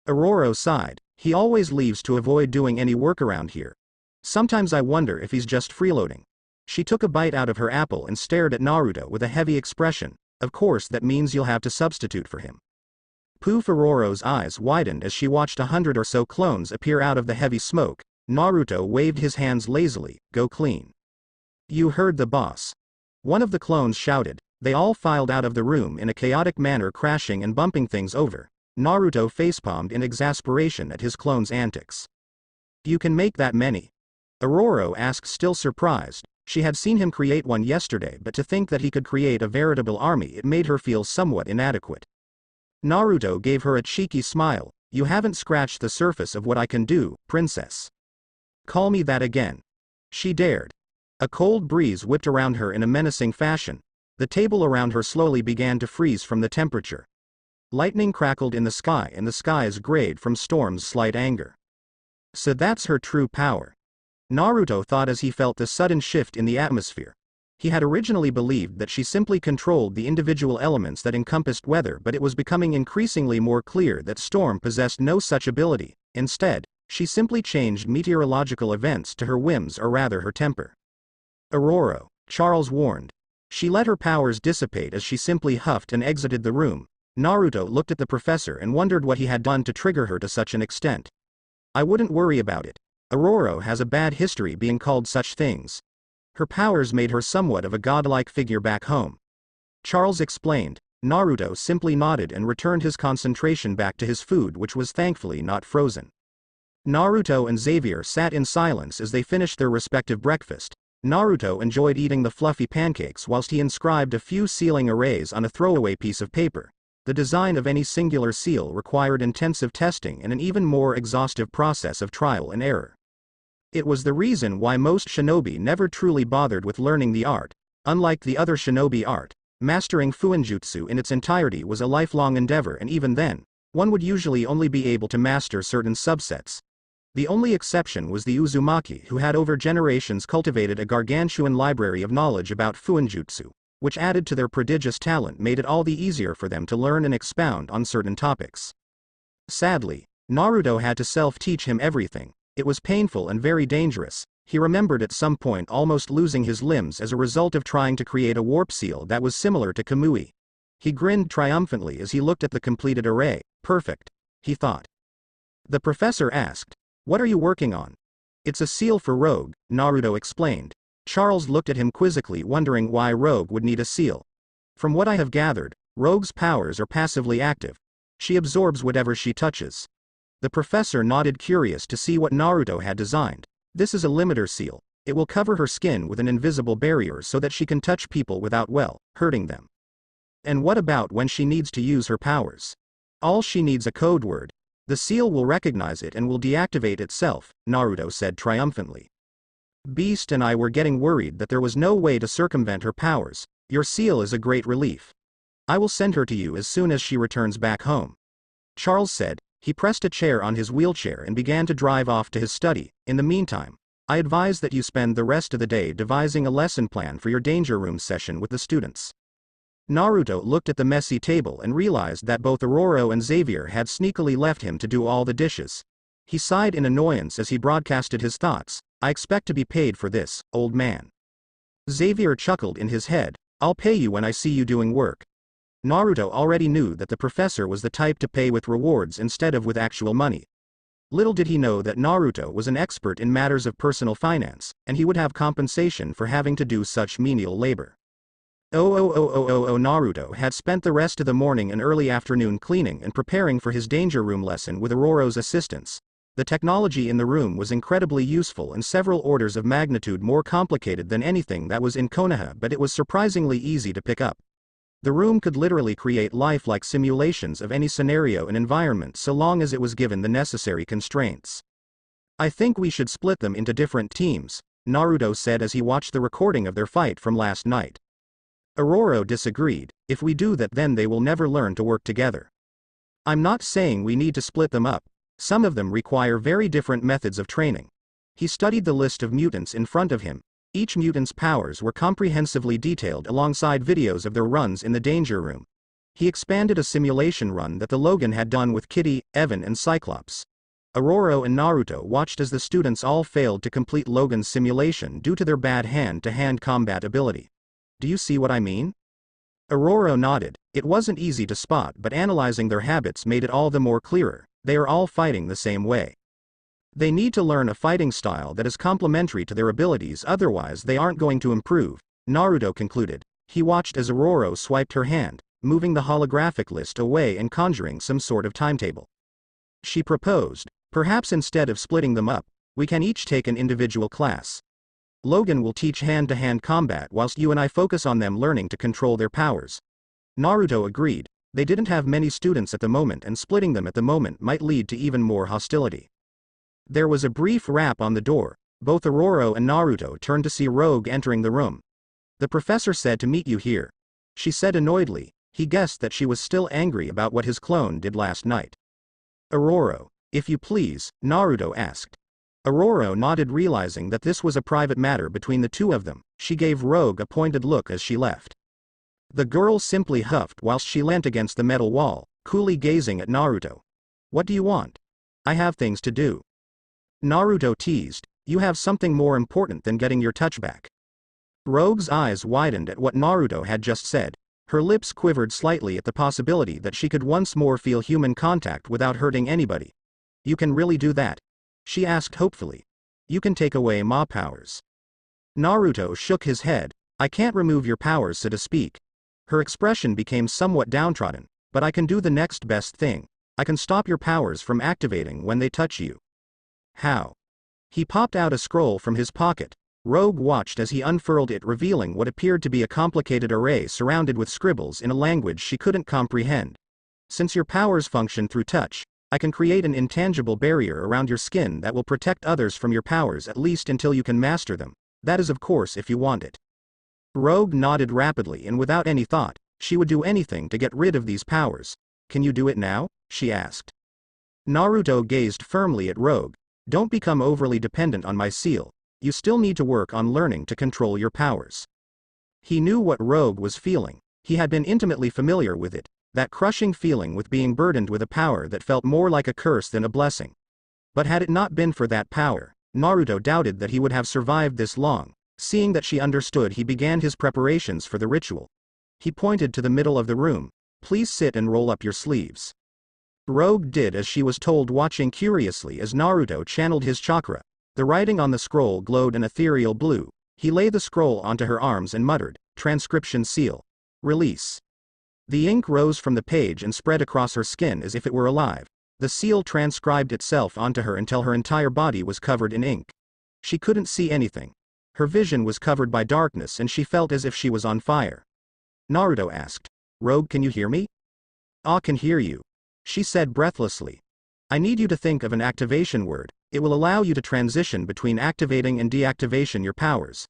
Aurora sighed. He always leaves to avoid doing any work around here. Sometimes I wonder if he's just freeloading. She took a bite out of her apple and stared at Naruto with a heavy expression. Of course that means you'll have to substitute for him. Poof. Aurora's eyes widened as she watched 100 or so clones appear out of the heavy smoke. Naruto waved his hands lazily. Go clean. You heard the boss. One of the clones shouted. They all filed out of the room in a chaotic manner, crashing and bumping things over. Naruto facepalmed in exasperation at his clone's antics. You can make that many? Aurora asked, still surprised. She had seen him create one yesterday, but to think that he could create a veritable army, it made her feel somewhat inadequate. Naruto gave her a cheeky smile. You haven't scratched the surface of what I can do, princess. Call me that again. She dared. A cold breeze whipped around her in a menacing fashion. The table around her slowly began to freeze from the temperature. Lightning crackled in the sky and the skies grayed from Storm's slight anger. So that's her true power. Naruto thought as he felt the sudden shift in the atmosphere. He had originally believed that she simply controlled the individual elements that encompassed weather, but it was becoming increasingly more clear that Storm possessed no such ability. Instead, she simply changed meteorological events to her whims, or rather her temper. Aurora, Charles warned. She let her powers dissipate as she simply huffed and exited the room. Naruto looked at the professor and wondered what he had done to trigger her to such an extent. I wouldn't worry about it. Aurora has a bad history being called such things. Her powers made her somewhat of a godlike figure back home. Charles explained. Naruto simply nodded and returned his concentration back to his food, which was thankfully not frozen. Naruto and Xavier sat in silence as they finished their respective breakfast. Naruto enjoyed eating the fluffy pancakes whilst he inscribed a few sealing arrays on a throwaway piece of paper. The design of any singular seal required intensive testing and an even more exhaustive process of trial and error. It was the reason why most shinobi never truly bothered with learning the art. Unlike the other shinobi art, mastering fuinjutsu in its entirety was a lifelong endeavor, and even then, one would usually only be able to master certain subsets. The only exception was the Uzumaki, who had over generations cultivated a gargantuan library of knowledge about fuinjutsu, which added to their prodigious talent made it all the easier for them to learn and expound on certain topics. Sadly, Naruto had to self-teach him everything. It was painful and very dangerous. He remembered at some point almost losing his limbs as a result of trying to create a warp seal that was similar to Kamui. He grinned triumphantly as he looked at the completed array. Perfect, he thought. The professor asked, "What are you working on?" "It's a seal for Rogue," Naruto explained. Charles looked at him quizzically, wondering why Rogue would need a seal. "From what I have gathered, Rogue's powers are passively active. She absorbs whatever she touches." The professor nodded, curious to see what Naruto had designed. "This is a limiter seal. It will cover her skin with an invisible barrier so that she can touch people without, well, hurting them." "And what about when she needs to use her powers?" "All she needs a code word. The seal will recognize it and will deactivate itself," Naruto said triumphantly. Beast and I were getting worried that there was no way to circumvent her powers. Your seal is a great relief. I will send her to you as soon as she returns back home. Charles said. He pressed a chair on his wheelchair and began to drive off to his study. In the meantime, I advise that you spend the rest of the day devising a lesson plan for your danger room session with the students. Naruto looked at the messy table and realized that both Aurora and Xavier had sneakily left him to do all the dishes. He sighed in annoyance as he broadcasted his thoughts. I expect to be paid for this, old man. Xavier chuckled in his head. I'll pay you when I see you doing work. Naruto already knew that the professor was the type to pay with rewards instead of with actual money. Little did he know that Naruto was an expert in matters of personal finance, and he would have compensation for having to do such menial labor. Naruto had spent the rest of the morning and early afternoon cleaning and preparing for his danger room lesson with Aurora's assistance. The technology in the room was incredibly useful and several orders of magnitude more complicated than anything that was in Konoha, but it was surprisingly easy to pick up. The room could literally create lifelike simulations of any scenario and environment so long as it was given the necessary constraints. I think we should split them into different teams, Naruto said as he watched the recording of their fight from last night. Aurora disagreed. If we do that, then they will never learn to work together. I'm not saying we need to split them up. Some of them require very different methods of training. He studied the list of mutants in front of him. Each mutant's powers were comprehensively detailed alongside videos of their runs in the danger room. He expanded a simulation run that the Logan had done with Kitty, Evan and Cyclops. Aurora and Naruto watched as the students all failed to complete Logan's simulation due to their bad hand-to-hand combat ability. Do you see what I mean? Aurora nodded. It wasn't easy to spot, but analyzing their habits made it all the more clearer. They are all fighting the same way. They need to learn a fighting style that is complementary to their abilities, otherwise they aren't going to improve, Naruto concluded. He watched as Aurora swiped her hand, moving the holographic list away and conjuring some sort of timetable. She proposed, perhaps instead of splitting them up, we can each take an individual class. Logan will teach hand-to-hand combat whilst you and I focus on them learning to control their powers. Naruto agreed. They didn't have many students at the moment, and splitting them at the moment might lead to even more hostility. There was a brief rap on the door. Both Aurora and Naruto turned to see Rogue entering the room. The professor said to meet you here. She said annoyedly. He guessed that she was still angry about what his clone did last night. Aurora, if you please, Naruto asked. Aurora nodded, realizing that this was a private matter between the two of them. She gave Rogue a pointed look as she left. The girl simply huffed whilst she leant against the metal wall, coolly gazing at Naruto. What do you want? I have things to do. Naruto teased. You have something more important than getting your touch back. Rogue's eyes widened at what Naruto had just said. Her lips quivered slightly at the possibility that she could once more feel human contact without hurting anybody. You can really do that? She asked hopefully. You can take away my powers. Naruto shook his head. I can't remove your powers, so to speak. Her expression became somewhat downtrodden. But I can do the next best thing. I can stop your powers from activating when they touch you. How? He popped out a scroll from his pocket. Rogue watched as he unfurled it, revealing what appeared to be a complicated array surrounded with scribbles in a language she couldn't comprehend. Since your powers function through touch, I can create an intangible barrier around your skin that will protect others from your powers, at least until you can master them. That is, of course, if you want it. Rogue nodded rapidly, and without any thought, she would do anything to get rid of these powers. Can you do it now? She asked. Naruto gazed firmly at Rogue. Don't become overly dependent on my seal. You still need to work on learning to control your powers. He knew what Rogue was feeling. He had been intimately familiar with it, that crushing feeling with being burdened with a power that felt more like a curse than a blessing. But had it not been for that power, Naruto doubted that he would have survived this long. Seeing that she understood, he began his preparations for the ritual. He pointed to the middle of the room. Please sit and roll up your sleeves. Rogue did as she was told, watching curiously as Naruto channeled his chakra. The writing on the scroll glowed an ethereal blue. He laid the scroll onto her arms and muttered, "Transcription seal. Release." The ink rose from the page and spread across her skin as if it were alive. The seal transcribed itself onto her until her entire body was covered in ink. She couldn't see anything. Her vision was covered by darkness and she felt as if she was on fire. Naruto asked, "Rogue, can you hear me?" "I can hear you," she said breathlessly. "I need you to think of an activation word. It will allow you to transition between activating and deactivation your powers.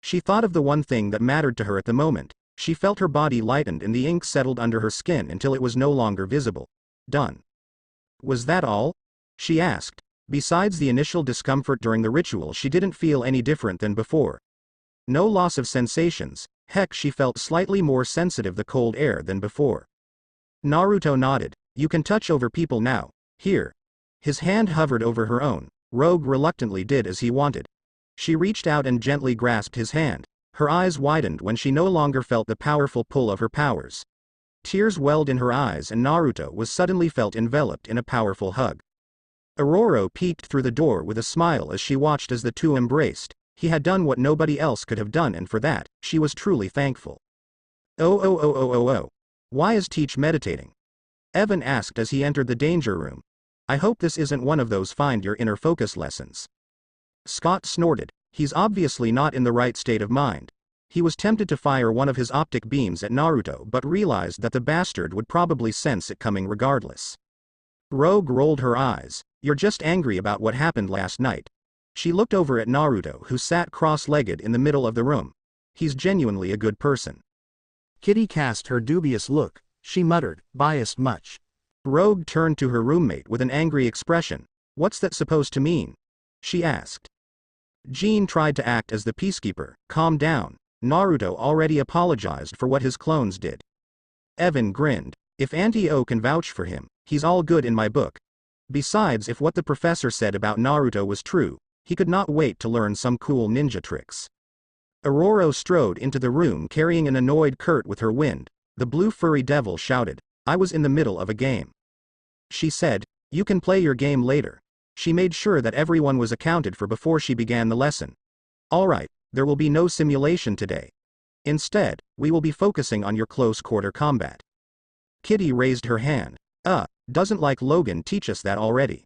She thought of the one thing that mattered to her at the moment. She felt her body lightened and the ink settled under her skin until it was no longer visible. Done. Was that all? She asked. Besides the initial discomfort during the ritual, she didn't feel any different than before. No loss of sensations. Heck, she felt slightly more sensitive to the cold air than before. Naruto nodded. You can touch over people now. Here. His hand hovered over her own. Rogue reluctantly did as he wanted. She reached out and gently grasped his hand. Her eyes widened when she no longer felt the powerful pull of her powers. Tears welled in her eyes and Naruto was suddenly felt enveloped in a powerful hug. Aurora peeked through the door with a smile as she watched as the two embraced. He had done what nobody else could have done, and for that, she was truly thankful. Oh. Why is Teach meditating? Evan asked as he entered the danger room. I hope this isn't one of those find your inner focus lessons. Scott snorted. He's obviously not in the right state of mind. He was tempted to fire one of his optic beams at Naruto but realized that the bastard would probably sense it coming regardless. Rogue rolled her eyes. You're just angry about what happened last night. She looked over at Naruto, who sat cross-legged in the middle of the room. He's genuinely a good person. Kitty cast her dubious look. She muttered, biased much. Rogue turned to her roommate with an angry expression. What's that supposed to mean? She asked. Jean tried to act as the peacekeeper. Calm down. Naruto already apologized for what his clones did. Evan grinned. If Auntie O can vouch for him, he's all good in my book. Besides, if what the professor said about Naruto was true, he could not wait to learn some cool ninja tricks. Aurora strode into the room carrying an annoyed Kurt with her wind. The blue furry devil shouted, I was in the middle of a game. She said, you can play your game later. She made sure that everyone was accounted for before she began the lesson. Alright, there will be no simulation today. Instead, we will be focusing on your close quarter combat. Kitty raised her hand. Doesn't like Logan teach us that already?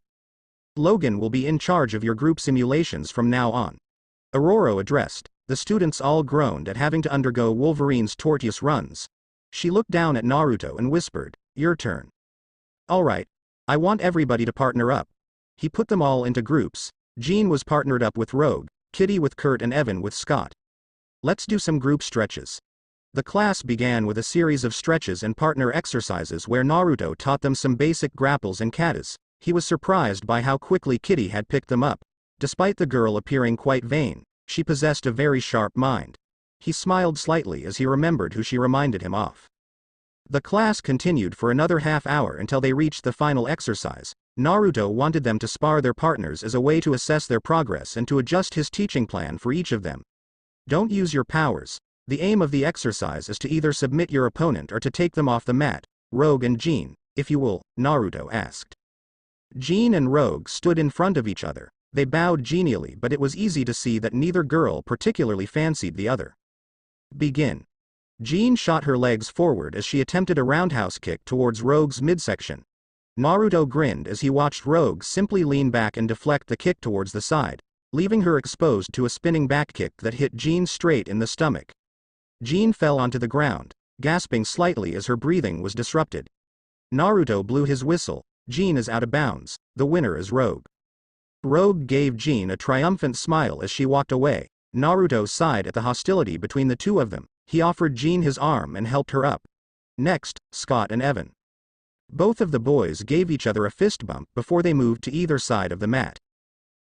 Logan will be in charge of your group simulations from now on. Aurora addressed. The students all groaned at having to undergo Wolverine's tortuous runs. She looked down at Naruto and whispered, your turn. Alright. I want everybody to partner up. He put them all into groups. Jean was partnered up with Rogue, Kitty with Kurt and Evan with Scott. Let's do some group stretches. The class began with a series of stretches and partner exercises where Naruto taught them some basic grapples and katas. He was surprised by how quickly Kitty had picked them up. Despite the girl appearing quite vain, she possessed a very sharp mind. He smiled slightly as he remembered who she reminded him of. The class continued for another half hour until they reached the final exercise. Naruto wanted them to spar their partners as a way to assess their progress and to adjust his teaching plan for each of them. Don't use your powers. The aim of the exercise is to either submit your opponent or to take them off the mat. Rogue and Jean, if you will, Naruto asked. Jean and Rogue stood in front of each other. They bowed genially, but it was easy to see that neither girl particularly fancied the other. Begin. Jean shot her legs forward as she attempted a roundhouse kick towards Rogue's midsection. Naruto grinned as he watched Rogue simply lean back and deflect the kick towards the side, leaving her exposed to a spinning back kick that hit Jean straight in the stomach. Jean fell onto the ground, gasping slightly as her breathing was disrupted. Naruto blew his whistle. Jean is out of bounds. The winner is Rogue. Rogue gave Jean a triumphant smile as she walked away. Naruto sighed at the hostility between the two of them. He offered Jean his arm and helped her up. Next, Scott and Evan. Both of the boys gave each other a fist bump before they moved to either side of the mat.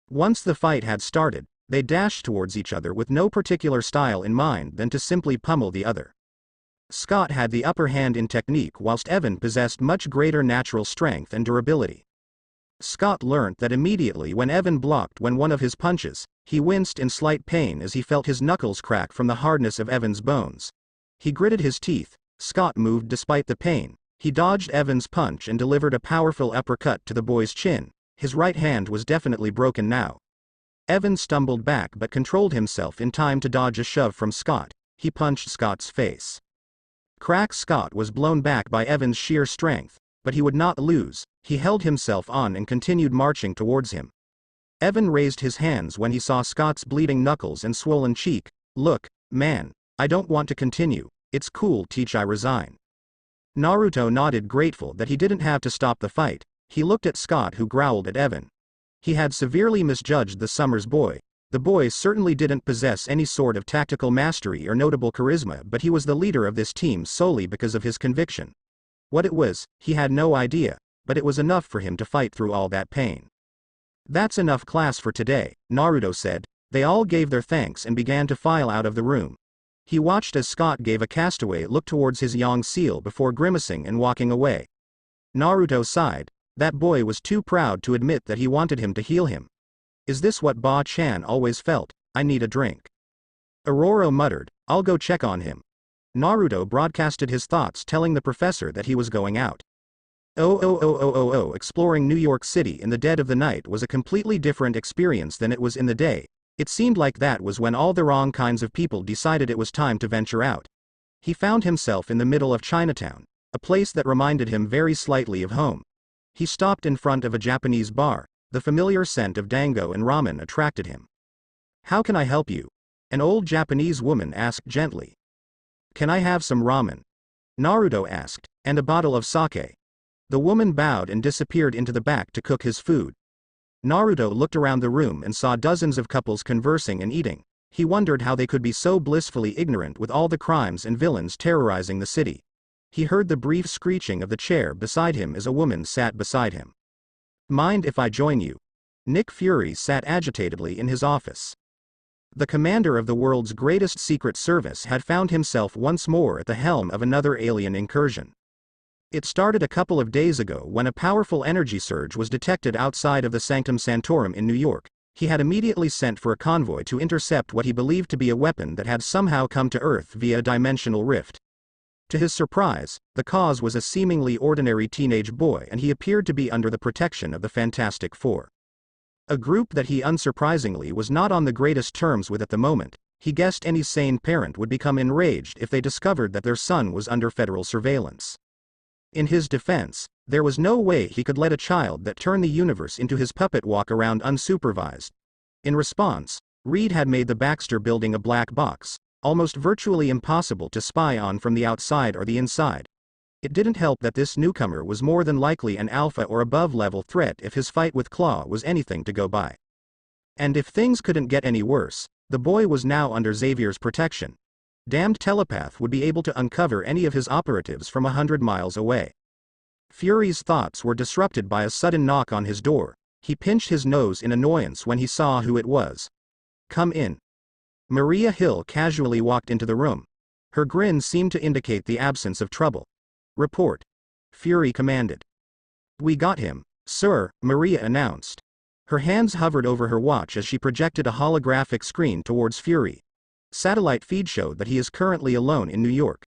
Once the fight had started, they dashed towards each other with no particular style in mind than to simply pummel the other. Scott had the upper hand in technique whilst Evan possessed much greater natural strength and durability. Scott learnt that immediately when Evan blocked one of his punches, he winced in slight pain as he felt his knuckles crack from the hardness of Evan's bones. He gritted his teeth. Scott moved despite the pain. He dodged Evan's punch and delivered a powerful uppercut to the boy's chin. His right hand was definitely broken now. Evan stumbled back but controlled himself in time to dodge a shove from Scott. He punched Scott's face. Crack. Scott was blown back by Evan's sheer strength, but he would not lose. He held himself on and continued marching towards him. Evan raised his hands when he saw Scott's bleeding knuckles and swollen cheek. Look, man, I don't want to continue. It's cool, Teach, I resign. Naruto nodded, grateful that he didn't have to stop the fight. He looked at Scott, who growled at Evan. He had severely misjudged the summer's boy. The boy certainly didn't possess any sort of tactical mastery or notable charisma, but he was the leader of this team solely because of his conviction. What it was, he had no idea, but it was enough for him to fight through all that pain. "That's enough class for today," Naruto said. They all gave their thanks and began to file out of the room. He watched as Scott gave a castaway look towards his young seal before grimacing and walking away. Naruto sighed. That boy was too proud to admit that he wanted him to heal him. Is this what Ba-chan always felt? I need a drink. Aurora muttered, I'll go check on him. Naruto broadcasted his thoughts, telling the professor that he was going out. Exploring New York City in the dead of the night was a completely different experience than it was in the day. It seemed like that was when all the wrong kinds of people decided it was time to venture out. He found himself in the middle of Chinatown, a place that reminded him very slightly of home. He stopped in front of a Japanese bar. The familiar scent of dango and ramen attracted him. How can I help you? An old Japanese woman asked gently. Can I have some ramen? Naruto asked, and a bottle of sake. The woman bowed and disappeared into the back to cook his food. Naruto looked around the room and saw dozens of couples conversing and eating. He wondered how they could be so blissfully ignorant with all the crimes and villains terrorizing the city. He heard the brief screeching of the chair beside him as a woman sat beside him. Mind if I join you? Nick Fury sat agitatedly in his office. The commander of the world's greatest secret service had found himself once more at the helm of another alien incursion. It started a couple of days ago when a powerful energy surge was detected outside of the Sanctum Sanctorum in New York. He had immediately sent for a convoy to intercept what he believed to be a weapon that had somehow come to Earth via a dimensional rift. To his surprise, the cause was a seemingly ordinary teenage boy, and he appeared to be under the protection of the Fantastic Four. A group that he unsurprisingly was not on the greatest terms with at the moment. He guessed any sane parent would become enraged if they discovered that their son was under federal surveillance. In his defense, there was no way he could let a child that turned the universe into his puppet walk around unsupervised. In response, Reed had made the Baxter building a black box, almost virtually impossible to spy on from the outside or the inside. It didn't help that this newcomer was more than likely an alpha or above level threat if his fight with Claw was anything to go by. And if things couldn't get any worse, the boy was now under Xavier's protection. Damned telepath would be able to uncover any of his operatives from 100 miles away. Fury's thoughts were disrupted by a sudden knock on his door. He pinched his nose in annoyance when he saw who it was. Come in. Maria Hill casually walked into the room. Her grin seemed to indicate the absence of trouble. Report. Fury commanded. We got him, sir, Maria announced. Her hands hovered over her watch as she projected a holographic screen towards Fury. Satellite feed showed that he is currently alone in New York.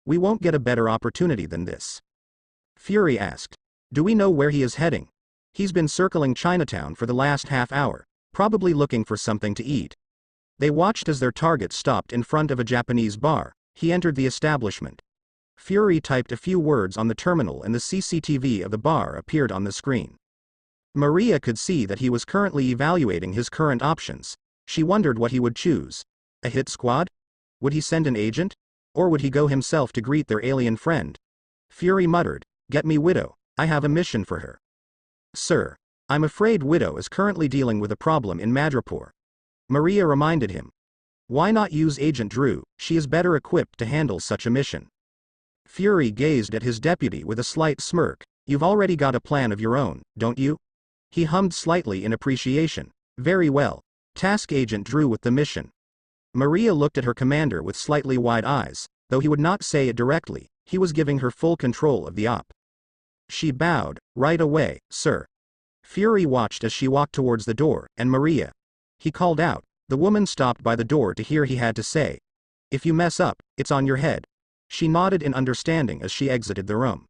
We won't get a better opportunity than this. Fury asked. Do we know where he is heading? He's been circling Chinatown for the last half hour, probably looking for something to eat. They watched as their target stopped in front of a Japanese bar. He entered the establishment. Fury typed a few words on the terminal and the CCTV of the bar appeared on the screen. Maria could see that he was currently evaluating his current options. She wondered what he would choose. A hit squad? Would he send an agent? Or would he go himself to greet their alien friend? Fury muttered, Get me Widow, I have a mission for her. Sir, I'm afraid Widow is currently dealing with a problem in Madripoor. Maria reminded him. Why not use Agent Drew? She is better equipped to handle such a mission. Fury gazed at his deputy with a slight smirk. You've already got a plan of your own, don't you? He hummed slightly in appreciation. Very well. Task Agent Drew with the mission. Maria looked at her commander with slightly wide eyes. Though he would not say it directly, he was giving her full control of the op. She bowed. Right away, sir. Fury watched as she walked towards the door, and Maria. He called out. The woman stopped by the door to hear he had to say. If you mess up, it's on your head. She nodded in understanding as she exited the room.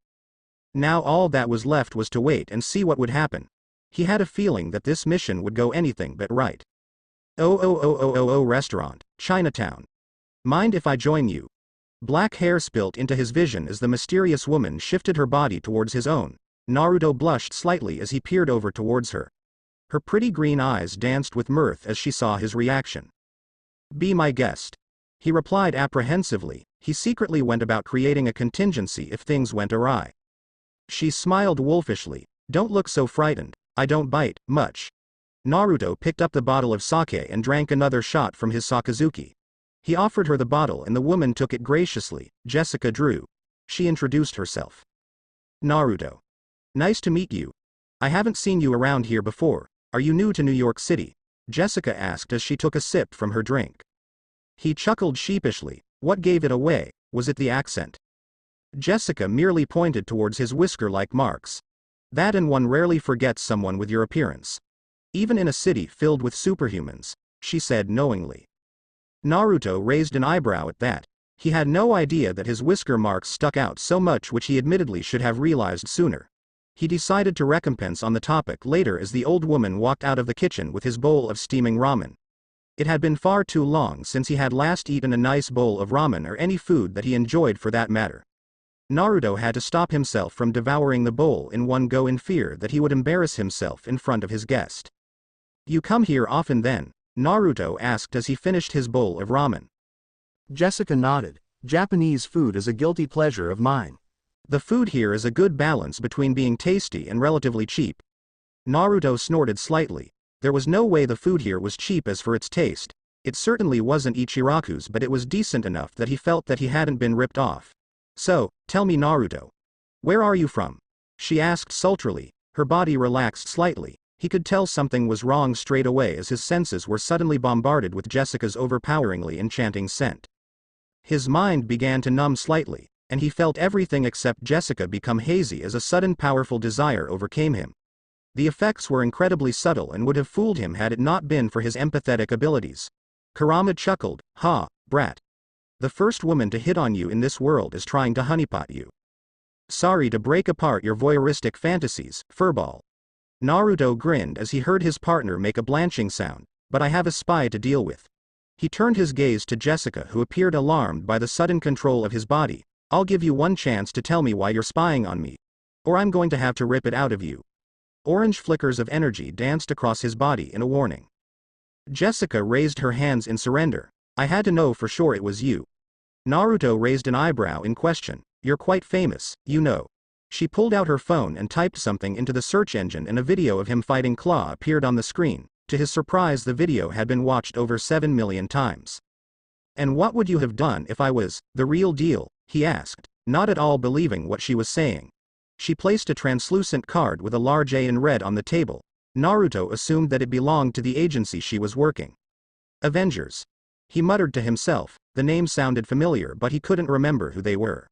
Now all that was left was to wait and see what would happen. He had a feeling that this mission would go anything but right. Restaurant, Chinatown. Mind if I join you? Black hair spilt into his vision as the mysterious woman shifted her body towards his own. Naruto blushed slightly as he peered over towards her. Her pretty green eyes danced with mirth as she saw his reaction. Be my guest. He replied apprehensively. He secretly went about creating a contingency if things went awry. She smiled wolfishly. Don't look so frightened. I don't bite much. Naruto picked up the bottle of sake and drank another shot from his sakazuki. He offered her the bottle and the woman took it graciously. Jessica drew. She introduced herself. Naruto. Nice to meet you. I haven't seen you around here before. Are you new to New York City? Jessica asked as she took a sip from her drink. He chuckled sheepishly. What gave it away? Was it the accent? Jessica merely pointed towards his whisker-like marks. That, and one rarely forgets someone with your appearance. Even in a city filled with superhumans, she said knowingly. Naruto raised an eyebrow at that. He had no idea that his whisker marks stuck out so much, which he admittedly should have realized sooner. He decided to recompense on the topic later as the old woman walked out of the kitchen with his bowl of steaming ramen. It had been far too long since he had last eaten a nice bowl of ramen or any food that he enjoyed for that matter. Naruto had to stop himself from devouring the bowl in one go in fear that he would embarrass himself in front of his guest. You come here often then? Naruto asked as he finished his bowl of ramen. Jessica nodded. Japanese food is a guilty pleasure of mine. The food here is a good balance between being tasty and relatively cheap. Naruto snorted slightly. There was no way the food here was cheap as for its taste. It certainly wasn't Ichiraku's, but it was decent enough that he felt that he hadn't been ripped off. So, tell me Naruto. Where are you from? She asked sultrily. Her body relaxed slightly. He could tell something was wrong straight away as his senses were suddenly bombarded with Jessica's overpoweringly enchanting scent. His mind began to numb slightly, and he felt everything except Jessica become hazy as a sudden powerful desire overcame him. The effects were incredibly subtle and would have fooled him had it not been for his empathetic abilities. Kurama chuckled. Ha, brat. The first woman to hit on you in this world is trying to honeypot you. Sorry to break apart your voyeuristic fantasies, furball. Naruto grinned as he heard his partner make a blanching sound, but I have a spy to deal with. He turned his gaze to Jessica, who appeared alarmed by the sudden control of his body. I'll give you one chance to tell me why you're spying on me, or I'm going to have to rip it out of you. Orange flickers of energy danced across his body in a warning. Jessica raised her hands in surrender. I had to know for sure it was you. Naruto raised an eyebrow in question. You're quite famous, you know. She pulled out her phone and typed something into the search engine, and a video of him fighting Claw appeared on the screen. To his surprise, the video had been watched over 7 million times. And what would you have done if I was the real deal? He asked, not at all believing what she was saying. She placed a translucent card with a large A in red on the table. Naruto assumed that it belonged to the agency she was working. Avengers. He muttered to himself. The name sounded familiar, but he couldn't remember who they were.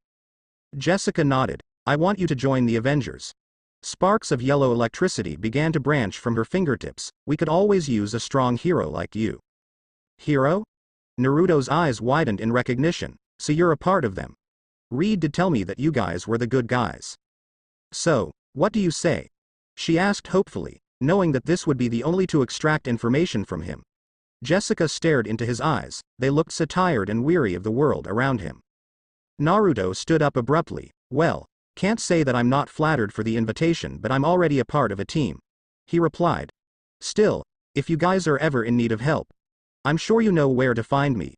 Jessica nodded. I want you to join the Avengers. Sparks of yellow electricity began to branch from her fingertips. We could always use a strong hero like you. Hero? Naruto's eyes widened in recognition. So you're a part of them. Reed did tell me that you guys were the good guys. So, what do you say? She asked hopefully, knowing that this would be the only to extract information from him. Jessica stared into his eyes. They looked so tired and weary of the world around him. Naruto stood up abruptly. Well, can't say that I'm not flattered for the invitation, but I'm already a part of a team. He replied. Still, if you guys are ever in need of help, I'm sure you know where to find me.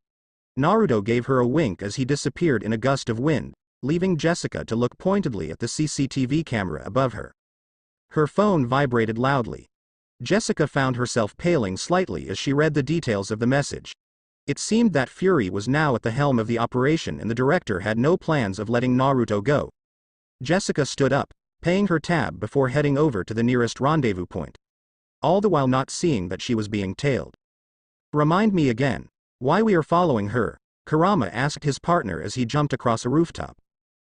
Naruto gave her a wink as he disappeared in a gust of wind, leaving Jessica to look pointedly at the CCTV camera above her. Her phone vibrated loudly. Jessica found herself paling slightly as she read the details of the message. It seemed that Fury was now at the helm of the operation and the director had no plans of letting Naruto go. Jessica stood up, paying her tab before heading over to the nearest rendezvous point. All the while not seeing that she was being tailed. Remind me again, why we are following her? Kurama asked his partner as he jumped across a rooftop.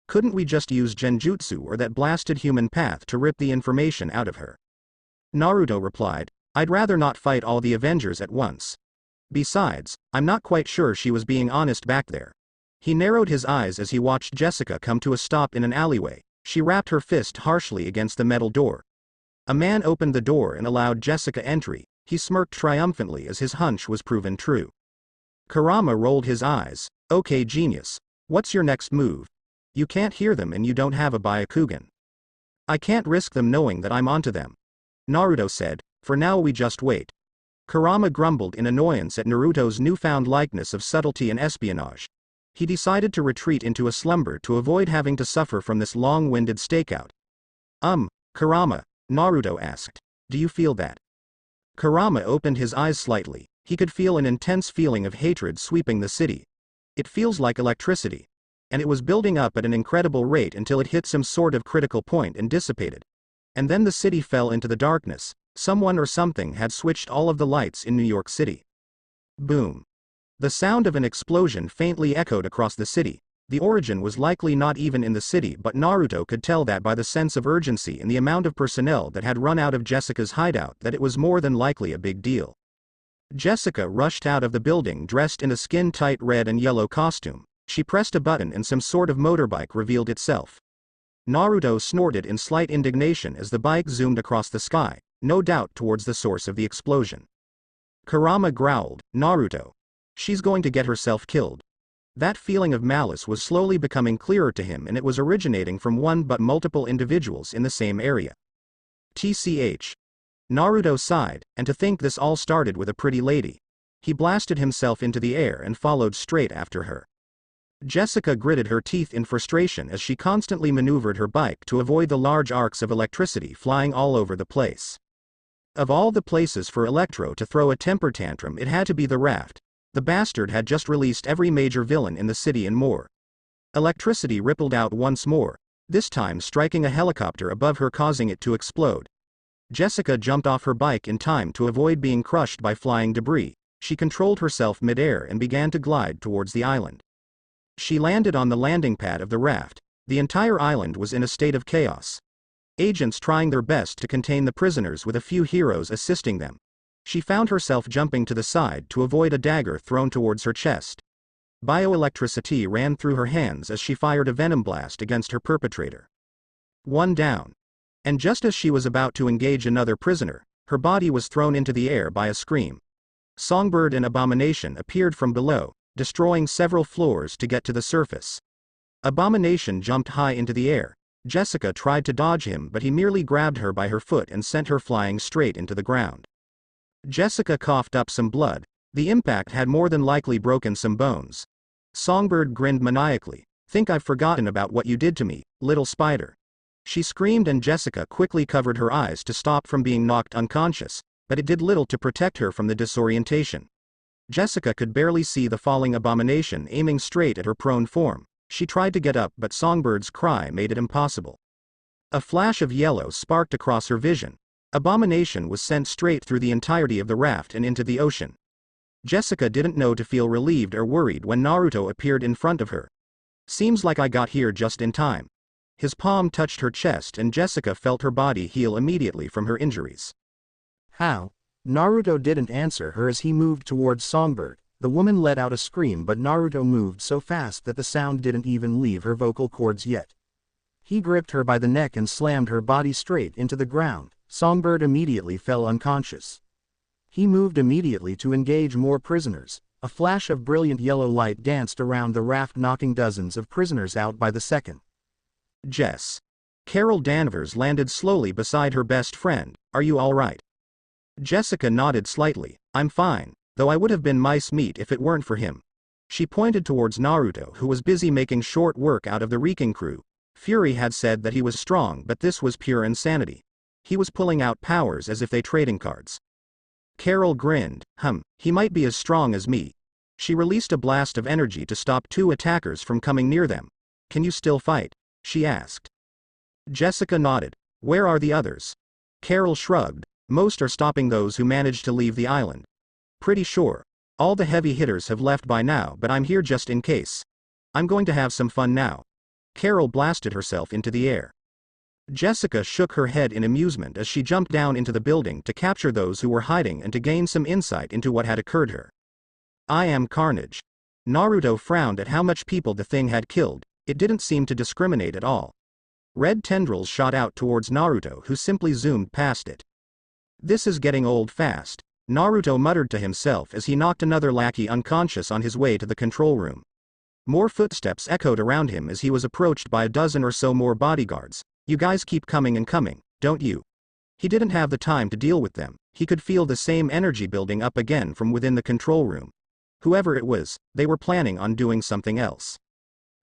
Couldn't we just use Genjutsu or that blasted human path to rip the information out of her? Naruto replied, I'd rather not fight all the Avengers at once. Besides, I'm not quite sure she was being honest back there. He narrowed his eyes as he watched Jessica come to a stop in an alleyway. She rapped her fist harshly against the metal door. A man opened the door and allowed Jessica entry. He smirked triumphantly as his hunch was proven true. Kurama rolled his eyes. Okay, genius. What's your next move? You can't hear them and you don't have a Byakugan. I can't risk them knowing that I'm onto them. Naruto said, for now we just wait. Kurama grumbled in annoyance at Naruto's newfound likeness of subtlety and espionage. He decided to retreat into a slumber to avoid having to suffer from this long-winded stakeout. Kurama, Naruto asked. Do you feel that? Kurama opened his eyes slightly. He could feel an intense feeling of hatred sweeping the city. It feels like electricity. And it was building up at an incredible rate until it hit some sort of critical point and dissipated. And then the city fell into the darkness. Someone or something had switched all of the lights in New York City. Boom. The sound of an explosion faintly echoed across the city. The origin was likely not even in the city, but Naruto could tell that by the sense of urgency and the amount of personnel that had run out of Jessica's hideout that it was more than likely a big deal. Jessica rushed out of the building dressed in a skin-tight red and yellow costume. She pressed a button and some sort of motorbike revealed itself. Naruto snorted in slight indignation as the bike zoomed across the sky, no doubt towards the source of the explosion. Kurama growled, "Naruto. She's going to get herself killed." That feeling of malice was slowly becoming clearer to him, and it was originating from one but multiple individuals in the same area. TCH. Naruto sighed, and to think this all started with a pretty lady. He blasted himself into the air and followed straight after her. Jessica gritted her teeth in frustration as she constantly maneuvered her bike to avoid the large arcs of electricity flying all over the place. Of all the places for Electro to throw a temper tantrum, it had to be the raft. The bastard had just released every major villain in the city and more. Electricity rippled out once more, this time striking a helicopter above her, causing it to explode. Jessica jumped off her bike in time to avoid being crushed by flying debris. She controlled herself midair and began to glide towards the island. She landed on the landing pad of the raft. The entire island was in a state of chaos. Agents trying their best to contain the prisoners with a few heroes assisting them. She found herself jumping to the side to avoid a dagger thrown towards her chest. Bioelectricity ran through her hands as she fired a venom blast against her perpetrator. One down. And just as she was about to engage another prisoner, her body was thrown into the air by a scream. Songbird and Abomination appeared from below, destroying several floors to get to the surface. Abomination jumped high into the air. Jessica tried to dodge him, but he merely grabbed her by her foot and sent her flying straight into the ground. Jessica coughed up some blood. The impact had more than likely broken some bones. Songbird grinned maniacally. "Think I've forgotten about what you did to me, little spider?" She screamed, and Jessica quickly covered her eyes to stop from being knocked unconscious, but it did little to protect her from the disorientation. Jessica could barely see the falling Abomination aiming straight at her prone form. She tried to get up, but Songbird's cry made it impossible. A flash of yellow sparked across her vision. Abomination was sent straight through the entirety of the raft and into the ocean. Jessica didn't know to feel relieved or worried when Naruto appeared in front of her. "Seems like I got here just in time." His palm touched her chest and Jessica felt her body heal immediately from her injuries. "How?" Naruto didn't answer her as he moved towards Songbird. The woman let out a scream, but Naruto moved so fast that the sound didn't even leave her vocal cords yet. He gripped her by the neck and slammed her body straight into the ground. Songbird immediately fell unconscious. He moved immediately to engage more prisoners. A flash of brilliant yellow light danced around the raft, knocking dozens of prisoners out by the second. Jess. Carol Danvers landed slowly beside her best friend. "Are you all right?" Jessica nodded slightly. "I'm fine, though I would have been mice meat if it weren't for him." She pointed towards Naruto, who was busy making short work out of the reeking crew. Fury had said that he was strong, but this was pure insanity. He was pulling out powers as if they trading cards. Carol grinned. He might be as strong as me." She released a blast of energy to stop two attackers from coming near them. "Can you still fight?" she asked. Jessica nodded. "Where are the others?" Carol shrugged. "Most are stopping those who managed to leave the island. Pretty sure. All the heavy hitters have left by now, but I'm here just in case. I'm going to have some fun now." Carol blasted herself into the air. Jessica shook her head in amusement as she jumped down into the building to capture those who were hiding and to gain some insight into what had occurred her. "I am Carnage." Naruto frowned at how much people the thing had killed. It didn't seem to discriminate at all. Red tendrils shot out towards Naruto, who simply zoomed past it. "This is getting old fast," Naruto muttered to himself as he knocked another lackey unconscious on his way to the control room. More footsteps echoed around him as he was approached by a dozen or so more bodyguards. "You guys keep coming and coming, don't you?" He didn't have the time to deal with them. He could feel the same energy building up again from within the control room. Whoever it was, they were planning on doing something else.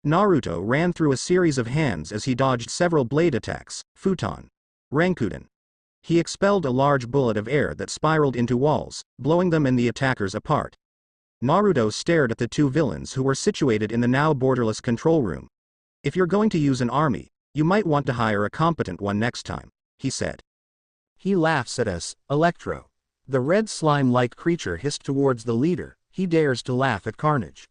Naruto ran through a series of hands as he dodged several blade attacks. Futon. Rankuden. He expelled a large bullet of air that spiraled into walls, blowing them and the attackers apart. Naruto stared at the two villains who were situated in the now borderless control room. If you're going to use an army, you might want to hire a competent one next time, he said. He laughs at us, Electro. The red slime-like creature hissed towards the leader. He dares to laugh at carnage.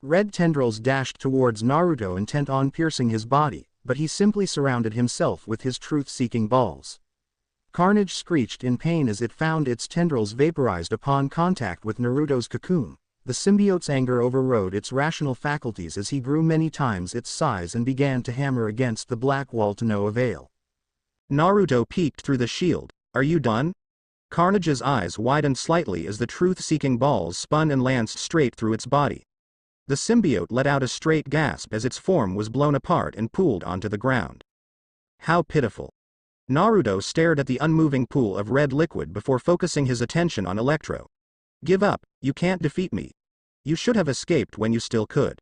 Red tendrils dashed towards Naruto intent on piercing his body, but he simply surrounded himself with his truth-seeking balls. Carnage screeched in pain as it found its tendrils vaporized upon contact with Naruto's cocoon. The symbiote's anger overrode its rational faculties as he grew many times its size and began to hammer against the black wall to no avail. Naruto peeked through the shield. Are you done? Carnage's eyes widened slightly as the truth-seeking balls spun and lanced straight through its body. The symbiote let out a straight gasp as its form was blown apart and pooled onto the ground. How pitiful. Naruto stared at the unmoving pool of red liquid before focusing his attention on Electro. Give up, you can't defeat me. You should have escaped when you still could.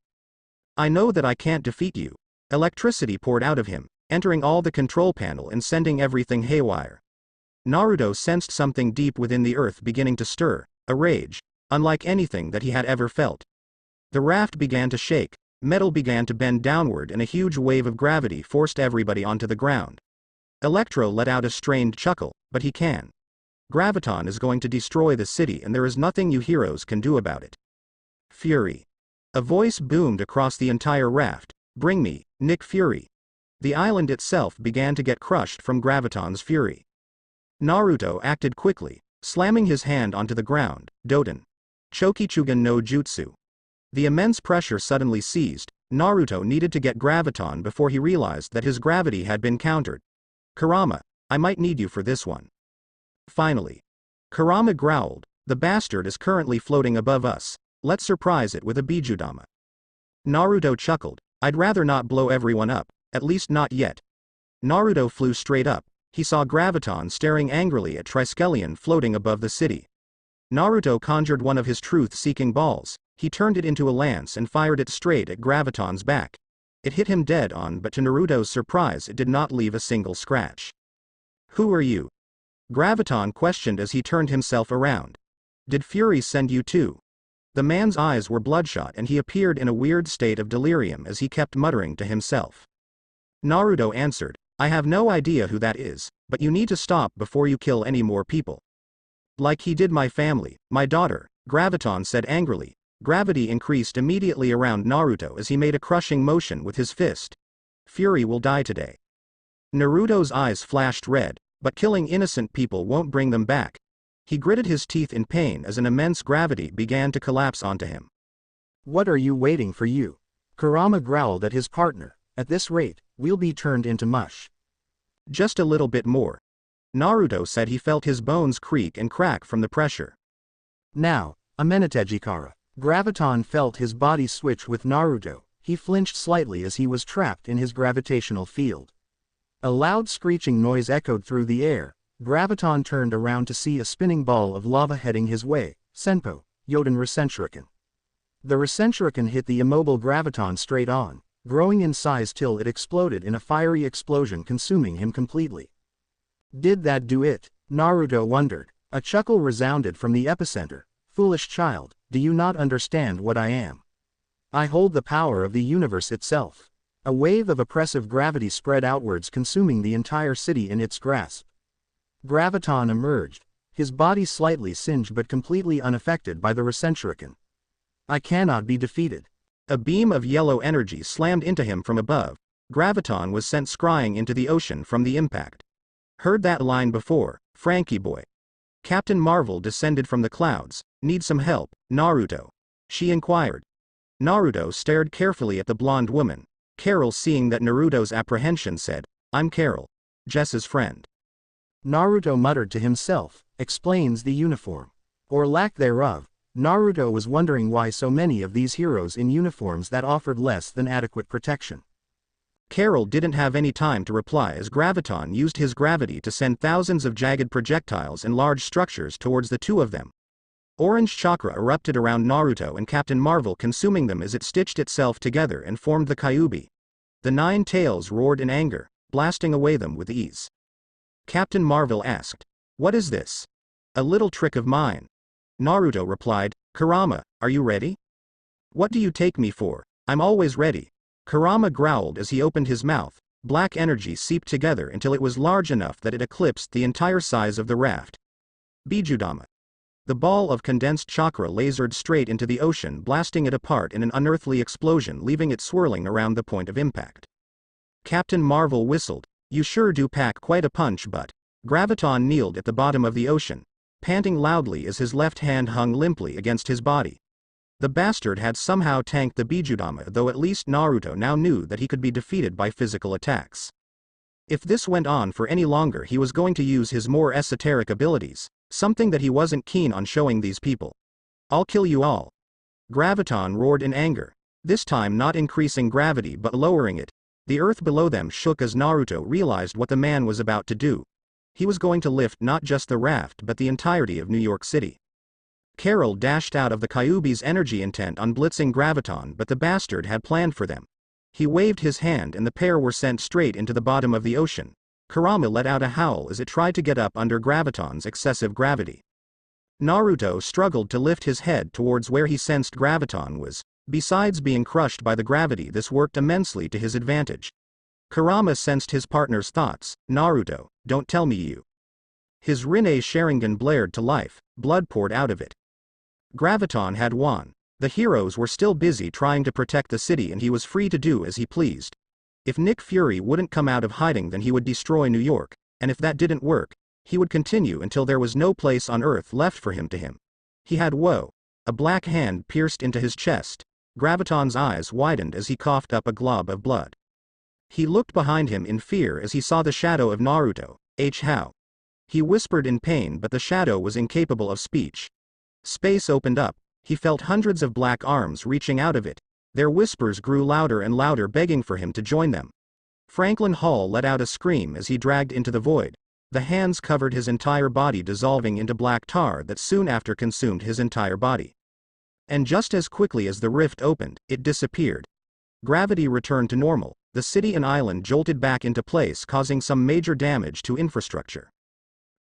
I know that I can't defeat you. Electricity poured out of him, entering all the control panel and sending everything haywire. Naruto sensed something deep within the earth beginning to stir, a rage, unlike anything that he had ever felt. The raft began to shake, metal began to bend downward and a huge wave of gravity forced everybody onto the ground. Electro let out a strained chuckle, but he can. Graviton is going to destroy the city and there is nothing you heroes can do about it. Fury. A voice boomed across the entire raft. Bring me, Nick Fury. The island itself began to get crushed from Graviton's fury. Naruto acted quickly, slamming his hand onto the ground. Doten. Chokichugen no Jutsu. The immense pressure suddenly ceased. Naruto needed to get Graviton before he realized that his gravity had been countered. Kurama, I might need you for this one. Finally. Kurama growled, the bastard is currently floating above us. Let's surprise it with a Bijudama. Naruto chuckled, I'd rather not blow everyone up, at least not yet. Naruto flew straight up. He saw Graviton staring angrily at Triskelion floating above the city. Naruto conjured one of his truth-seeking balls. He turned it into a lance and fired it straight at Graviton's back. It hit him dead on, but to Naruto's surprise it did not leave a single scratch. Who are you? Graviton questioned as he turned himself around. Did Fury send you too? The man's eyes were bloodshot and he appeared in a weird state of delirium as he kept muttering to himself. Naruto answered, I have no idea who that is, but you need to stop before you kill any more people. Like he did my family, my daughter, Graviton said angrily. Gravity increased immediately around Naruto as he made a crushing motion with his fist. Fury will die today. Naruto's eyes flashed red, but killing innocent people won't bring them back. He gritted his teeth in pain as an immense gravity began to collapse onto him. What are you waiting for you? Kurama growled at his partner. At this rate, we'll be turned into mush. Just a little bit more. Naruto said he felt his bones creak and crack from the pressure. Now, Amenetejikara. Graviton felt his body switch with Naruto. He flinched slightly as he was trapped in his gravitational field. A loud screeching noise echoed through the air. Graviton turned around to see a spinning ball of lava heading his way. Senpo, Yoden Rasenshuriken. The Rasenshuriken hit the immobile Graviton straight on, growing in size till it exploded in a fiery explosion consuming him completely. Did that do it? Naruto wondered. A chuckle resounded from the epicenter. Foolish child, do you not understand what I am? I hold the power of the universe itself. A wave of oppressive gravity spread outwards consuming the entire city in its grasp. Graviton emerged, his body slightly singed but completely unaffected by the Rasenshuriken. I cannot be defeated. A beam of yellow energy slammed into him from above. Graviton was sent scrying into the ocean from the impact. Heard that line before, Frankie boy. Captain Marvel descended from the clouds. Need some help, Naruto? She inquired. Naruto stared carefully at the blonde woman. Carol, seeing that Naruto's apprehension, said, I'm Carol, Jess's friend. Naruto muttered to himself, explains the uniform. Or lack thereof. Naruto was wondering why so many of these heroes in uniforms that offered less than adequate protection. Carol didn't have any time to reply as Graviton used his gravity to send thousands of jagged projectiles and large structures towards the two of them. Orange chakra erupted around Naruto and Captain Marvel, consuming them as it stitched itself together and formed the Kyuubi. The 9 tails roared in anger, blasting away them with ease. Captain Marvel asked. What is this? A little trick of mine. Naruto replied, Kurama, are you ready? What do you take me for? I'm always ready. Kurama growled as he opened his mouth. Black energy seeped together until it was large enough that it eclipsed the entire size of the raft. Bijudama. The ball of condensed chakra lasered straight into the ocean, blasting it apart in an unearthly explosion, leaving it swirling around the point of impact. Captain Marvel whistled. You sure do pack quite a punch, but... Graviton kneeled at the bottom of the ocean, panting loudly as his left hand hung limply against his body. The bastard had somehow tanked the Bijudama, though at least Naruto now knew that he could be defeated by physical attacks. If this went on for any longer, he was going to use his more esoteric abilities, something that he wasn't keen on showing these people. I'll kill you all. Graviton roared in anger, this time not increasing gravity but lowering it. The earth below them shook as Naruto realized what the man was about to do. He was going to lift not just the raft but the entirety of New York City. Carol dashed out of the Kyuubi's energy intent on blitzing Graviton, but the bastard had planned for them. He waved his hand and the pair were sent straight into the bottom of the ocean. Kurama let out a howl as it tried to get up under Graviton's excessive gravity. Naruto struggled to lift his head towards where he sensed Graviton was. Besides being crushed by the gravity, this worked immensely to his advantage. Kurama sensed his partner's thoughts. Naruto, don't tell me you. His Rinne Sharingan blared to life, blood poured out of it. Graviton had won. The heroes were still busy trying to protect the city and he was free to do as he pleased. If Nick Fury wouldn't come out of hiding, then he would destroy New York, and if that didn't work, he would continue until there was no place on Earth left for him to him. He had woe. A black hand pierced into his chest. Graviton's eyes widened as he coughed up a glob of blood. He looked behind him in fear as he saw the shadow of Naruto. How? He whispered in pain, but the shadow was incapable of speech. Space opened up. He felt hundreds of black arms reaching out of it. Their whispers grew louder and louder, begging for him to join them. Franklin Hall let out a scream as he dragged into the void. The hands covered his entire body, dissolving into black tar that soon after consumed his entire body. And just as quickly as the rift opened, it disappeared. Gravity returned to normal. The city and island jolted back into place, causing some major damage to infrastructure.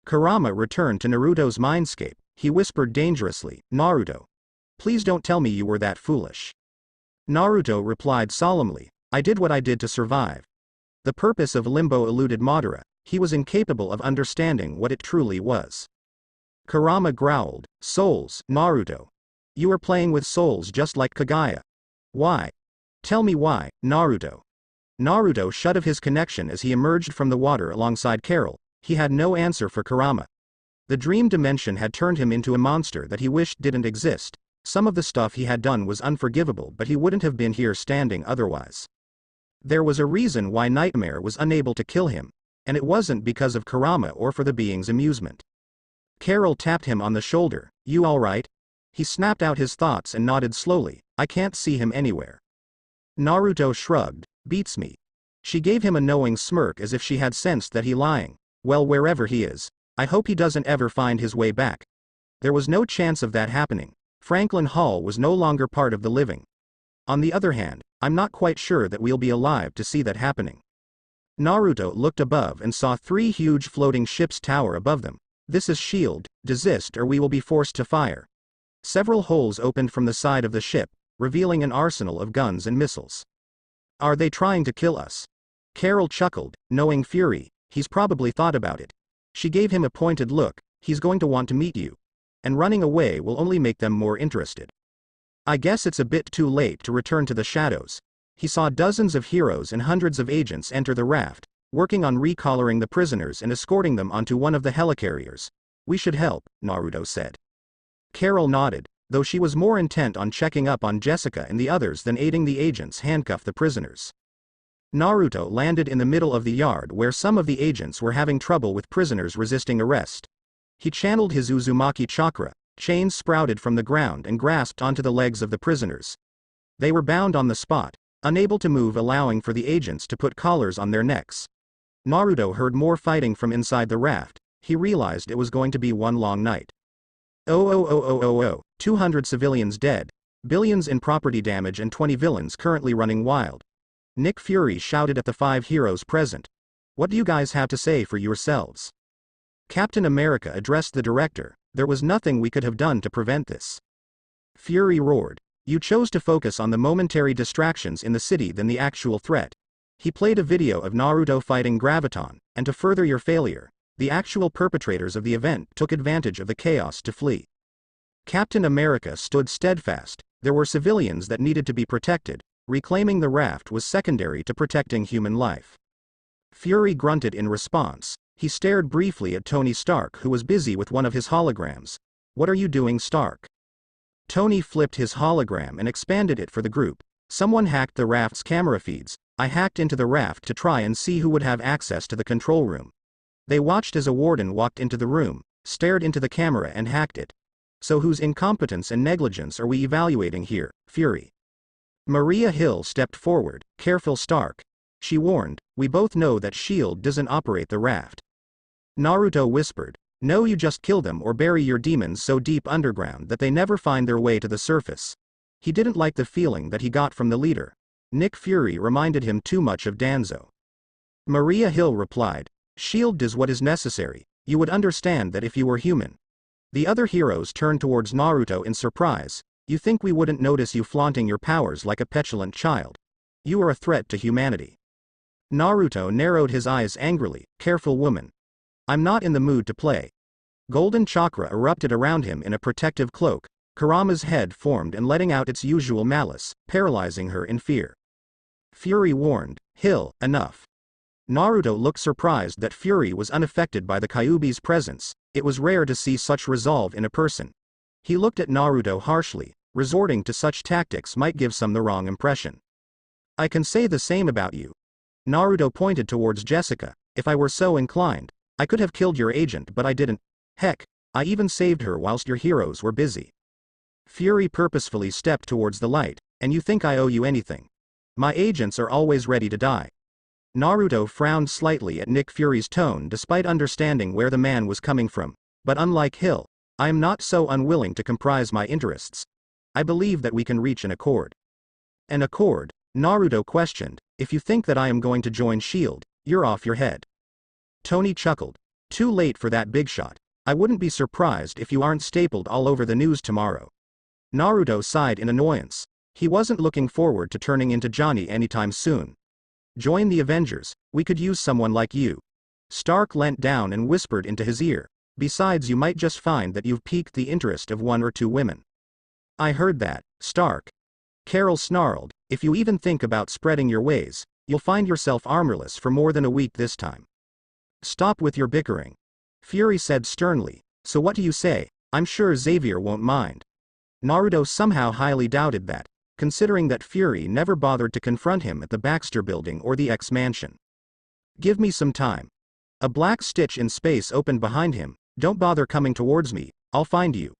Kurama returned to Naruto's mindscape. He whispered dangerously, Naruto. Please don't tell me you were that foolish. Naruto replied solemnly, I did what I did to survive. The purpose of limbo eluded Madara. He was incapable of understanding what it truly was. Kurama growled, souls, Naruto. You are playing with souls just like Kagaya. Why? Tell me why, Naruto. Naruto shut off his connection as he emerged from the water alongside Carol. He had no answer for Kurama. The dream dimension had turned him into a monster that he wished didn't exist. Some of the stuff he had done was unforgivable, but he wouldn't have been here standing otherwise. There was a reason why Nightmare was unable to kill him, and it wasn't because of Kurama or for the being's amusement. Carol tapped him on the shoulder. You alright? He snapped out his thoughts and nodded slowly. I can't see him anywhere. Naruto shrugged. Beats me. She gave him a knowing smirk as if she had sensed that he lying. Well, wherever he is, I hope he doesn't ever find his way back. There was no chance of that happening. Franklin Hall was no longer part of the living. On the other hand, I'm not quite sure that we'll be alive to see that happening. Naruto looked above and saw 3 huge floating ships tower above them. This is SHIELD, desist or we will be forced to fire. Several holes opened from the side of the ship, revealing an arsenal of guns and missiles. Are they trying to kill us? Carol chuckled, knowing Fury, he's probably thought about it. She gave him a pointed look, he's going to want to meet you. And running away will only make them more interested. I guess it's a bit too late to return to the shadows. He saw dozens of heroes and hundreds of agents enter the raft, working on recollaring the prisoners and escorting them onto one of the helicarriers. We should help, Naruto said. Carol nodded, though she was more intent on checking up on Jessica and the others than aiding the agents handcuff the prisoners. Naruto landed in the middle of the yard where some of the agents were having trouble with prisoners resisting arrest. He channeled his Uzumaki chakra, chains sprouted from the ground and grasped onto the legs of the prisoners. They were bound on the spot, unable to move, allowing for the agents to put collars on their necks. Naruto heard more fighting from inside the raft. He realized it was going to be one long night. 200 civilians dead, billions in property damage and 20 villains currently running wild. Nick Fury shouted at the 5 heroes present. What do you guys have to say for yourselves? Captain America addressed the director. There was nothing we could have done to prevent this. Fury roared. You chose to focus on the momentary distractions in the city than the actual threat. He played a video of Naruto fighting Graviton, and to further your failure, the actual perpetrators of the event took advantage of the chaos to flee. Captain America stood steadfast. There were civilians that needed to be protected. Reclaiming the raft was secondary to protecting human life. Fury grunted in response. He stared briefly at Tony Stark, who was busy with one of his holograms. What are you doing, Stark? Tony flipped his hologram and expanded it for the group. Someone hacked the raft's camera feeds. I hacked into the raft to try and see who would have access to the control room. They watched as a warden walked into the room, stared into the camera and hacked it. So whose incompetence and negligence are we evaluating here, Fury? Maria Hill stepped forward. Careful, Stark. She warned, we both know that S.H.I.E.L.D. doesn't operate the raft. Naruto whispered, no, you just kill them or bury your demons so deep underground that they never find their way to the surface. He didn't like the feeling that he got from the leader. Nick Fury reminded him too much of Danzo. Maria Hill replied, S.H.I.E.L.D. does what is necessary. You would understand that if you were human. The other heroes turned towards Naruto in surprise. You think we wouldn't notice you flaunting your powers like a petulant child? You are a threat to humanity. Naruto narrowed his eyes angrily. Careful, woman. I'm not in the mood to play. Golden chakra erupted around him in a protective cloak. Kurama's head formed and letting out its usual malice, paralyzing her in fear. Fury warned, Hill, enough. Naruto looked surprised that Fury was unaffected by the Kyuubi's presence. It was rare to see such resolve in a person. He looked at Naruto harshly. Resorting to such tactics might give some the wrong impression. I can say the same about you. Naruto pointed towards Jessica. If I were so inclined, I could have killed your agent, but I didn't. Heck, I even saved her whilst your heroes were busy. Fury purposefully stepped towards the light. And you think I owe you anything? My agents are always ready to die. Naruto frowned slightly at Nick Fury's tone despite understanding where the man was coming from. But unlike Hill, I am not so unwilling to comprise my interests. I believe that we can reach an accord. An accord? Naruto questioned. If you think that I am going to join S.H.I.E.L.D., you're off your head. Tony chuckled. Too late for that big shot. I wouldn't be surprised if you aren't stapled all over the news tomorrow. Naruto sighed in annoyance. He wasn't looking forward to turning into Johnny anytime soon. Join the Avengers, we could use someone like you. Stark leant down and whispered into his ear. Besides, you might just find that you've piqued the interest of one or two women. I heard that, Stark. Carol snarled, if you even think about spreading your ways, you'll find yourself armorless for more than a week this time. Stop with your bickering. Fury said sternly, so what do you say? I'm sure Xavier won't mind. Naruto somehow highly doubted that, considering that Fury never bothered to confront him at the Baxter Building or the X-Mansion. Give me some time. A black stitch in space opened behind him. Don't bother coming towards me, I'll find you.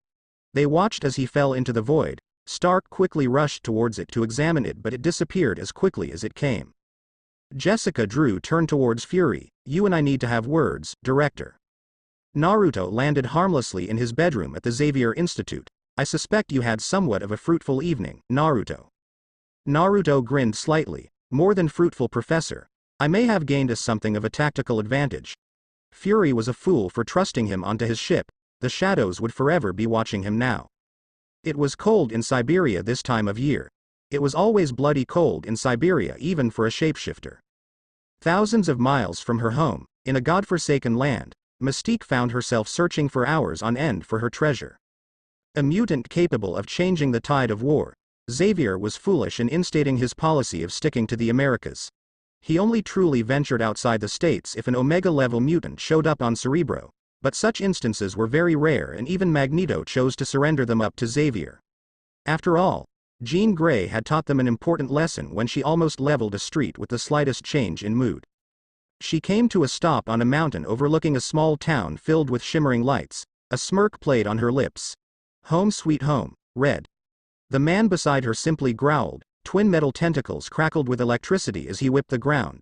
They watched as he fell into the void. Stark quickly rushed towards it to examine it, but it disappeared as quickly as it came. Jessica Drew turned towards Fury. You and I need to have words, Director. Naruto landed harmlessly in his bedroom at the Xavier Institute. I suspect you had somewhat of a fruitful evening, Naruto. Naruto grinned slightly. More than fruitful, Professor. I may have gained us something of a tactical advantage. Fury was a fool for trusting him onto his ship. The shadows would forever be watching him now. It was cold in Siberia this time of year. It was always bloody cold in Siberia even for a shapeshifter. Thousands of miles from her home, in a godforsaken land, Mystique found herself searching for hours on end for her treasure. A mutant capable of changing the tide of war, Xavier was foolish in instating his policy of sticking to the Americas. He only truly ventured outside the states if an Omega-level mutant showed up on Cerebro, but such instances were very rare and even Magneto chose to surrender them up to Xavier. After all, Jean Grey had taught them an important lesson when she almost leveled a street with the slightest change in mood. She came to a stop on a mountain overlooking a small town filled with shimmering lights. A smirk played on her lips. Home sweet home, Red. The man beside her simply growled. Twin metal tentacles crackled with electricity as he whipped the ground.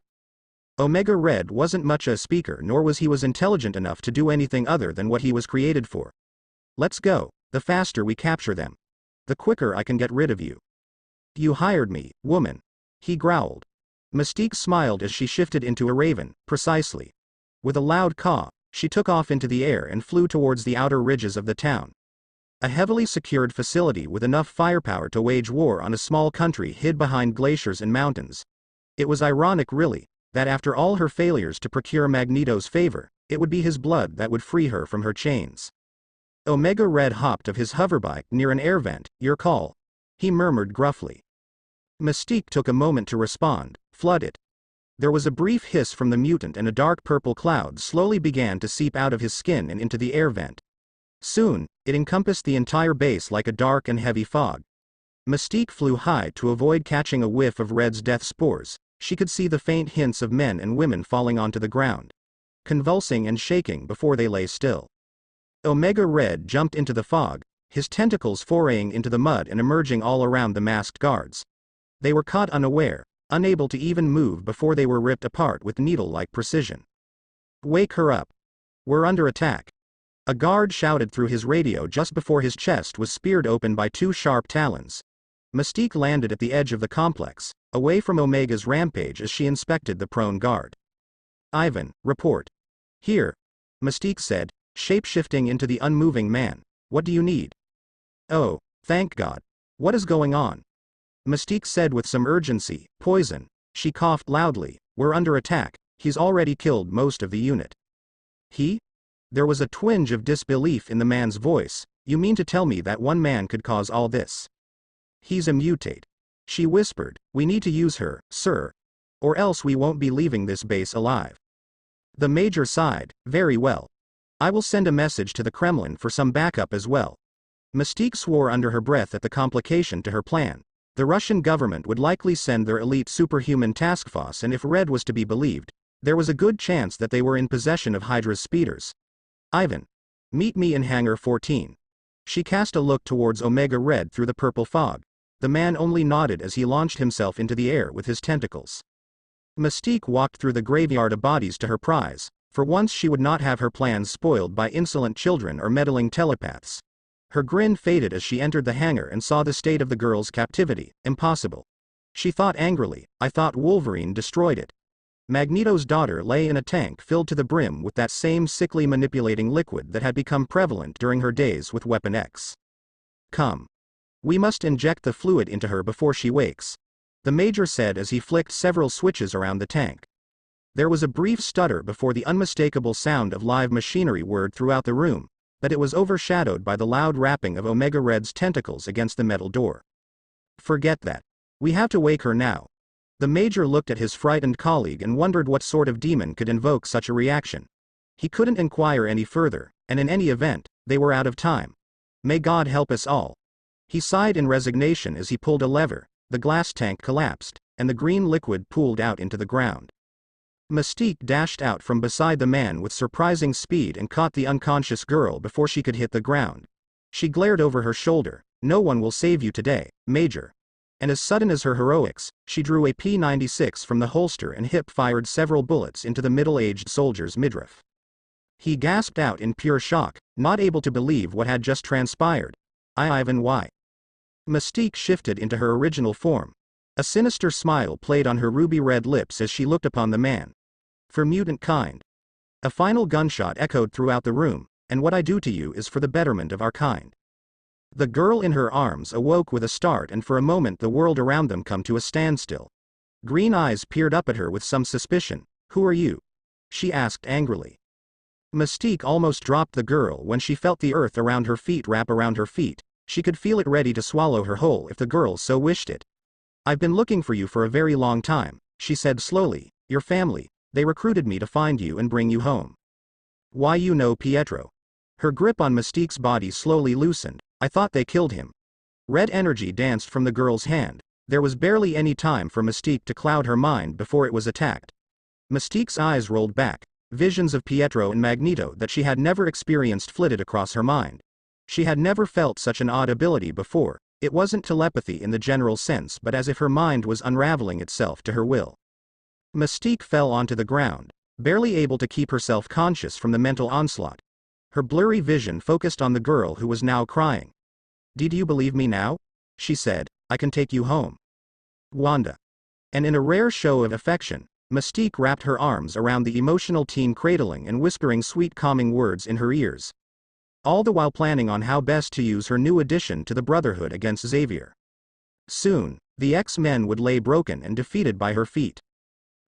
Omega Red wasn't much a speaker, nor was he intelligent enough to do anything other than what he was created for. Let's go. The faster we capture them, the quicker I can get rid of you. You hired me, woman. He growled. Mystique smiled as she shifted into a raven, precisely. With a loud caw, she took off into the air and flew towards the outer ridges of the town. A heavily secured facility with enough firepower to wage war on a small country hid behind glaciers and mountains. It was ironic really, that after all her failures to procure Magneto's favor, it would be his blood that would free her from her chains. Omega Red hopped of his hoverbike near an air vent. "Your call," he murmured gruffly. Mystique took a moment to respond. "Flood it." There was a brief hiss from the mutant and a dark purple cloud slowly began to seep out of his skin and into the air vent. Soon, it encompassed the entire base like a dark and heavy fog. Mystique flew high to avoid catching a whiff of Red's death spores. She could see the faint hints of men and women falling onto the ground, convulsing and shaking before they lay still. Omega Red jumped into the fog, his tentacles foraying into the mud and emerging all around the masked guards. They were caught unaware, unable to even move before they were ripped apart with needle-like precision. "Wake her up. We're under attack." A guard shouted through his radio just before his chest was speared open by two sharp talons. Mystique landed at the edge of the complex, away from Omega's rampage as she inspected the prone guard. "Ivan, report." "Here," Mystique said, shape-shifting into the unmoving man. "What do you need?" "Oh, thank God. What is going on?" Mystique said with some urgency. "Poison." She coughed loudly. "We're under attack. He's already killed most of the unit." "He?" There was a twinge of disbelief in the man's voice. "You mean to tell me that one man could cause all this?" "He's a mutate." She whispered. "We need to use her, sir. Or else we won't be leaving this base alive." The major sighed. "Very well. I will send a message to the Kremlin for some backup as well." Mystique swore under her breath at the complication to her plan. The Russian government would likely send their elite superhuman task force, and if Red was to be believed, there was a good chance that they were in possession of Hydra's speeders. "Ivan, meet me in Hangar 14. She cast a look towards Omega Red through the purple fog. The man only nodded as he launched himself into the air with his tentacles. Mystique walked through the graveyard of bodies to her prize. For once she would not have her plans spoiled by insolent children or meddling telepaths. Her grin faded as she entered the hangar and saw the state of the girl's captivity. Impossible. She thought angrily. "I thought Wolverine destroyed it." Magneto's daughter lay in a tank filled to the brim with that same sickly manipulating liquid that had become prevalent during her days with Weapon X. "Come. We must inject the fluid into her before she wakes," the major said as he flicked several switches around the tank. There was a brief stutter before the unmistakable sound of live machinery whirred throughout the room, but it was overshadowed by the loud rapping of Omega Red's tentacles against the metal door. "Forget that. We have to wake her now." The major looked at his frightened colleague and wondered what sort of demon could invoke such a reaction. He couldn't inquire any further, and in any event, they were out of time. May God help us all. He sighed in resignation as he pulled a lever. The glass tank collapsed, and the green liquid pooled out into the ground. Mystique dashed out from beside the man with surprising speed and caught the unconscious girl before she could hit the ground. She glared over her shoulder. "No one will save you today, Major." And as sudden as her heroics, she drew a P-96 from the holster and hip-fired several bullets into the middle-aged soldier's midriff. He gasped out in pure shock, not able to believe what had just transpired. "Ivan, why?" Mystique shifted into her original form. A sinister smile played on her ruby-red lips as she looked upon the man. "For mutant kind." A final gunshot echoed throughout the room. "And what I do to you is for the betterment of our kind." The girl in her arms awoke with a start, and for a moment the world around them came to a standstill. Green eyes peered up at her with some suspicion. "Who are you?" she asked angrily. Mystique almost dropped the girl when she felt the earth around her feet wrap around her feet. She could feel it ready to swallow her whole if the girl so wished it. "I've been looking for you for a very long time," she said slowly. "Your family, they recruited me to find you and bring you home." "Why, you know Pietro?" Her grip on Mystique's body slowly loosened. "I thought they killed him." Red energy danced from the girl's hand. There was barely any time for Mystique to cloud her mind before it was attacked. Mystique's eyes rolled back. Visions of Pietro and Magneto that she had never experienced flitted across her mind. She had never felt such an odd ability before. It wasn't telepathy in the general sense, but as if her mind was unraveling itself to her will. Mystique fell onto the ground, barely able to keep herself conscious from the mental onslaught. Her blurry vision focused on the girl who was now crying. "Did you believe me now?" she said. "I can take you home." "Wanda." And in a rare show of affection, Mystique wrapped her arms around the emotional teen, cradling and whispering sweet calming words in her ears. All the while planning on how best to use her new addition to the Brotherhood against Xavier. Soon, the X-Men would lay broken and defeated by her feet.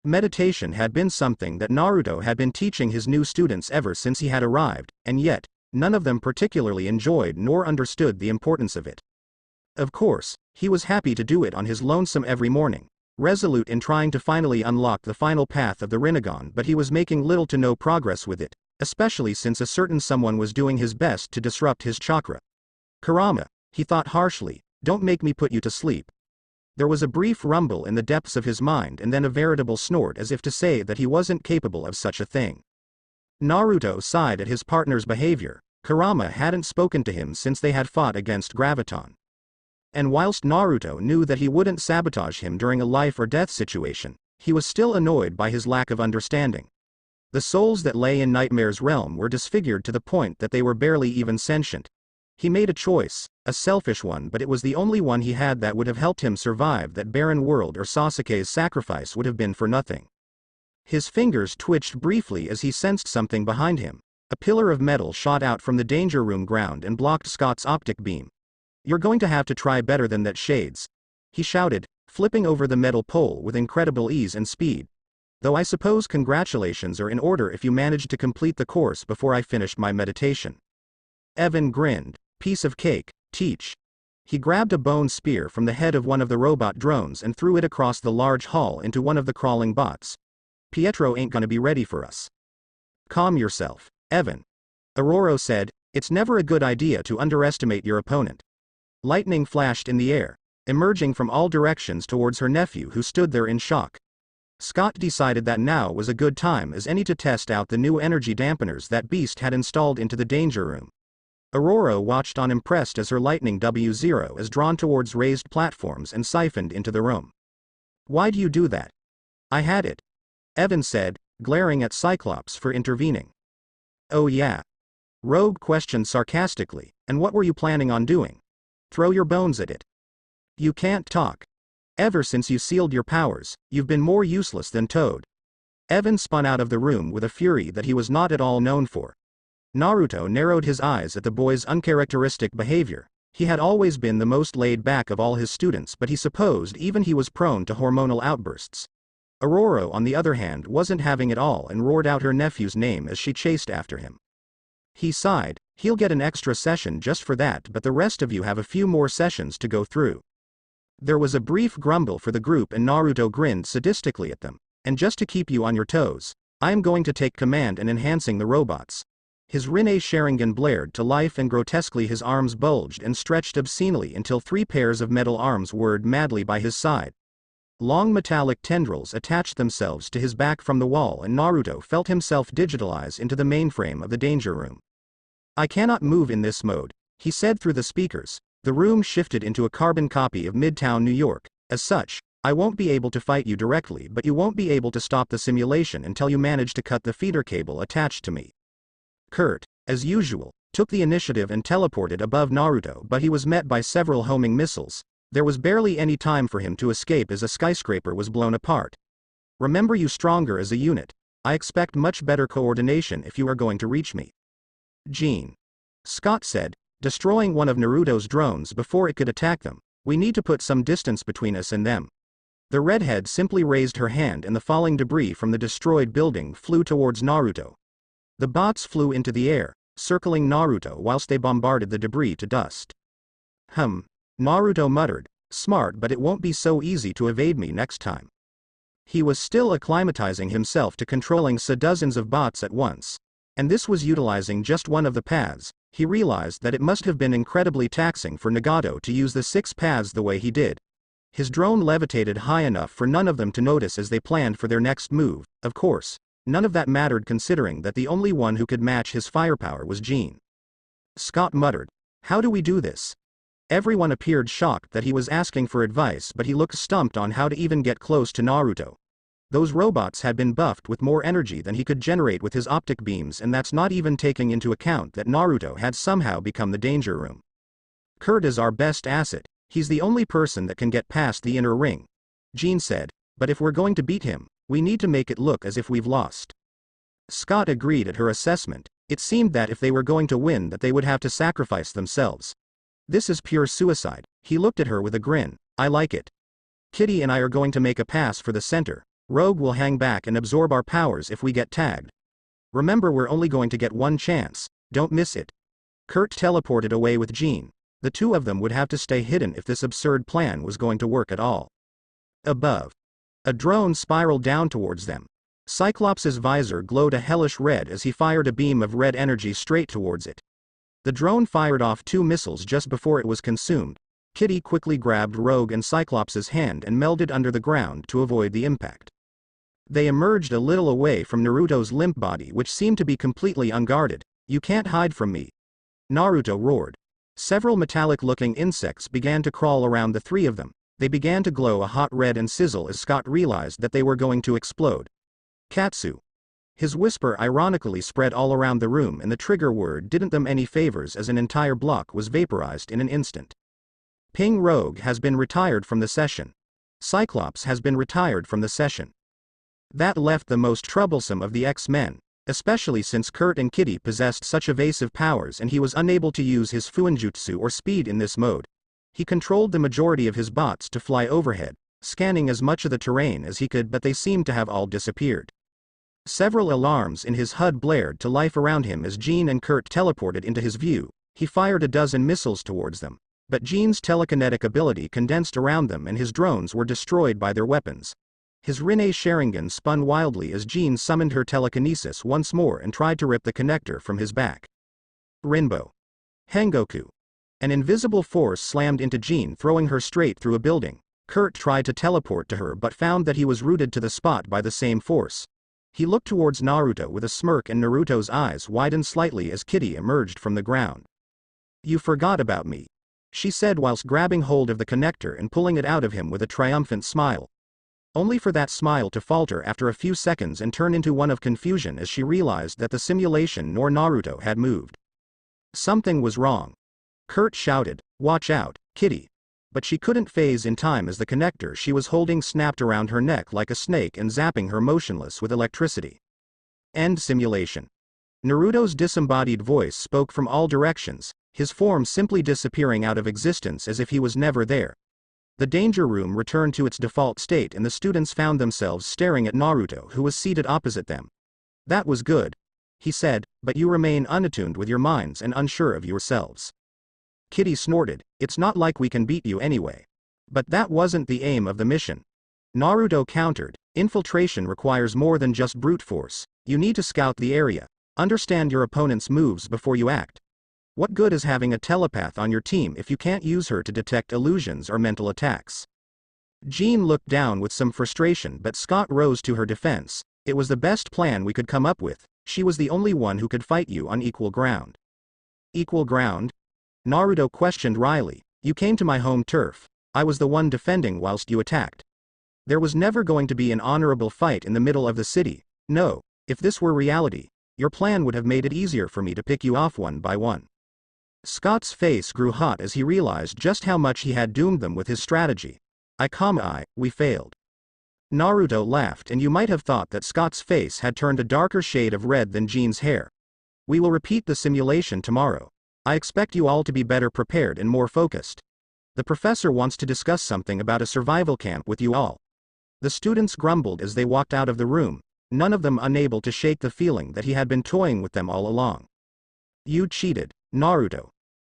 Meditation had been something that Naruto had been teaching his new students ever since he had arrived, and yet, none of them particularly enjoyed nor understood the importance of it. Of course, he was happy to do it on his lonesome every morning, resolute in trying to finally unlock the final path of the Rinnegan, but he was making little to no progress with it, especially since a certain someone was doing his best to disrupt his chakra. Kurama, he thought harshly, don't make me put you to sleep. There was a brief rumble in the depths of his mind and then a veritable snort as if to say that he wasn't capable of such a thing. Naruto sighed at his partner's behavior. Kurama hadn't spoken to him since they had fought against Graviton. And whilst Naruto knew that he wouldn't sabotage him during a life or death situation, he was still annoyed by his lack of understanding. The souls that lay in Nightmare's realm were disfigured to the point that they were barely even sentient. He made a choice, a selfish one, but it was the only one he had that would have helped him survive that barren world, or Sasuke's sacrifice would have been for nothing. His fingers twitched briefly as he sensed something behind him. A pillar of metal shot out from the danger room ground and blocked Scott's optic beam. You're going to have to try better than that, Shades, he shouted, flipping over the metal pole with incredible ease and speed. Though I suppose congratulations are in order if you managed to complete the course before I finished my meditation. Evan grinned. Piece of cake, teach. He grabbed a bone spear from the head of one of the robot drones and threw it across the large hall into one of the crawling bots. Pietro ain't gonna be ready for us. Calm yourself, Evan. Aurora said, it's never a good idea to underestimate your opponent. Lightning flashed in the air, emerging from all directions towards her nephew, who stood there in shock. Scott decided that now was a good time as any to test out the new energy dampeners that Beast had installed into the danger room. Aurora watched unimpressed as her lightning W0 is drawn towards raised platforms and siphoned into the room. Why do you do that? I had it, Evan said, glaring at Cyclops for intervening. Oh yeah? Rogue questioned sarcastically, and what were you planning on doing? Throw your bones at it. You can't talk. Ever since you sealed your powers, you've been more useless than Toad. Evan spun out of the room with a fury that he was not at all known for. Naruto narrowed his eyes at the boy's uncharacteristic behavior. He had always been the most laid back of all his students, but he supposed even he was prone to hormonal outbursts. Aurora, on the other hand, wasn't having it all and roared out her nephew's name as she chased after him. He sighed, he'll get an extra session just for that, but the rest of you have a few more sessions to go through. There was a brief grumble for the group and Naruto grinned sadistically at them. And just to keep you on your toes, I am going to take command in enhancing the robots. His Rinne Sharingan blared to life and grotesquely his arms bulged and stretched obscenely until 3 pairs of metal arms whirred madly by his side. Long metallic tendrils attached themselves to his back from the wall and Naruto felt himself digitalize into the mainframe of the danger room. I cannot move in this mode, he said through the speakers. The room shifted into a carbon copy of Midtown New York. As such, I won't be able to fight you directly, but you won't be able to stop the simulation until you manage to cut the feeder cable attached to me. Kurt, as usual, took the initiative and teleported above Naruto, but he was met by several homing missiles. There was barely any time for him to escape as a skyscraper was blown apart. Remember, you stronger as a unit. I expect much better coordination if you are going to reach me. Jean. Scott said, destroying one of Naruto's drones before it could attack them. We need to put some distance between us and them. The redhead simply raised her hand and the falling debris from the destroyed building flew towards Naruto. The bots flew into the air, circling Naruto whilst they bombarded the debris to dust. Naruto muttered, smart, but it won't be so easy to evade me next time. He was still acclimatizing himself to controlling dozens of bots at once. And this was utilizing just one of the paths. He realized that it must have been incredibly taxing for Nagato to use the 6 paths the way he did. His drone levitated high enough for none of them to notice as they planned for their next move. Of course, none of that mattered considering that the only one who could match his firepower was Jean. Scott muttered, how do we do this? Everyone appeared shocked that he was asking for advice, but he looked stumped on how to even get close to Naruto. Those robots had been buffed with more energy than he could generate with his optic beams, and that's not even taking into account that Naruto had somehow become the danger room. Kurt is our best asset. He's the only person that can get past the inner ring, Jean said, But if we're going to beat him, we need to make it look as if we've lost. Scott agreed at her assessment. It seemed that if they were going to win that they would have to sacrifice themselves. This is pure suicide. He looked at her with a grin. I like it. Kitty and I are going to make a pass for the center. Rogue will hang back and absorb our powers if we get tagged. Remember, we're only going to get one chance. Don't miss it. Kurt teleported away with Jean. The two of them would have to stay hidden if this absurd plan was going to work at all. Above, a drone spiraled down towards them. Cyclops' visor glowed a hellish red as he fired a beam of red energy straight towards it. The drone fired off 2 missiles just before it was consumed. Kitty quickly grabbed Rogue and Cyclops' hand and melded under the ground to avoid the impact. They emerged a little away from Naruto's limp body, which seemed to be completely unguarded. You can't hide from me. Naruto roared. Several metallic-looking insects began to crawl around the 3 of them. They began to glow a hot red and sizzle as Scott realized that they were going to explode. Katsu. His whisper ironically spread all around the room, and the trigger word didn't them any favors as an entire block was vaporized in an instant. Ping. Rogue has been retired from the session. Cyclops has been retired from the session. That left the most troublesome of the X-Men, especially since Kurt and Kitty possessed such evasive powers and he was unable to use his Fuinjutsu or speed in this mode. He controlled the majority of his bots to fly overhead, scanning as much of the terrain as he could, but they seemed to have all disappeared. Several alarms in his HUD blared to life around him as Jean and Kurt teleported into his view. He fired a dozen missiles towards them, but Jean's telekinetic ability condensed around them and his drones were destroyed by their weapons. His Rinne Sharingan spun wildly as Jean summoned her telekinesis once more and tried to rip the connector from his back. Rinbo. Hengoku. An invisible force slammed into Jean, throwing her straight through a building. Kurt tried to teleport to her but found that he was rooted to the spot by the same force. He looked towards Naruto with a smirk and Naruto's eyes widened slightly as Kitty emerged from the ground. You forgot about me, she said whilst grabbing hold of the connector and pulling it out of him with a triumphant smile. Only for that smile to falter after a few seconds and turn into one of confusion as she realized that the simulation nor Naruto had moved. Something was wrong. Kurt shouted, "Watch out, Kitty!" But she couldn't phase in time as the connector she was holding snapped around her neck like a snake and zapping her motionless with electricity. End simulation. Naruto's disembodied voice spoke from all directions, his form simply disappearing out of existence as if he was never there. The danger room returned to its default state and the students found themselves staring at Naruto, who was seated opposite them. That was good, he said, but you remain unattuned with your minds and unsure of yourselves. Kitty snorted, it's not like we can beat you anyway. But that wasn't the aim of the mission. Naruto countered, infiltration requires more than just brute force. You need to scout the area, understand your opponent's moves before you act. What good is having a telepath on your team if you can't use her to detect illusions or mental attacks? Jean looked down with some frustration, but Scott rose to her defense. It was the best plan we could come up with. She was the only one who could fight you on equal ground. Equal ground? Naruto questioned wryly. You came to my home turf. I was the one defending whilst you attacked. There was never going to be an honorable fight in the middle of the city. No, if this were reality, your plan would have made it easier for me to pick you off one by one. Scott's face grew hot as he realized just how much he had doomed them with his strategy. We failed. Naruto laughed, and you might have thought that Scott's face had turned a darker shade of red than Jean's hair. We will repeat the simulation tomorrow. I expect you all to be better prepared and more focused. The professor wants to discuss something about a survival camp with you all. The students grumbled as they walked out of the room, none of them unable to shake the feeling that he had been toying with them all along. You cheated, Naruto.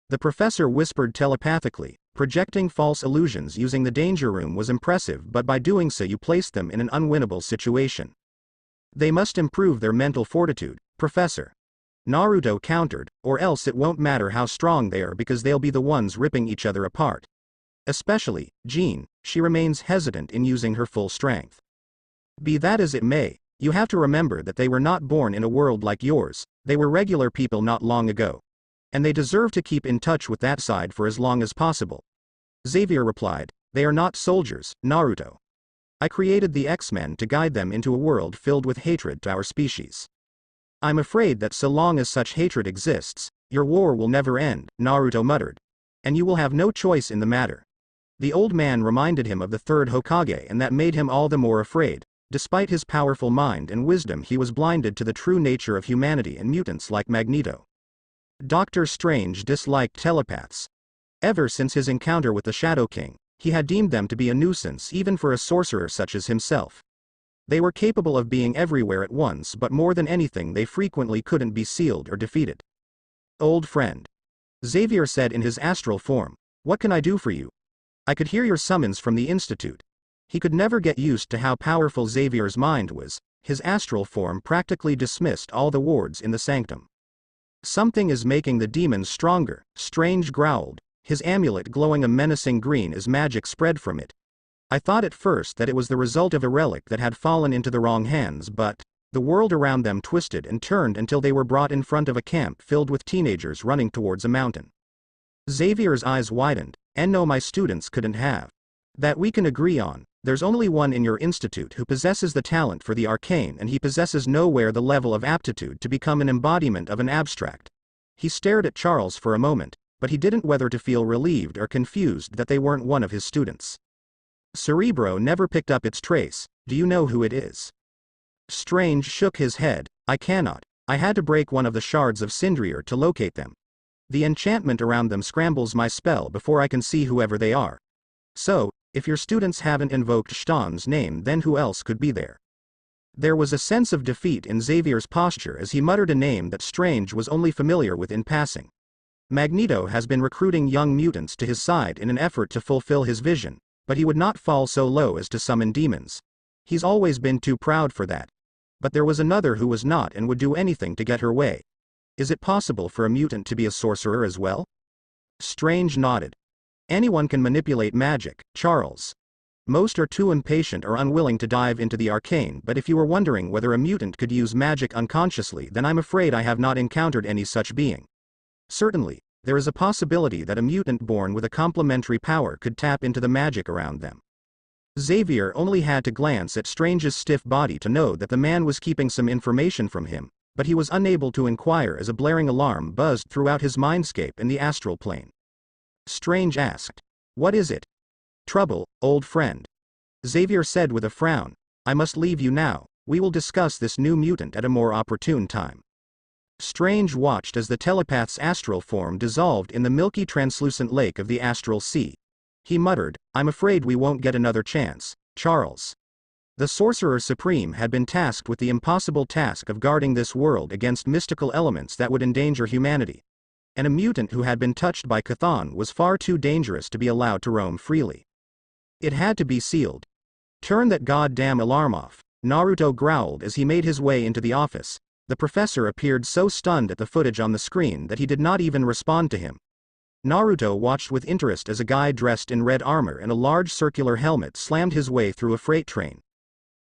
The professor whispered telepathically. Projecting false illusions using the danger room was impressive, but by doing so you placed them in an unwinnable situation. They must improve their mental fortitude, Professor. Naruto countered, or else it won't matter how strong they are because they'll be the ones ripping each other apart. Especially, Jean, she remains hesitant in using her full strength. Be that as it may, you have to remember that they were not born in a world like yours, they were regular people not long ago. And they deserve to keep in touch with that side for as long as possible. Xavier replied, they are not soldiers, Naruto. I created the X-Men to guide them into a world filled with hatred to our species. I'm afraid that so long as such hatred exists, your war will never end, Naruto muttered. And you will have no choice in the matter. The old man reminded him of the third Hokage, and that made him all the more afraid. Despite his powerful mind and wisdom, he was blinded to the true nature of humanity and mutants like Magneto. Doctor Strange disliked telepaths. Ever since his encounter with the Shadow King, he had deemed them to be a nuisance even for a sorcerer such as himself. They were capable of being everywhere at once, but more than anything they frequently couldn't be sealed or defeated. Old friend. Xavier said in his astral form, "What can I do for you? I could hear your summons from the Institute." He could never get used to how powerful Xavier's mind was. His astral form practically dismissed all the wards in the Sanctum. "Something is making the demons stronger," Strange growled, his amulet glowing a menacing green as magic spread from it. "I thought at first that it was the result of a relic that had fallen into the wrong hands, but..." The world around them twisted and turned until they were brought in front of a camp filled with teenagers running towards a mountain. Xavier's eyes widened. "And no, my students couldn't have. That we can agree on. There's only one in your institute who possesses the talent for the arcane, and he possesses nowhere the level of aptitude to become an embodiment of an abstract." He stared at Charles for a moment, but he didn't whether to feel relieved or confused that they weren't one of his students. "Cerebro never picked up its trace. Do you know who it is?" Strange shook his head. "I cannot. I had to break one of the shards of Sindrier to locate them. The enchantment around them scrambles my spell before I can see whoever they are. So, if your students haven't invoked Shtan's name, then who else could be there?" There was a sense of defeat in Xavier's posture as he muttered a name that Strange was only familiar with in passing. Magneto has been recruiting young mutants to his side in an effort to fulfill his vision, but he would not fall so low as to summon demons. He's always been too proud for that. But there was another who was not and would do anything to get her way. "Is it possible for a mutant to be a sorcerer as well?" Strange nodded. "Anyone can manipulate magic, Charles. Most are too impatient or unwilling to dive into the arcane, but if you were wondering whether a mutant could use magic unconsciously, then I'm afraid I have not encountered any such being. Certainly, there is a possibility that a mutant born with a complementary power could tap into the magic around them." Xavier only had to glance at Strange's stiff body to know that the man was keeping some information from him, but he was unable to inquire as a blaring alarm buzzed throughout his mindscape in the astral plane. Strange asked, "What is it?" "Trouble, old friend," Xavier said with a frown. "I must leave you now. We will discuss this new mutant at a more opportune time." Strange watched as the telepath's astral form dissolved in the milky translucent lake of the astral sea. He muttered, "I'm afraid we won't get another chance, Charles." The Sorcerer Supreme had been tasked with the impossible task of guarding this world against mystical elements that would endanger humanity. And a mutant who had been touched by Chthon was far too dangerous to be allowed to roam freely. It had to be sealed. "Turn that goddamn alarm off," Naruto growled as he made his way into the office. The professor appeared so stunned at the footage on the screen that he did not even respond to him. Naruto watched with interest as a guy dressed in red armor and a large circular helmet slammed his way through a freight train.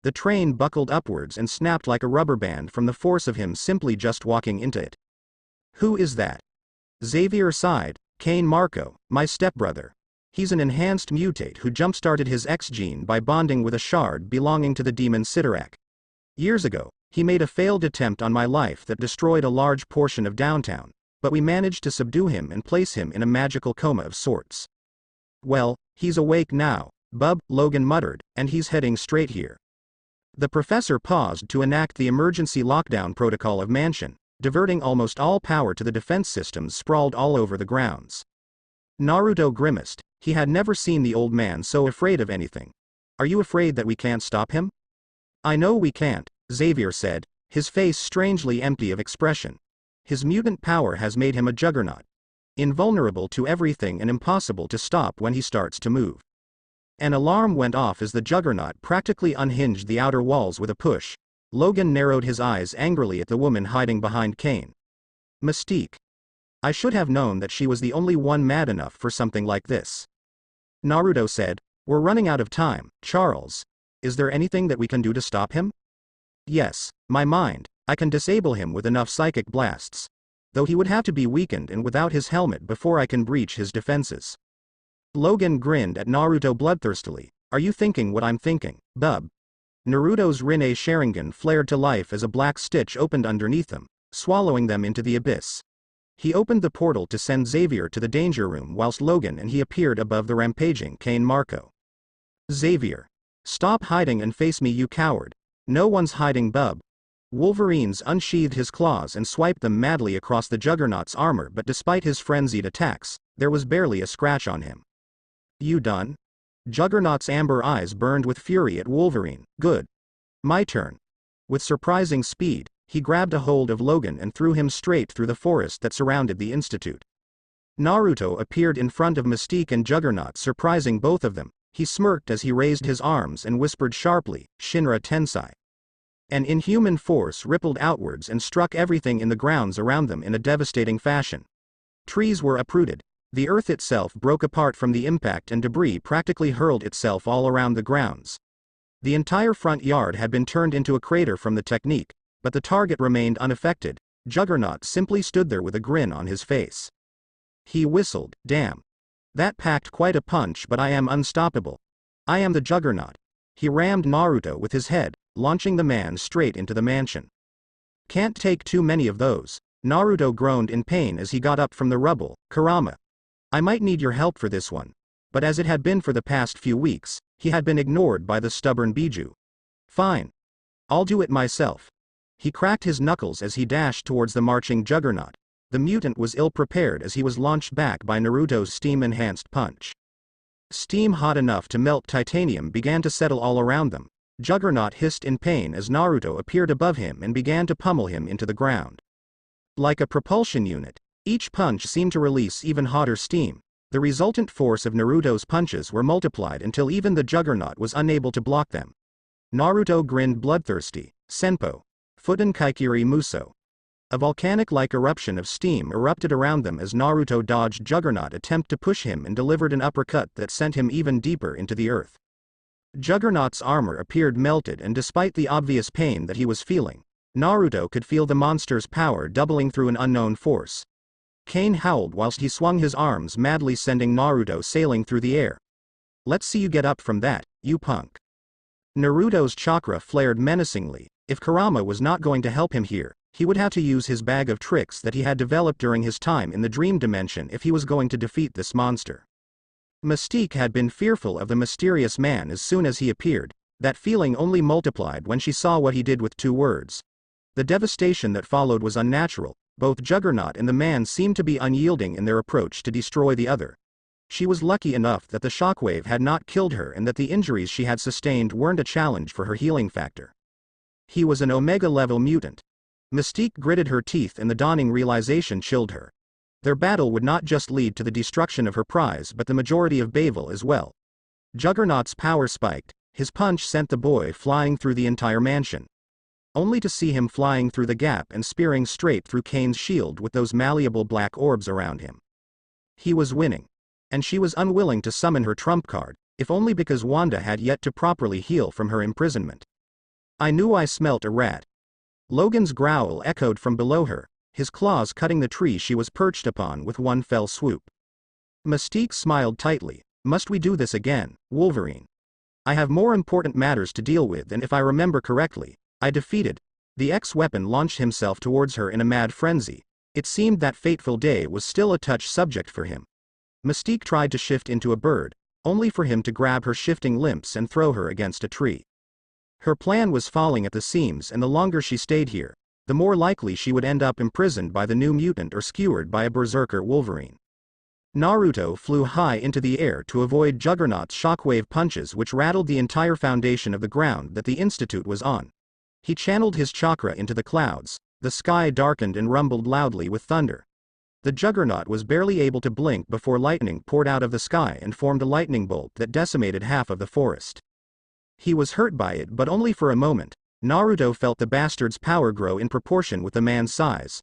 The train buckled upwards and snapped like a rubber band from the force of him simply just walking into it. "Who is that?" Xavier sighed. "Cain Marco, my stepbrother. He's an enhanced mutate who jump-started his X gene by bonding with a shard belonging to the demon Sidorak. Years ago, he made a failed attempt on my life that destroyed a large portion of downtown, but we managed to subdue him and place him in a magical coma of sorts. Well, he's awake now, bub," Logan muttered, "and he's heading straight here." The professor paused to enact the emergency lockdown protocol of Mansion, diverting almost all power to the defense systems sprawled all over the grounds. Naruto grimaced. He had never seen the old man so afraid of anything. "Are you afraid that we can't stop him?" "I know we can't," Xavier said, his face strangely empty of expression. "His mutant power has made him a juggernaut. Invulnerable to everything and impossible to stop when he starts to move." An alarm went off as the juggernaut practically unhinged the outer walls with a push. Logan narrowed his eyes angrily at the woman hiding behind Cain. "Mystique. I should have known that she was the only one mad enough for something like this." Naruto said, "We're running out of time, Charles. Is there anything that we can do to stop him?" "Yes, my mind. I can disable him with enough psychic blasts. Though he would have to be weakened and without his helmet before I can breach his defenses." Logan grinned at Naruto bloodthirstily. "Are you thinking what I'm thinking, bub?" Naruto's Rinne Sharingan flared to life as a black stitch opened underneath them, swallowing them into the abyss. He opened the portal to send Xavier to the danger room whilst Logan and he appeared above the rampaging Kane Marco. Xavier. Stop hiding and face me, you coward. No one's hiding, bub. Wolverines unsheathed his claws and swiped them madly across the Juggernaut's armor, but despite his frenzied attacks, there was barely a scratch on him. You done? Juggernaut's amber eyes burned with fury at Wolverine. Good. My turn. With surprising speed, he grabbed a hold of Logan and threw him straight through the forest that surrounded the Institute. Naruto appeared in front of Mystique and Juggernaut, surprising both of them. He smirked as he raised his arms and whispered sharply, Shinra Tensei. An inhuman force rippled outwards and struck everything in the grounds around them in a devastating fashion. Trees were uprooted. The earth itself broke apart from the impact and debris practically hurled itself all around the grounds. The entire front yard had been turned into a crater from the technique, but the target remained unaffected. Juggernaut simply stood there with a grin on his face. He whistled, damn. That packed quite a punch, but I am unstoppable. I am the Juggernaut. He rammed Naruto with his head, launching the man straight into the mansion. Can't take too many of those. Naruto groaned in pain as he got up from the rubble. Kurama. I might need your help for this one. But as it had been for the past few weeks, he had been ignored by the stubborn Biju. Fine. I'll do it myself. He cracked his knuckles as he dashed towards the marching Juggernaut. The mutant was ill-prepared as he was launched back by Naruto's steam-enhanced punch. Steam hot enough to melt titanium began to settle all around them. Juggernaut hissed in pain as Naruto appeared above him and began to pummel him into the ground. Like a propulsion unit, each punch seemed to release even hotter steam. The resultant force of Naruto's punches were multiplied until even the Juggernaut was unable to block them. Naruto grinned bloodthirsty. Senpo. Futen Kaikiri Muso. A volcanic-like eruption of steam erupted around them as Naruto dodged Juggernaut attempt to push him and delivered an uppercut that sent him even deeper into the earth. Juggernaut's armor appeared melted, and despite the obvious pain that he was feeling, Naruto could feel the monster's power doubling through an unknown force. Kane howled whilst he swung his arms madly, sending Naruto sailing through the air. Let's see you get up from that, you punk. Naruto's chakra flared menacingly. If Kurama was not going to help him here, he would have to use his bag of tricks that he had developed during his time in the dream dimension if he was going to defeat this monster. Mystique had been fearful of the mysterious man as soon as he appeared. That feeling only multiplied when she saw what he did with 2 words. The devastation that followed was unnatural. Both Juggernaut and the man seemed to be unyielding in their approach to destroy the other. She was lucky enough that the shockwave had not killed her and that the injuries she had sustained weren't a challenge for her healing factor. He was an Omega-level mutant. Mystique gritted her teeth and the dawning realization chilled her. Their battle would not just lead to the destruction of her prize but the majority of Bayvel as well. Juggernaut's power spiked. His punch sent the boy flying through the entire mansion. Only to see him flying through the gap and spearing straight through Kane's shield with those malleable black orbs around him. He was winning. And she was unwilling to summon her trump card, if only because Wanda had yet to properly heal from her imprisonment. I knew I smelt a rat. Logan's growl echoed from below her, his claws cutting the tree she was perched upon with one fell swoop. Mystique smiled tightly. Must we do this again, Wolverine? I have more important matters to deal with, and if I remember correctly, I defeated. The ex-weapon launched himself towards her in a mad frenzy. It seemed that fateful day was still a touch subject for him. Mystique tried to shift into a bird, only for him to grab her shifting limbs and throw her against a tree. Her plan was falling at the seams, and the longer she stayed here, the more likely she would end up imprisoned by the new mutant or skewered by a berserker Wolverine. Naruto flew high into the air to avoid Juggernaut's shockwave punches, which rattled the entire foundation of the ground that the Institute was on. He channeled his chakra into the clouds. The sky darkened and rumbled loudly with thunder. The Juggernaut was barely able to blink before lightning poured out of the sky and formed a lightning bolt that decimated half of the forest. He was hurt by it, but only for a moment. Naruto felt the bastard's power grow in proportion with the man's size.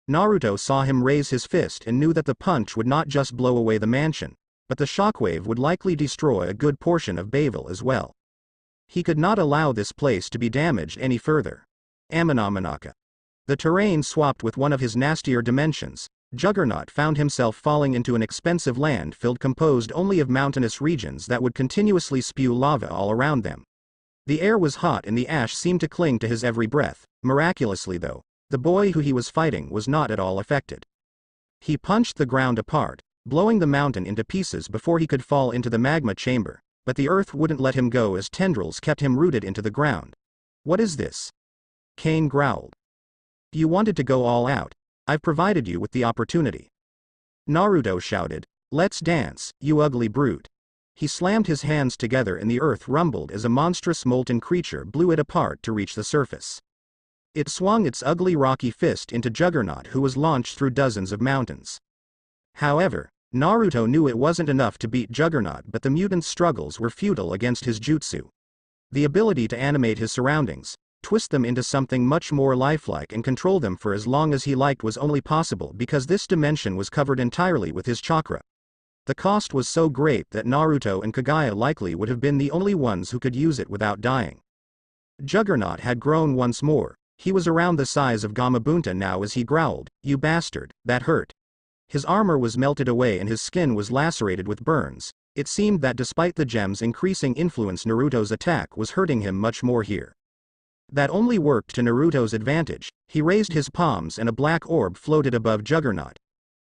Naruto saw him raise his fist and knew that the punch would not just blow away the mansion, but the shockwave would likely destroy a good portion of Bayvel as well. He could not allow this place to be damaged any further. Amanamanaka. The terrain swapped with one of his nastier dimensions. Juggernaut found himself falling into an expensive landfill composed only of mountainous regions that would continuously spew lava all around them. The air was hot and the ash seemed to cling to his every breath. Miraculously though, the boy who he was fighting was not at all affected. He punched the ground apart, blowing the mountain into pieces before he could fall into the magma chamber, but the earth wouldn't let him go as tendrils kept him rooted into the ground. What is this? Cain growled. You wanted to go all out. I've provided you with the opportunity. Naruto shouted, let's dance, you ugly brute. He slammed his hands together and the earth rumbled as a monstrous molten creature blew it apart to reach the surface. It swung its ugly rocky fist into Juggernaut, who was launched through dozens of mountains. However, Naruto knew it wasn't enough to beat Juggernaut, but the mutant's struggles were futile against his jutsu. The ability to animate his surroundings, twist them into something much more lifelike and control them for as long as he liked was only possible because this dimension was covered entirely with his chakra. The cost was so great that Naruto and Kagaya likely would have been the only ones who could use it without dying. Juggernaut had grown once more. He was around the size of Gamabunta now as he growled, you bastard, that hurt. His armor was melted away and his skin was lacerated with burns. It seemed that despite the gem's increasing influence, Naruto's attack was hurting him much more here. That only worked to Naruto's advantage. He raised his palms and a black orb floated above Juggernaut.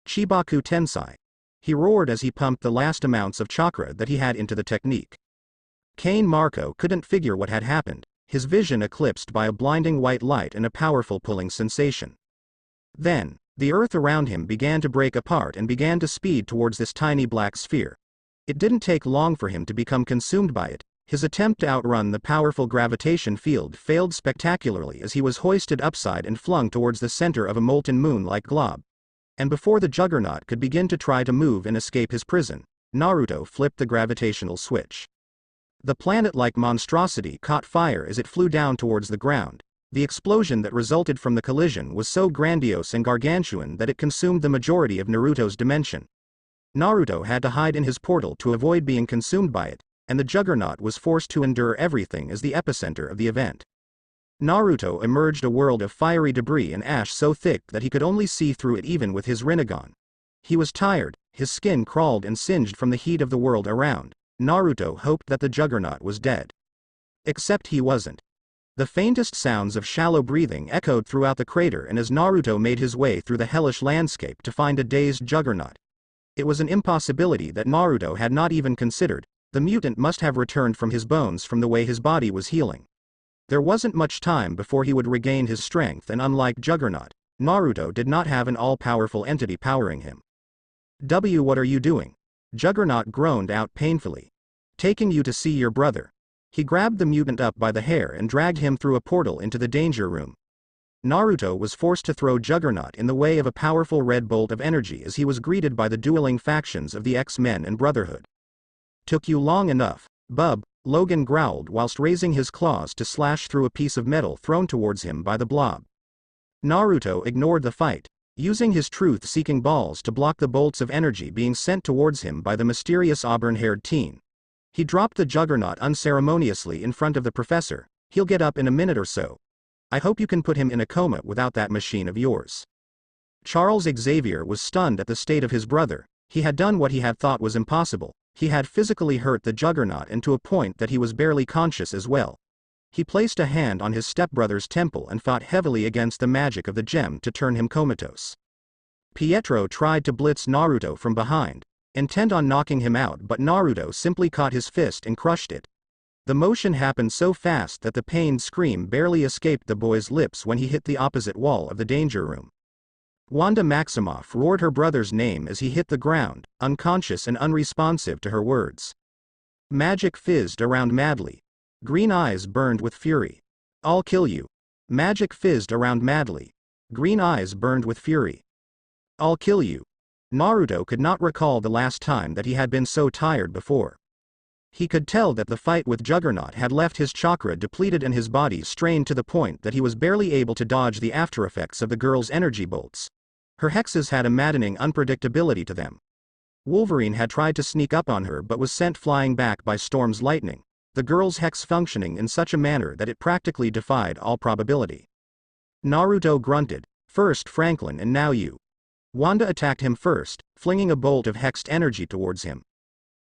Chibaku Tensai. He roared as he pumped the last amounts of chakra that he had into the technique. Cain Marco couldn't figure what had happened, his vision eclipsed by a blinding white light and a powerful pulling sensation. Then, the earth around him began to break apart and began to speed towards this tiny black sphere. It didn't take long for him to become consumed by it. His attempt to outrun the powerful gravitation field failed spectacularly as he was hoisted upside and flung towards the center of a molten moon-like glob. And before the Juggernaut could begin to try to move and escape his prison, Naruto flipped the gravitational switch. The planet-like monstrosity caught fire as it flew down towards the ground. The explosion that resulted from the collision was so grandiose and gargantuan that it consumed the majority of Naruto's dimension. Naruto had to hide in his portal to avoid being consumed by it, and the Juggernaut was forced to endure everything as the epicenter of the event. Naruto emerged a world of fiery debris and ash so thick that he could only see through it even with his Rinnegan. He was tired, his skin crawled and singed from the heat of the world around. Naruto hoped that the Juggernaut was dead. Except he wasn't. The faintest sounds of shallow breathing echoed throughout the crater, and as Naruto made his way through the hellish landscape to find a dazed Juggernaut. It was an impossibility that Naruto had not even considered. The mutant must have returned from his bones from the way his body was healing. There wasn't much time before he would regain his strength, and unlike Juggernaut, Naruto did not have an all-powerful entity powering him. What are you doing? Juggernaut groaned out painfully. Taking you to see your brother. He grabbed the mutant up by the hair and dragged him through a portal into the danger room. Naruto was forced to throw Juggernaut in the way of a powerful red bolt of energy as he was greeted by the dueling factions of the X-Men and Brotherhood. Took you long enough, bub, Logan growled whilst raising his claws to slash through a piece of metal thrown towards him by the blob. Naruto ignored the fight, using his truth-seeking balls to block the bolts of energy being sent towards him by the mysterious auburn-haired teen. He dropped the Juggernaut unceremoniously in front of the professor. He'll get up in a minute or so. I hope you can put him in a coma without that machine of yours. Charles Xavier was stunned at the state of his brother. He had done what he had thought was impossible. He had physically hurt the Juggernaut, and to a point that he was barely conscious as well. He placed a hand on his stepbrother's temple and fought heavily against the magic of the gem to turn him comatose. Pietro tried to blitz Naruto from behind, intent on knocking him out, but Naruto simply caught his fist and crushed it. The motion happened so fast that the pained scream barely escaped the boy's lips when he hit the opposite wall of the danger room. Wanda Maximoff roared her brother's name as he hit the ground, unconscious and unresponsive to her words. Magic fizzed around madly. Green eyes burned with fury. I'll kill you. Magic fizzed around madly. Green eyes burned with fury. I'll kill you. Naruto could not recall the last time that he had been so tired before. He could tell that the fight with Juggernaut had left his chakra depleted and his body strained to the point that he was barely able to dodge the aftereffects of the girl's energy bolts. Her hexes had a maddening unpredictability to them. Wolverine had tried to sneak up on her but was sent flying back by Storm's lightning, the girl's hex functioning in such a manner that it practically defied all probability. Naruto grunted, first Franklin and now you. Wanda attacked him first, flinging a bolt of hexed energy towards him.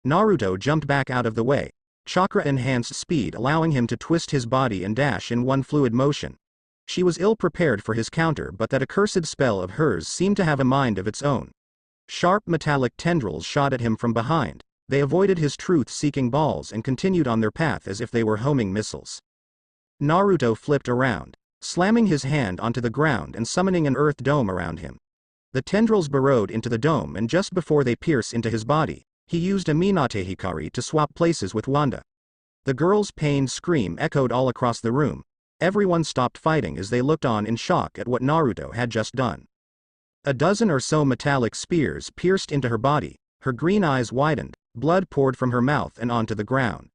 Naruto jumped back out of the way, chakra-enhanced speed allowing him to twist his body and dash in one fluid motion. She was ill-prepared for his counter, but that accursed spell of hers seemed to have a mind of its own. Sharp metallic tendrils shot at him from behind. They avoided his truth-seeking balls and continued on their path as if they were homing missiles. Naruto flipped around, slamming his hand onto the ground and summoning an earth dome around him. The tendrils burrowed into the dome, and just before they pierced into his body, he used a Minato Hikari to swap places with Wanda. The girl's pained scream echoed all across the room. Everyone stopped fighting as they looked on in shock at what Naruto had just done. A dozen or so metallic spears pierced into her body, her green eyes widened, blood poured from her mouth and onto the ground.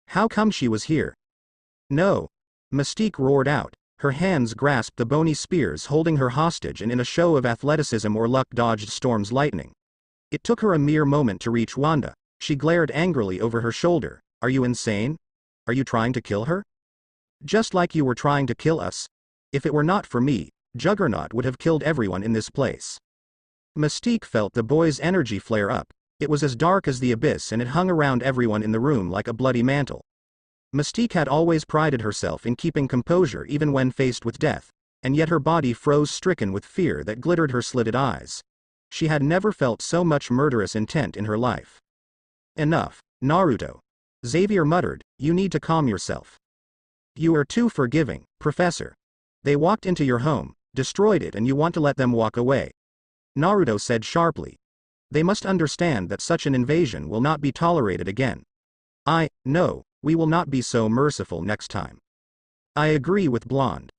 How come she was here? No! Mystique roared out. Her hands grasped the bony spears holding her hostage and in a show of athleticism or luck dodged Storm's lightning. It took her a mere moment to reach Wanda. She glared angrily over her shoulder. Are you insane? Are you trying to kill her? Just like you were trying to kill us. If it were not for me, Juggernaut would have killed everyone in this place. Mystique felt the boy's energy flare up. It was as dark as the abyss and it hung around everyone in the room like a bloody mantle. Mystique had always prided herself in keeping composure even when faced with death, and yet her body froze stricken with fear that glittered her slitted eyes. She had never felt so much murderous intent in her life. Enough, Naruto. Xavier muttered, you need to calm yourself. You are too forgiving, Professor. They walked into your home, destroyed it, and you want to let them walk away. Naruto said sharply. They must understand that such an invasion will not be tolerated again. No, we will not be so merciful next time. I agree with Blonde.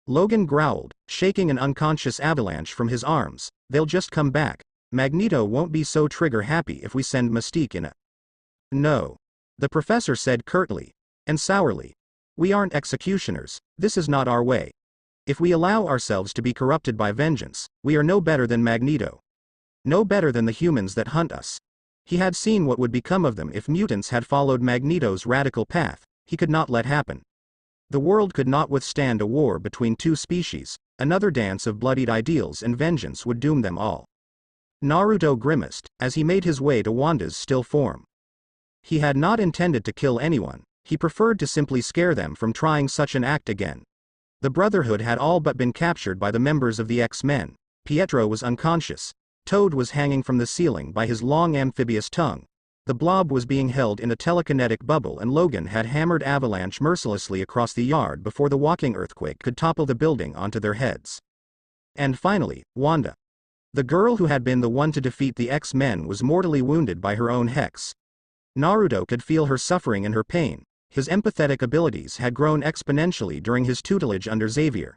Logan growled, shaking an unconscious Avalanche from his arms. They'll just come back. Magneto won't be so trigger-happy if we send Mystique in. No. The professor said curtly. And sourly. We aren't executioners, this is not our way. If we allow ourselves to be corrupted by vengeance, we are no better than Magneto. No better than the humans that hunt us. He had seen what would become of them if mutants had followed Magneto's radical path. He could not let happen. The world could not withstand a war between two species. Another dance of bloodied ideals and vengeance would doom them all. Naruto grimaced, as he made his way to Wanda's still form. He had not intended to kill anyone, he preferred to simply scare them from trying such an act again. The Brotherhood had all but been captured by the members of the X-Men. Pietro was unconscious. Toad was hanging from the ceiling by his long amphibious tongue. The Blob was being held in a telekinetic bubble, and Logan had hammered Avalanche mercilessly across the yard before the walking earthquake could topple the building onto their heads. And finally, Wanda. The girl who had been the one to defeat the X-Men was mortally wounded by her own hex. Naruto could feel her suffering and her pain. His empathetic abilities had grown exponentially during his tutelage under Xavier.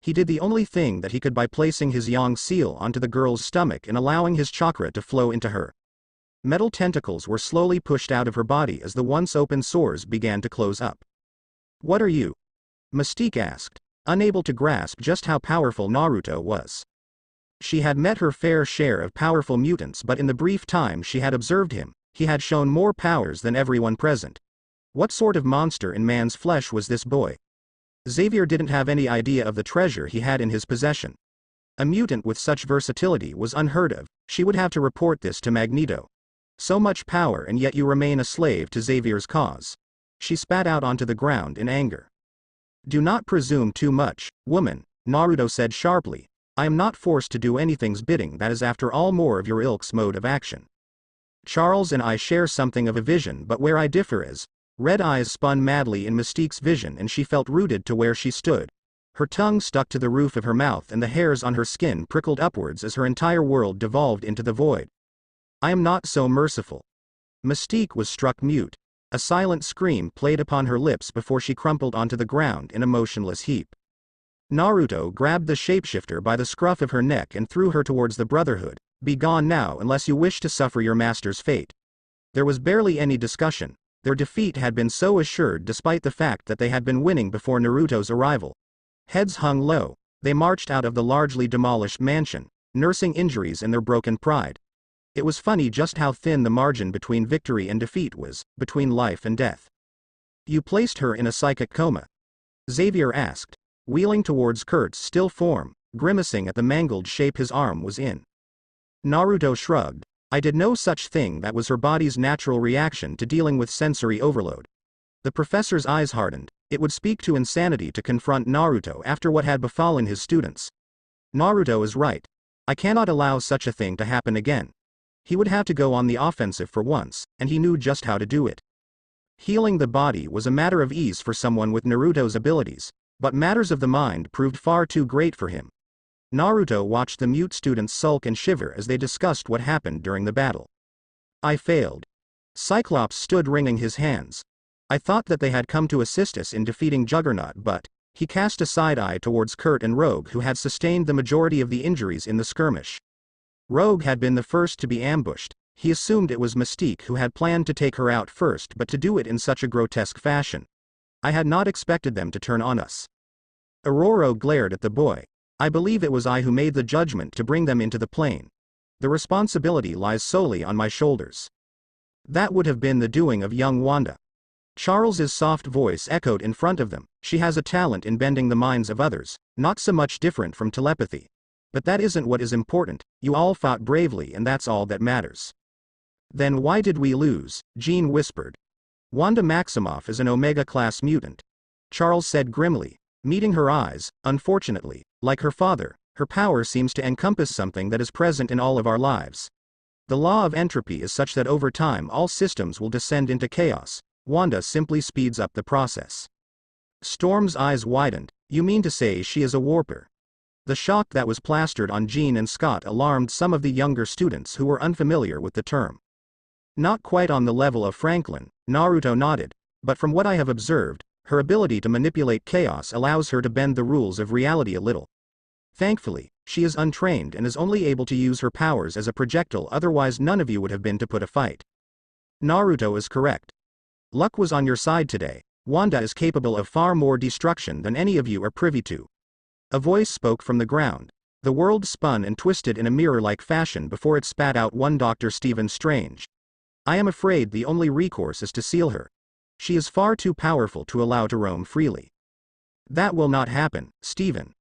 He did the only thing that he could by placing his yang seal onto the girl's stomach and allowing his chakra to flow into her. Metal tentacles were slowly pushed out of her body as the once open sores began to close up. What are you? Mystique asked, unable to grasp just how powerful Naruto was. She had met her fair share of powerful mutants, but in the brief time she had observed him, he had shown more powers than everyone present. What sort of monster in man's flesh was this boy? Xavier didn't have any idea of the treasure he had in his possession. A mutant with such versatility was unheard of. She would have to report this to Magneto. So much power, and yet you remain a slave to Xavier's cause. She spat out onto the ground in anger. Do not presume too much, woman, Naruto said sharply. I am not forced to do anything's bidding. That is after all more of your ilk's mode of action. Charles and I share something of a vision, but where I differ is, red eyes spun madly in Mystique's vision and she felt rooted to where she stood. Her tongue stuck to the roof of her mouth and the hairs on her skin prickled upwards as her entire world devolved into the void. I am not so merciful. Mystique was struck mute. A silent scream played upon her lips before she crumpled onto the ground in a motionless heap. Naruto grabbed the shapeshifter by the scruff of her neck and threw her towards the Brotherhood. Be gone now unless you wish to suffer your master's fate. There was barely any discussion. Their defeat had been so assured despite the fact that they had been winning before Naruto's arrival. Heads hung low, they marched out of the largely demolished mansion, nursing injuries in their broken pride. It was funny just how thin the margin between victory and defeat was, between life and death. You placed her in a psychic coma? Xavier asked, wheeling towards Kurt's still form, grimacing at the mangled shape his arm was in. Naruto shrugged. I did no such thing. That was her body's natural reaction to dealing with sensory overload. The professor's eyes hardened. It would speak to insanity to confront Naruto after what had befallen his students. Naruto is right. I cannot allow such a thing to happen again. He would have to go on the offensive for once, and he knew just how to do it. Healing the body was a matter of ease for someone with Naruto's abilities, but matters of the mind proved far too great for him. Naruto watched the mute students sulk and shiver as they discussed what happened during the battle. I failed. Cyclops stood wringing his hands. I thought that they had come to assist us in defeating Juggernaut, but he cast a side eye towards Kurt and Rogue, who had sustained the majority of the injuries in the skirmish. Rogue had been the first to be ambushed. He assumed it was Mystique who had planned to take her out first, but to do it in such a grotesque fashion. I had not expected them to turn on us. Aurora glared at the boy. I believe it was I who made the judgment to bring them into the plane. The responsibility lies solely on my shoulders. That would have been the doing of young Wanda. Charles's soft voice echoed in front of them. She has a talent in bending the minds of others, not so much different from telepathy. But that isn't what is important. You all fought bravely, and that's all that matters. Then why did we lose? Jean whispered. Wanda Maximoff is an Omega-class mutant. Charles said grimly, meeting her eyes. Unfortunately, like her father, her power seems to encompass something that is present in all of our lives. The law of entropy is such that over time all systems will descend into chaos. Wanda simply speeds up the process. Storm's eyes widened. You mean to say she is a warper? The shock that was plastered on Jean and Scott alarmed some of the younger students who were unfamiliar with the term. Not quite on the level of Franklin, Naruto nodded, but from what I have observed, her ability to manipulate chaos allows her to bend the rules of reality a little. Thankfully, she is untrained and is only able to use her powers as a projectile, otherwise none of you would have been to put a fight. Naruto is correct. Luck was on your side today. Wanda is capable of far more destruction than any of you are privy to. A voice spoke from the ground. The world spun and twisted in a mirror-like fashion before it spat out one Dr. Stephen Strange. I am afraid the only recourse is to seal her. She is far too powerful to allow to roam freely. That will not happen, Stephen.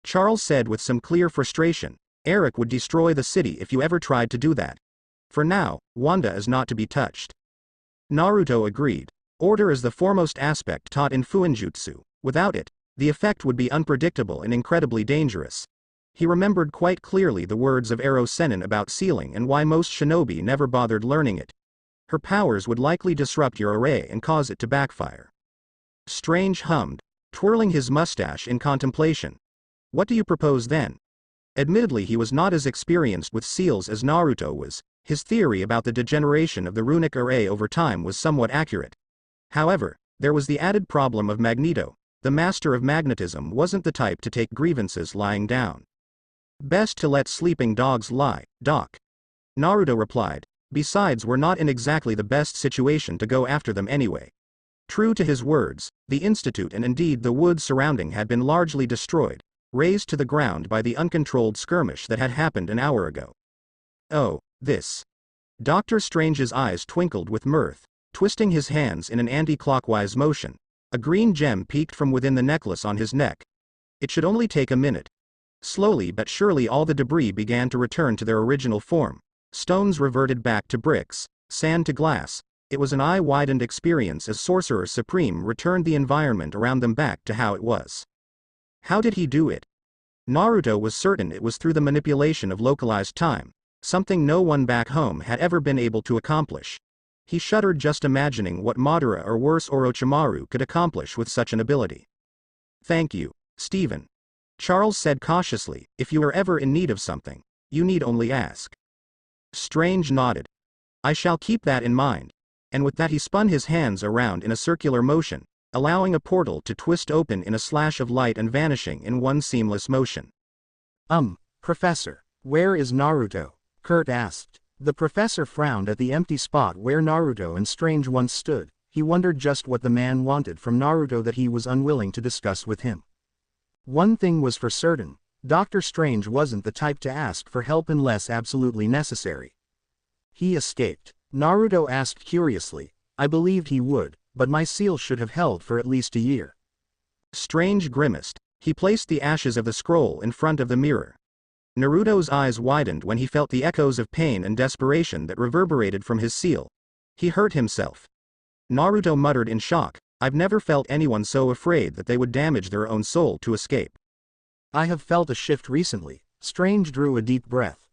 Charles said with some clear frustration. Eric would destroy the city if you ever tried to do that. For now, Wanda is not to be touched. Naruto agreed. Order is the foremost aspect taught in Fuinjutsu. Without it, the effect would be unpredictable and incredibly dangerous. He remembered quite clearly the words of Ero Sennin about sealing and why most shinobi never bothered learning it. Her powers would likely disrupt your array and cause it to backfire. Strange hummed, twirling his mustache in contemplation. What do you propose then? Admittedly, he was not as experienced with seals as Naruto was. His theory about the degeneration of the runic array over time was somewhat accurate. However, there was the added problem of Magneto. The master of magnetism wasn't the type to take grievances lying down. Best to let sleeping dogs lie, Doc. Naruto replied. Besides, we're not in exactly the best situation to go after them anyway. True to his words, the Institute and indeed the woods surrounding had been largely destroyed, razed to the ground by the uncontrolled skirmish that had happened an hour ago. Oh, this. Dr. Strange's eyes twinkled with mirth, twisting his hands in an anti-clockwise motion. A green gem peeked from within the necklace on his neck. It should only take a minute. Slowly but surely all the debris began to return to their original form. Stones reverted back to bricks, sand to glass. It was an eye-widened experience as Sorcerer Supreme returned the environment around them back to how it was. How did he do it? Naruto was certain it was through the manipulation of localized time, something no one back home had ever been able to accomplish. He shuddered just imagining what Madara or worse Orochimaru could accomplish with such an ability. Thank you, Stephen. Charles said cautiously, if you are ever in need of something, you need only ask. Strange nodded. I shall keep that in mind. And with that he spun his hands around in a circular motion, allowing a portal to twist open in a slash of light and vanishing in one seamless motion. Professor, where is Naruto? Kurt asked. The professor frowned at the empty spot where Naruto and Strange once stood. He wondered just what the man wanted from Naruto that he was unwilling to discuss with him. One thing was for certain, Dr. Strange wasn't the type to ask for help unless absolutely necessary. He escaped. Naruto asked curiously. I believed he would, but my seal should have held for at least a year. Strange grimaced. He placed the ashes of the scroll in front of the mirror. Naruto's eyes widened when he felt the echoes of pain and desperation that reverberated from his seal. He hurt himself. Naruto muttered in shock, I've never felt anyone so afraid that they would damage their own soul to escape. I have felt a shift recently, Strange drew a deep breath.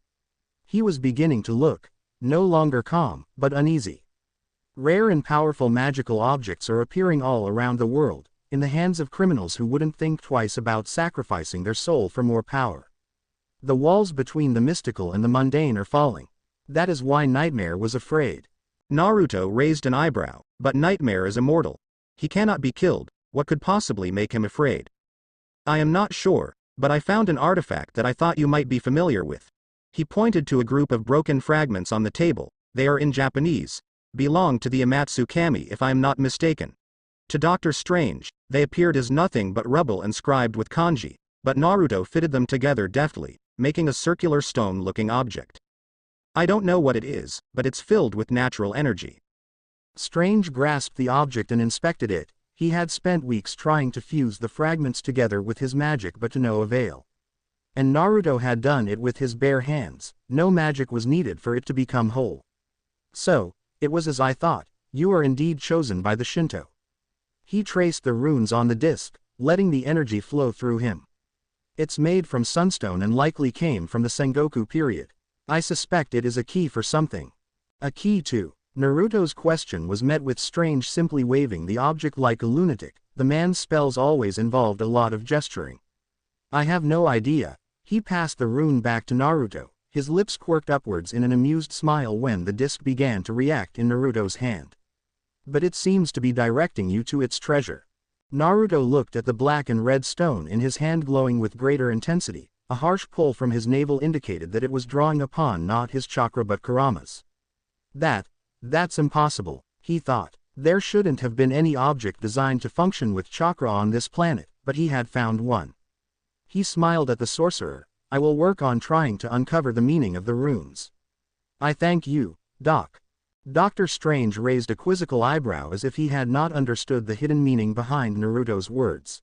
He was beginning to look, no longer calm, but uneasy. Rare and powerful magical objects are appearing all around the world, in the hands of criminals who wouldn't think twice about sacrificing their soul for more power. The walls between the mystical and the mundane are falling. That is why Nightmare was afraid. Naruto raised an eyebrow, but Nightmare is immortal. He cannot be killed. What could possibly make him afraid? I am not sure, but I found an artifact that I thought you might be familiar with. He pointed to a group of broken fragments on the table. They are in Japanese. Belong to the Amatsukami if I am not mistaken. To Dr. Strange, they appeared as nothing but rubble inscribed with kanji, but Naruto fitted them together deftly, making a circular stone-looking object. I don't know what it is, but it's filled with natural energy. Strange grasped the object and inspected it. He had spent weeks trying to fuse the fragments together with his magic but to no avail. And Naruto had done it with his bare hands. No magic was needed for it to become whole. So, it was as I thought, you are indeed chosen by the Shinto. He traced the runes on the disc, letting the energy flow through him. It's made from sunstone and likely came from the Sengoku period. I suspect it is a key for something. A key to. Naruto's question was met with Strange simply waving the object like a lunatic. The man's spells always involved a lot of gesturing. I have no idea. He passed the rune back to Naruto, his lips quirked upwards in an amused smile when the disc began to react in Naruto's hand. But it seems to be directing you to its treasure. Naruto looked at the black and red stone in his hand glowing with greater intensity. A harsh pull from his navel indicated that it was drawing upon not his chakra but Kurama's. That's impossible, he thought. There shouldn't have been any object designed to function with chakra on this planet, but he had found one. He smiled at the sorcerer. I will work on trying to uncover the meaning of the runes. I thank you, Doc. Dr. Strange raised a quizzical eyebrow as if he had not understood the hidden meaning behind Naruto's words.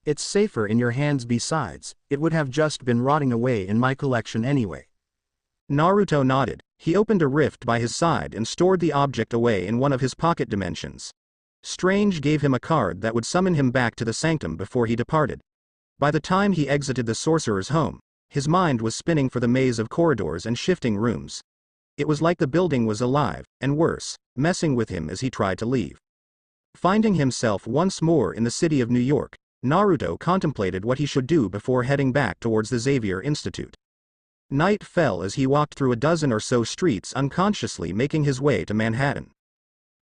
It's safer in your hands besides, it would have just been rotting away in my collection anyway. Naruto nodded. He opened a rift by his side and stored the object away in one of his pocket dimensions. Strange gave him a card that would summon him back to the Sanctum before he departed. By the time he exited the sorcerer's home, his mind was spinning for the maze of corridors and shifting rooms. It was like the building was alive, and worse, messing with him as he tried to leave. Finding himself once more in the city of New York, Naruto contemplated what he should do before heading back towards the Xavier Institute. Night fell as he walked through a dozen or so streets unconsciously making his way to Manhattan.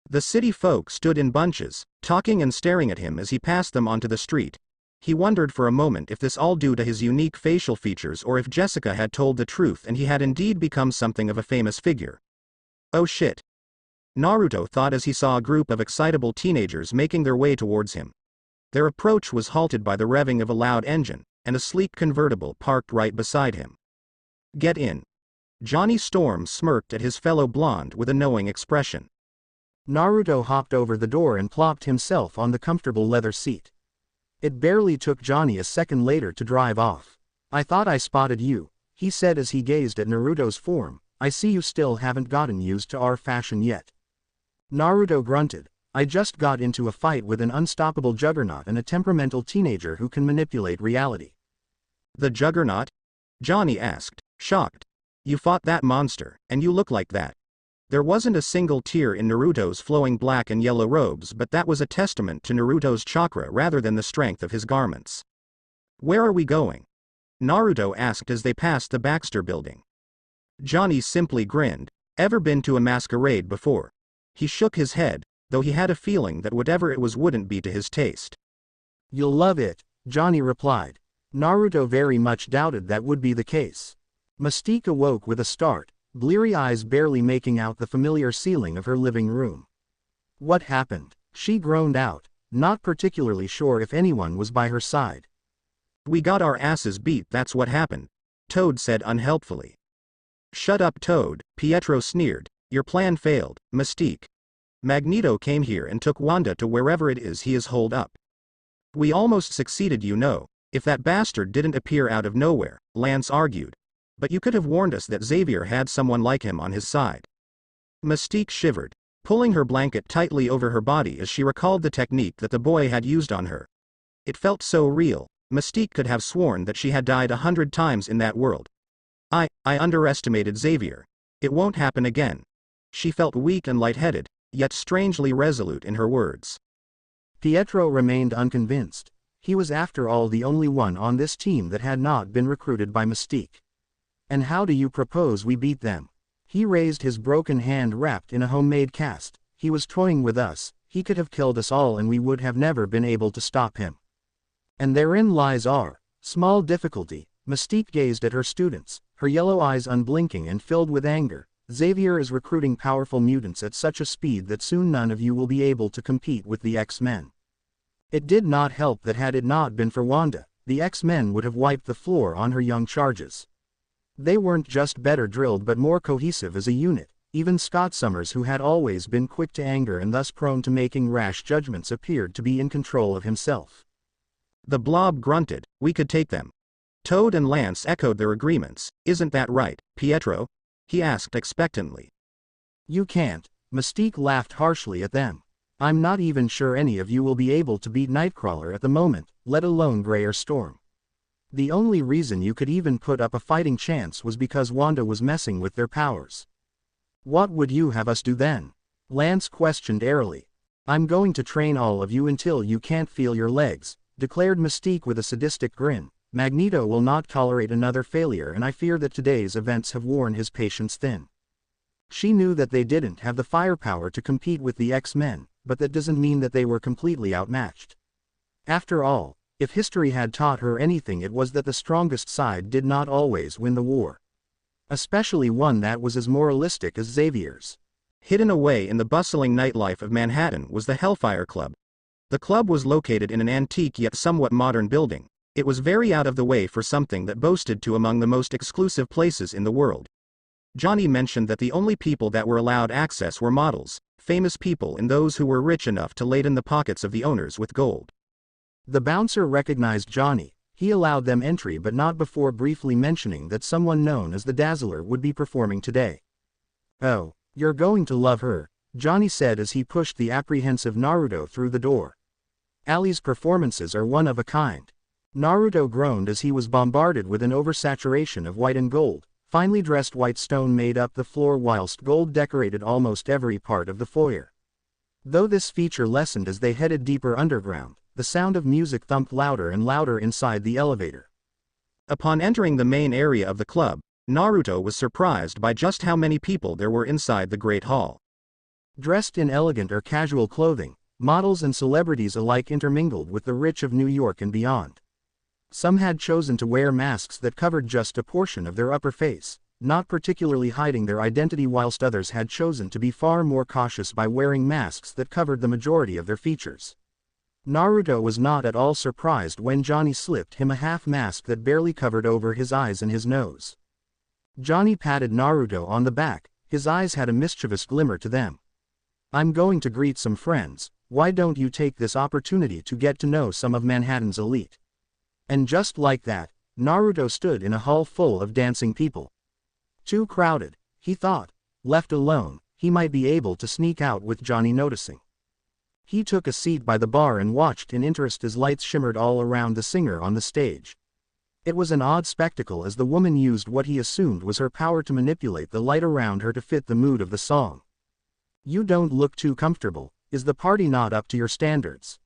The city folk stood in bunches, talking and staring at him as he passed them onto the street. He wondered for a moment if this all due to his unique facial features or if Jessica had told the truth and he had indeed become something of a famous figure. Oh shit. Naruto thought as he saw a group of excitable teenagers making their way towards him. Their approach was halted by the revving of a loud engine, and a sleek convertible parked right beside him. Get in. Johnny Storm smirked at his fellow blonde with a knowing expression. Naruto hopped over the door and plopped himself on the comfortable leather seat. It barely took Johnny a second later to drive off. I thought I spotted you, he said as he gazed at Naruto's form. I see you still haven't gotten used to our fashion yet. Naruto grunted. I just got into a fight with an unstoppable Juggernaut and a temperamental teenager who can manipulate reality. The Juggernaut? Johnny asked, shocked. You fought that monster, and you look like that. There wasn't a single tear in Naruto's flowing black and yellow robes, but that was a testament to Naruto's chakra rather than the strength of his garments. Where are we going? Naruto asked as they passed the Baxter building. Johnny simply grinned. Ever been to a masquerade before? He shook his head, though he had a feeling that whatever it was wouldn't be to his taste. You'll love it, Johnny replied. Naruto very much doubted that would be the case. Mystique awoke with a start, bleary eyes barely making out the familiar ceiling of her living room. What happened? She groaned out, not particularly sure if anyone was by her side. We got our asses beat, that's what happened, Toad said unhelpfully. Shut up, Toad, Pietro sneered. Your plan failed, Mystique. Magneto came here and took Wanda to wherever it is he is holed up. We almost succeeded, you know, if that bastard didn't appear out of nowhere, Lance argued. But you could have warned us that Xavier had someone like him on his side. Mystique shivered, pulling her blanket tightly over her body as she recalled the technique that the boy had used on her. It felt so real, Mystique could have sworn that she had died 100 times in that world. I underestimated Xavier. It won't happen again. She felt weak and lightheaded, yet strangely resolute in her words. Pietro remained unconvinced. He was after all the only one on this team that had not been recruited by Mystique. And how do you propose we beat them? He raised his broken hand wrapped in a homemade cast. He was toying with us, he could have killed us all and we would have never been able to stop him. And therein lies our small difficulty. Mystique gazed at her students, her yellow eyes unblinking and filled with anger. Xavier is recruiting powerful mutants at such a speed that soon none of you will be able to compete with the X-Men. It did not help that had it not been for Wanda, the X-Men would have wiped the floor on her young charges. They weren't just better drilled but more cohesive as a unit. Even Scott Summers, who had always been quick to anger and thus prone to making rash judgments, appeared to be in control of himself. The Blob grunted, "We could take them." Toad and Lance echoed their agreements. "Isn't that right, Pietro?" he asked expectantly. "You can't." Mystique laughed harshly at them. "I'm not even sure any of you will be able to beat Nightcrawler at the moment, let alone Grey or Storm. The only reason you could even put up a fighting chance was because Wanda was messing with their powers. What would you have us do then?" Lance questioned airily. "I'm going to train all of you until you can't feel your legs," declared Mystique with a sadistic grin. "Magneto will not tolerate another failure, and I fear that today's events have worn his patience thin." She knew that they didn't have the firepower to compete with the X-Men, but that doesn't mean that they were completely outmatched. After all, if history had taught her anything, it was that the strongest side did not always win the war. Especially one that was as moralistic as Xavier's. Hidden away in the bustling nightlife of Manhattan was the Hellfire Club. The club was located in an antique yet somewhat modern building. It was very out of the way for something that boasted to among the most exclusive places in the world. Johnny mentioned that the only people that were allowed access were models, famous people, and those who were rich enough to laden the pockets of the owners with gold. The bouncer recognized Johnny. He allowed them entry but not before briefly mentioning that someone known as the Dazzler would be performing today. "Oh, you're going to love her," Johnny said as he pushed the apprehensive Naruto through the door. "Ali's performances are one of a kind." Naruto groaned as he was bombarded with an oversaturation of white and gold. Finely dressed white stone made up the floor whilst gold decorated almost every part of the foyer. Though this feature lessened as they headed deeper underground, the sound of music thumped louder and louder inside the elevator. Upon entering the main area of the club, Naruto was surprised by just how many people there were inside the Great Hall. Dressed in elegant or casual clothing, models and celebrities alike intermingled with the rich of New York and beyond. Some had chosen to wear masks that covered just a portion of their upper face, not particularly hiding their identity, whilst others had chosen to be far more cautious by wearing masks that covered the majority of their features. Naruto was not at all surprised when Johnny slipped him a half mask that barely covered over his eyes and his nose. Johnny patted Naruto on the back, his eyes had a mischievous glimmer to them. "I'm going to greet some friends, why don't you take this opportunity to get to know some of Manhattan's elite?" And just like that, Naruto stood in a hall full of dancing people. Too crowded, he thought. Left alone, he might be able to sneak out with Johnny noticing. He took a seat by the bar and watched in interest as lights shimmered all around the singer on the stage. It was an odd spectacle as the woman used what he assumed was her power to manipulate the light around her to fit the mood of the song. "You don't look too comfortable. Is the party not up to your standards?"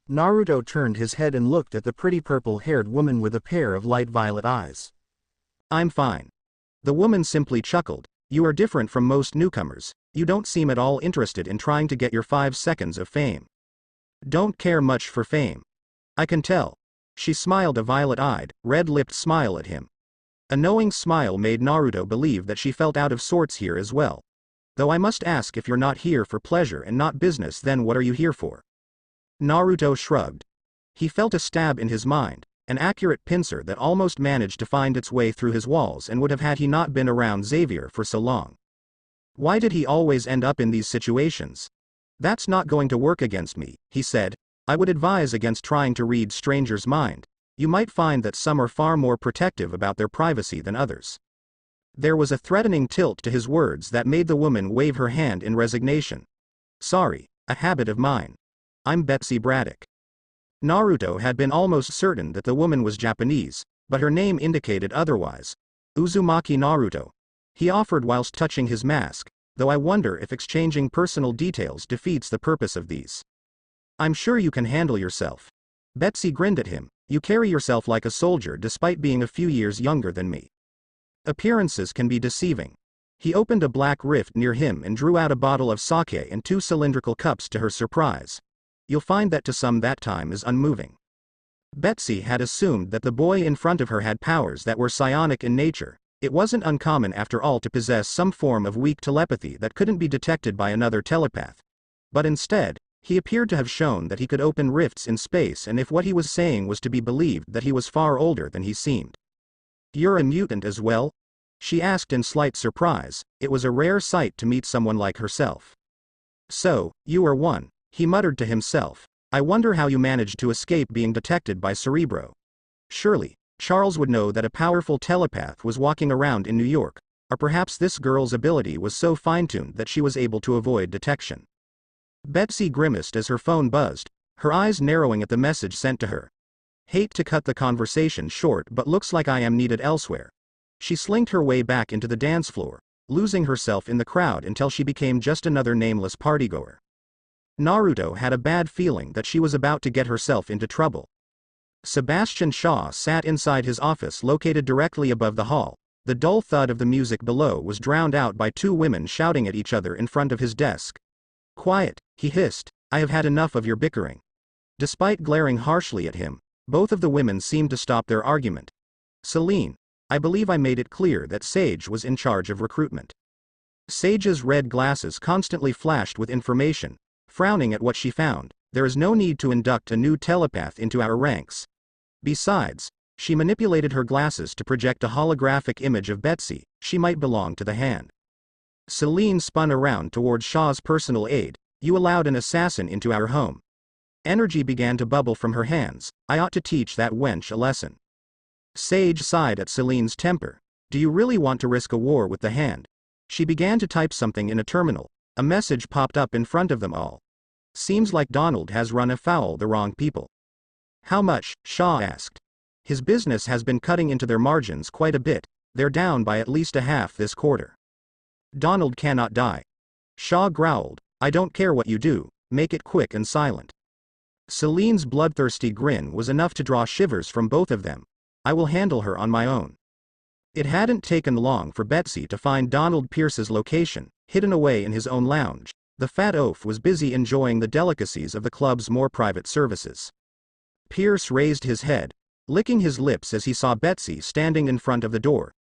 Naruto turned his head and looked at the pretty purple-haired woman with a pair of light violet eyes. "I'm fine." The woman simply chuckled. "You are different from most newcomers. You don't seem at all interested in trying to get your 5 seconds of fame. Don't care much for fame. I can tell." She smiled a violet-eyed, red-lipped smile at him. A knowing smile made Naruto believe that she felt out of sorts here as well. "Though I must ask, if you're not here for pleasure and not business, then what are you here for?" Naruto shrugged. He felt a stab in his mind, an accurate pincer that almost managed to find its way through his walls and would have had he not been around Xavier for so long. Why did he always end up in these situations? "That's not going to work against me," he said. "I would advise against trying to read strangers' mind. You might find that some are far more protective about their privacy than others." There was a threatening tilt to his words that made the woman wave her hand in resignation. "Sorry, a habit of mine. I'm Betsy Braddock." Naruto had been almost certain that the woman was Japanese, but her name indicated otherwise. Uzumaki Naruto. He offered whilst touching his mask, though I wonder if exchanging personal details defeats the purpose of these. I'm sure you can handle yourself. Betsy grinned at him. You carry yourself like a soldier despite being a few years younger than me. Appearances can be deceiving. He opened a black rift near him and drew out a bottle of sake and 2 cylindrical cups to her surprise. You'll find that to some that time is unmoving. Betsy had assumed that the boy in front of her had powers that were psionic in nature. It wasn't uncommon after all to possess some form of weak telepathy that couldn't be detected by another telepath. But instead, he appeared to have shown that he could open rifts in space, and if what he was saying was to be believed, that he was far older than he seemed. You're a mutant as well? She asked in slight surprise. It was a rare sight to meet someone like herself. So, you are one, he muttered to himself. I wonder how you managed to escape being detected by Cerebro. Surely, Charles would know that a powerful telepath was walking around in New York, or perhaps this girl's ability was so fine-tuned that she was able to avoid detection. Betsy grimaced as her phone buzzed, her eyes narrowing at the message sent to her. Hate to cut the conversation short, but looks like I am needed elsewhere. She slinked her way back into the dance floor, losing herself in the crowd until she became just another nameless partygoer. Naruto had a bad feeling that she was about to get herself into trouble. Sebastian Shaw sat inside his office located directly above the hall. The dull thud of the music below was drowned out by 2 women shouting at each other in front of his desk. Quiet, he hissed, I have had enough of your bickering. Despite glaring harshly at him, both of the women seemed to stop their argument. Celine, I believe I made it clear that Sage was in charge of recruitment. Sage's red glasses constantly flashed with information, frowning at what she found. There is no need to induct a new telepath into our ranks. Besides, she manipulated her glasses to project a holographic image of Betsy. She might belong to the hand. Celine spun around towards Shaw's personal aide. You allowed an assassin into our home. Energy began to bubble from her hands. I ought to teach that wench a lesson. Sage sighed at Celine's temper. Do you really want to risk a war with the hand? She began to type something in a terminal. A message popped up in front of them all. Seems like Donald has run afoul the wrong people. How much? Shaw asked. His business has been cutting into their margins quite a bit. They're down by at least a half this quarter. Donald cannot die. Shaw growled. I don't care what you do, make it quick and silent. Celine's bloodthirsty grin was enough to draw shivers from both of them. I will handle her on my own. It hadn't taken long for Betsy to find Donald Pierce's location, hidden away in his own lounge. The fat oaf was busy enjoying the delicacies of the club's more private services. Pierce raised his head, licking his lips as he saw Betsy standing in front of the door.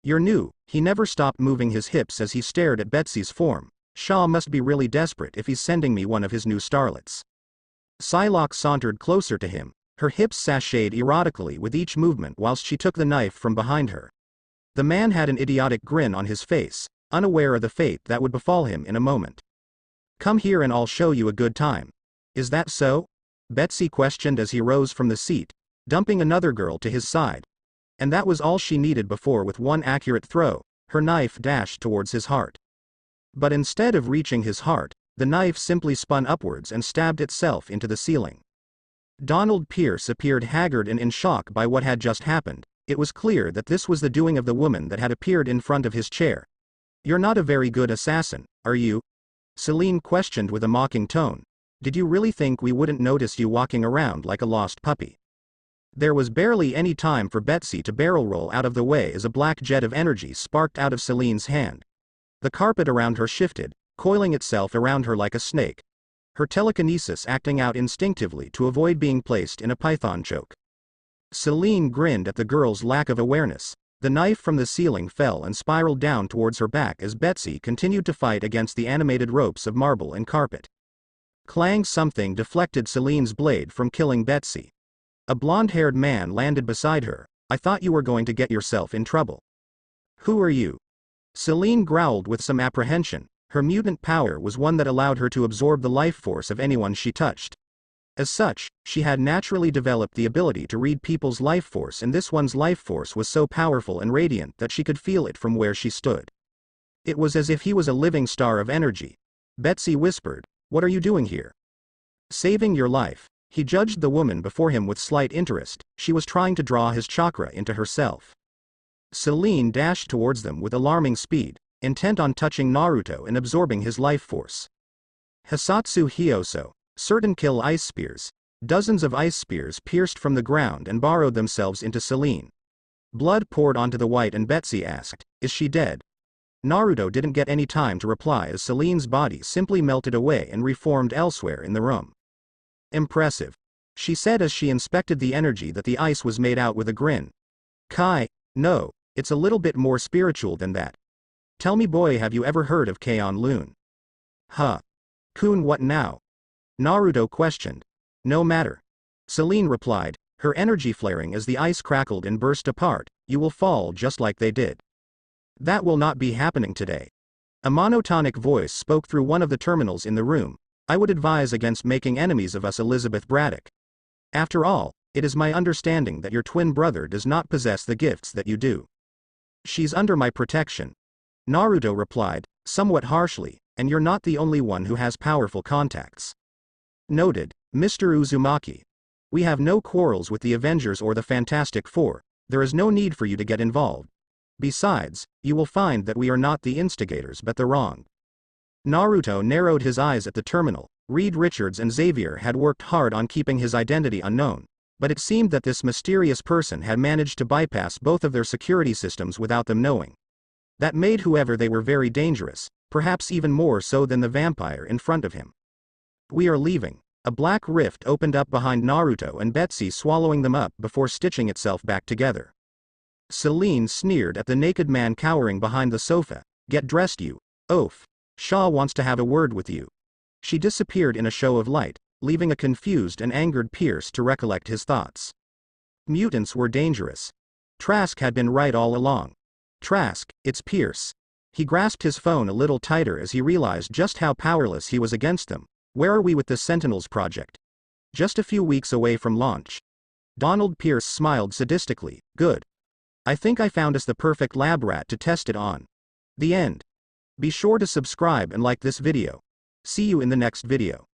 You're new. He never stopped moving his hips as he stared at Betsy's form. Shaw must be really desperate if he's sending me one of his new starlets. Psylocke sauntered closer to him, her hips sashayed erotically with each movement whilst she took the knife from behind her. The man had an idiotic grin on his face, unaware of the fate that would befall him in a moment. Come here and I'll show you a good time. Is that so? Betsy questioned as he rose from the seat, dumping another girl to his side. And that was all she needed before, with one accurate throw, her knife dashed towards his heart. But instead of reaching his heart, the knife simply spun upwards and stabbed itself into the ceiling. Donald Pierce appeared haggard and in shock by what had just happened. It was clear that this was the doing of the woman that had appeared in front of his chair. You're not a very good assassin, are you? Celine questioned with a mocking tone. Did you really think we wouldn't notice you walking around like a lost puppy? There was barely any time for Betsy to barrel roll out of the way as a black jet of energy sparked out of Celine's hand. The carpet around her shifted, coiling itself around her like a snake. Her telekinesis acting out instinctively to avoid being placed in a python choke. Celine grinned at the girl's lack of awareness. The knife from the ceiling fell and spiraled down towards her back as Betsy continued to fight against the animated ropes of marble and carpet. Clang! Something deflected Celine's blade from killing Betsy. A blonde-haired man landed beside her. I thought you were going to get yourself in trouble. Who are you? Celine growled with some apprehension. Her mutant power was one that allowed her to absorb the life force of anyone she touched. As such, she had naturally developed the ability to read people's life force, and this one's life force was so powerful and radiant that she could feel it from where she stood. It was as if he was a living star of energy. Betsy whispered, "What are you doing here?" "Saving your life." He judged the woman before him with slight interest. She was trying to draw his chakra into herself. Celine dashed towards them with alarming speed, intent on touching Naruto and absorbing his life force. Hisatsu Hyoso, certain kill ice spears. Dozens of ice spears pierced from the ground and burrowed themselves into Celine. Blood poured onto the white and Betsy asked, "Is she dead?" Naruto didn't get any time to reply as Celine's body simply melted away and reformed elsewhere in the room. "Impressive," she said as she inspected the energy that the ice was made out with a grin. "Kai, no, it's a little bit more spiritual than that. Tell me boy, have you ever heard of Keion Lun?" "Huh. Kun, what now?" Naruto questioned. "No matter," Celine replied, her energy flaring as the ice crackled and burst apart. "You will fall just like they did." "That will not be happening today." A monotonic voice spoke through one of the terminals in the room. "I would advise against making enemies of us, Elizabeth Braddock. After all, it is my understanding that your twin brother does not possess the gifts that you do." "She's under my protection," Naruto replied, somewhat harshly, "and you're not the only one who has powerful contacts." "Noted, Mr. Uzumaki. We have no quarrels with the Avengers or the Fantastic Four. There is no need for you to get involved. Besides, you will find that we are not the instigators but the wronged." Naruto narrowed his eyes at the terminal. Reed Richards and Xavier had worked hard on keeping his identity unknown, but it seemed that this mysterious person had managed to bypass both of their security systems without them knowing. That made whoever they were very dangerous, perhaps even more so than the vampire in front of him. "We are leaving." A black rift opened up behind Naruto and Betsy, swallowing them up before stitching itself back together. Celine sneered at the naked man cowering behind the sofa. "Get dressed, you oaf. Shaw wants to have a word with you." She disappeared in a show of light, leaving a confused and angered Pierce to recollect his thoughts. Mutants were dangerous. Trask had been right all along. "Trask, it's Pierce." He grasped his phone a little tighter as he realized just how powerless he was against them. "Where are we with the Sentinels project?" "Just a few weeks away from launch." Donald Pierce smiled sadistically. "Good. I think I found us the perfect lab rat to test it on." The end. Be sure to subscribe and like this video. See you in the next video.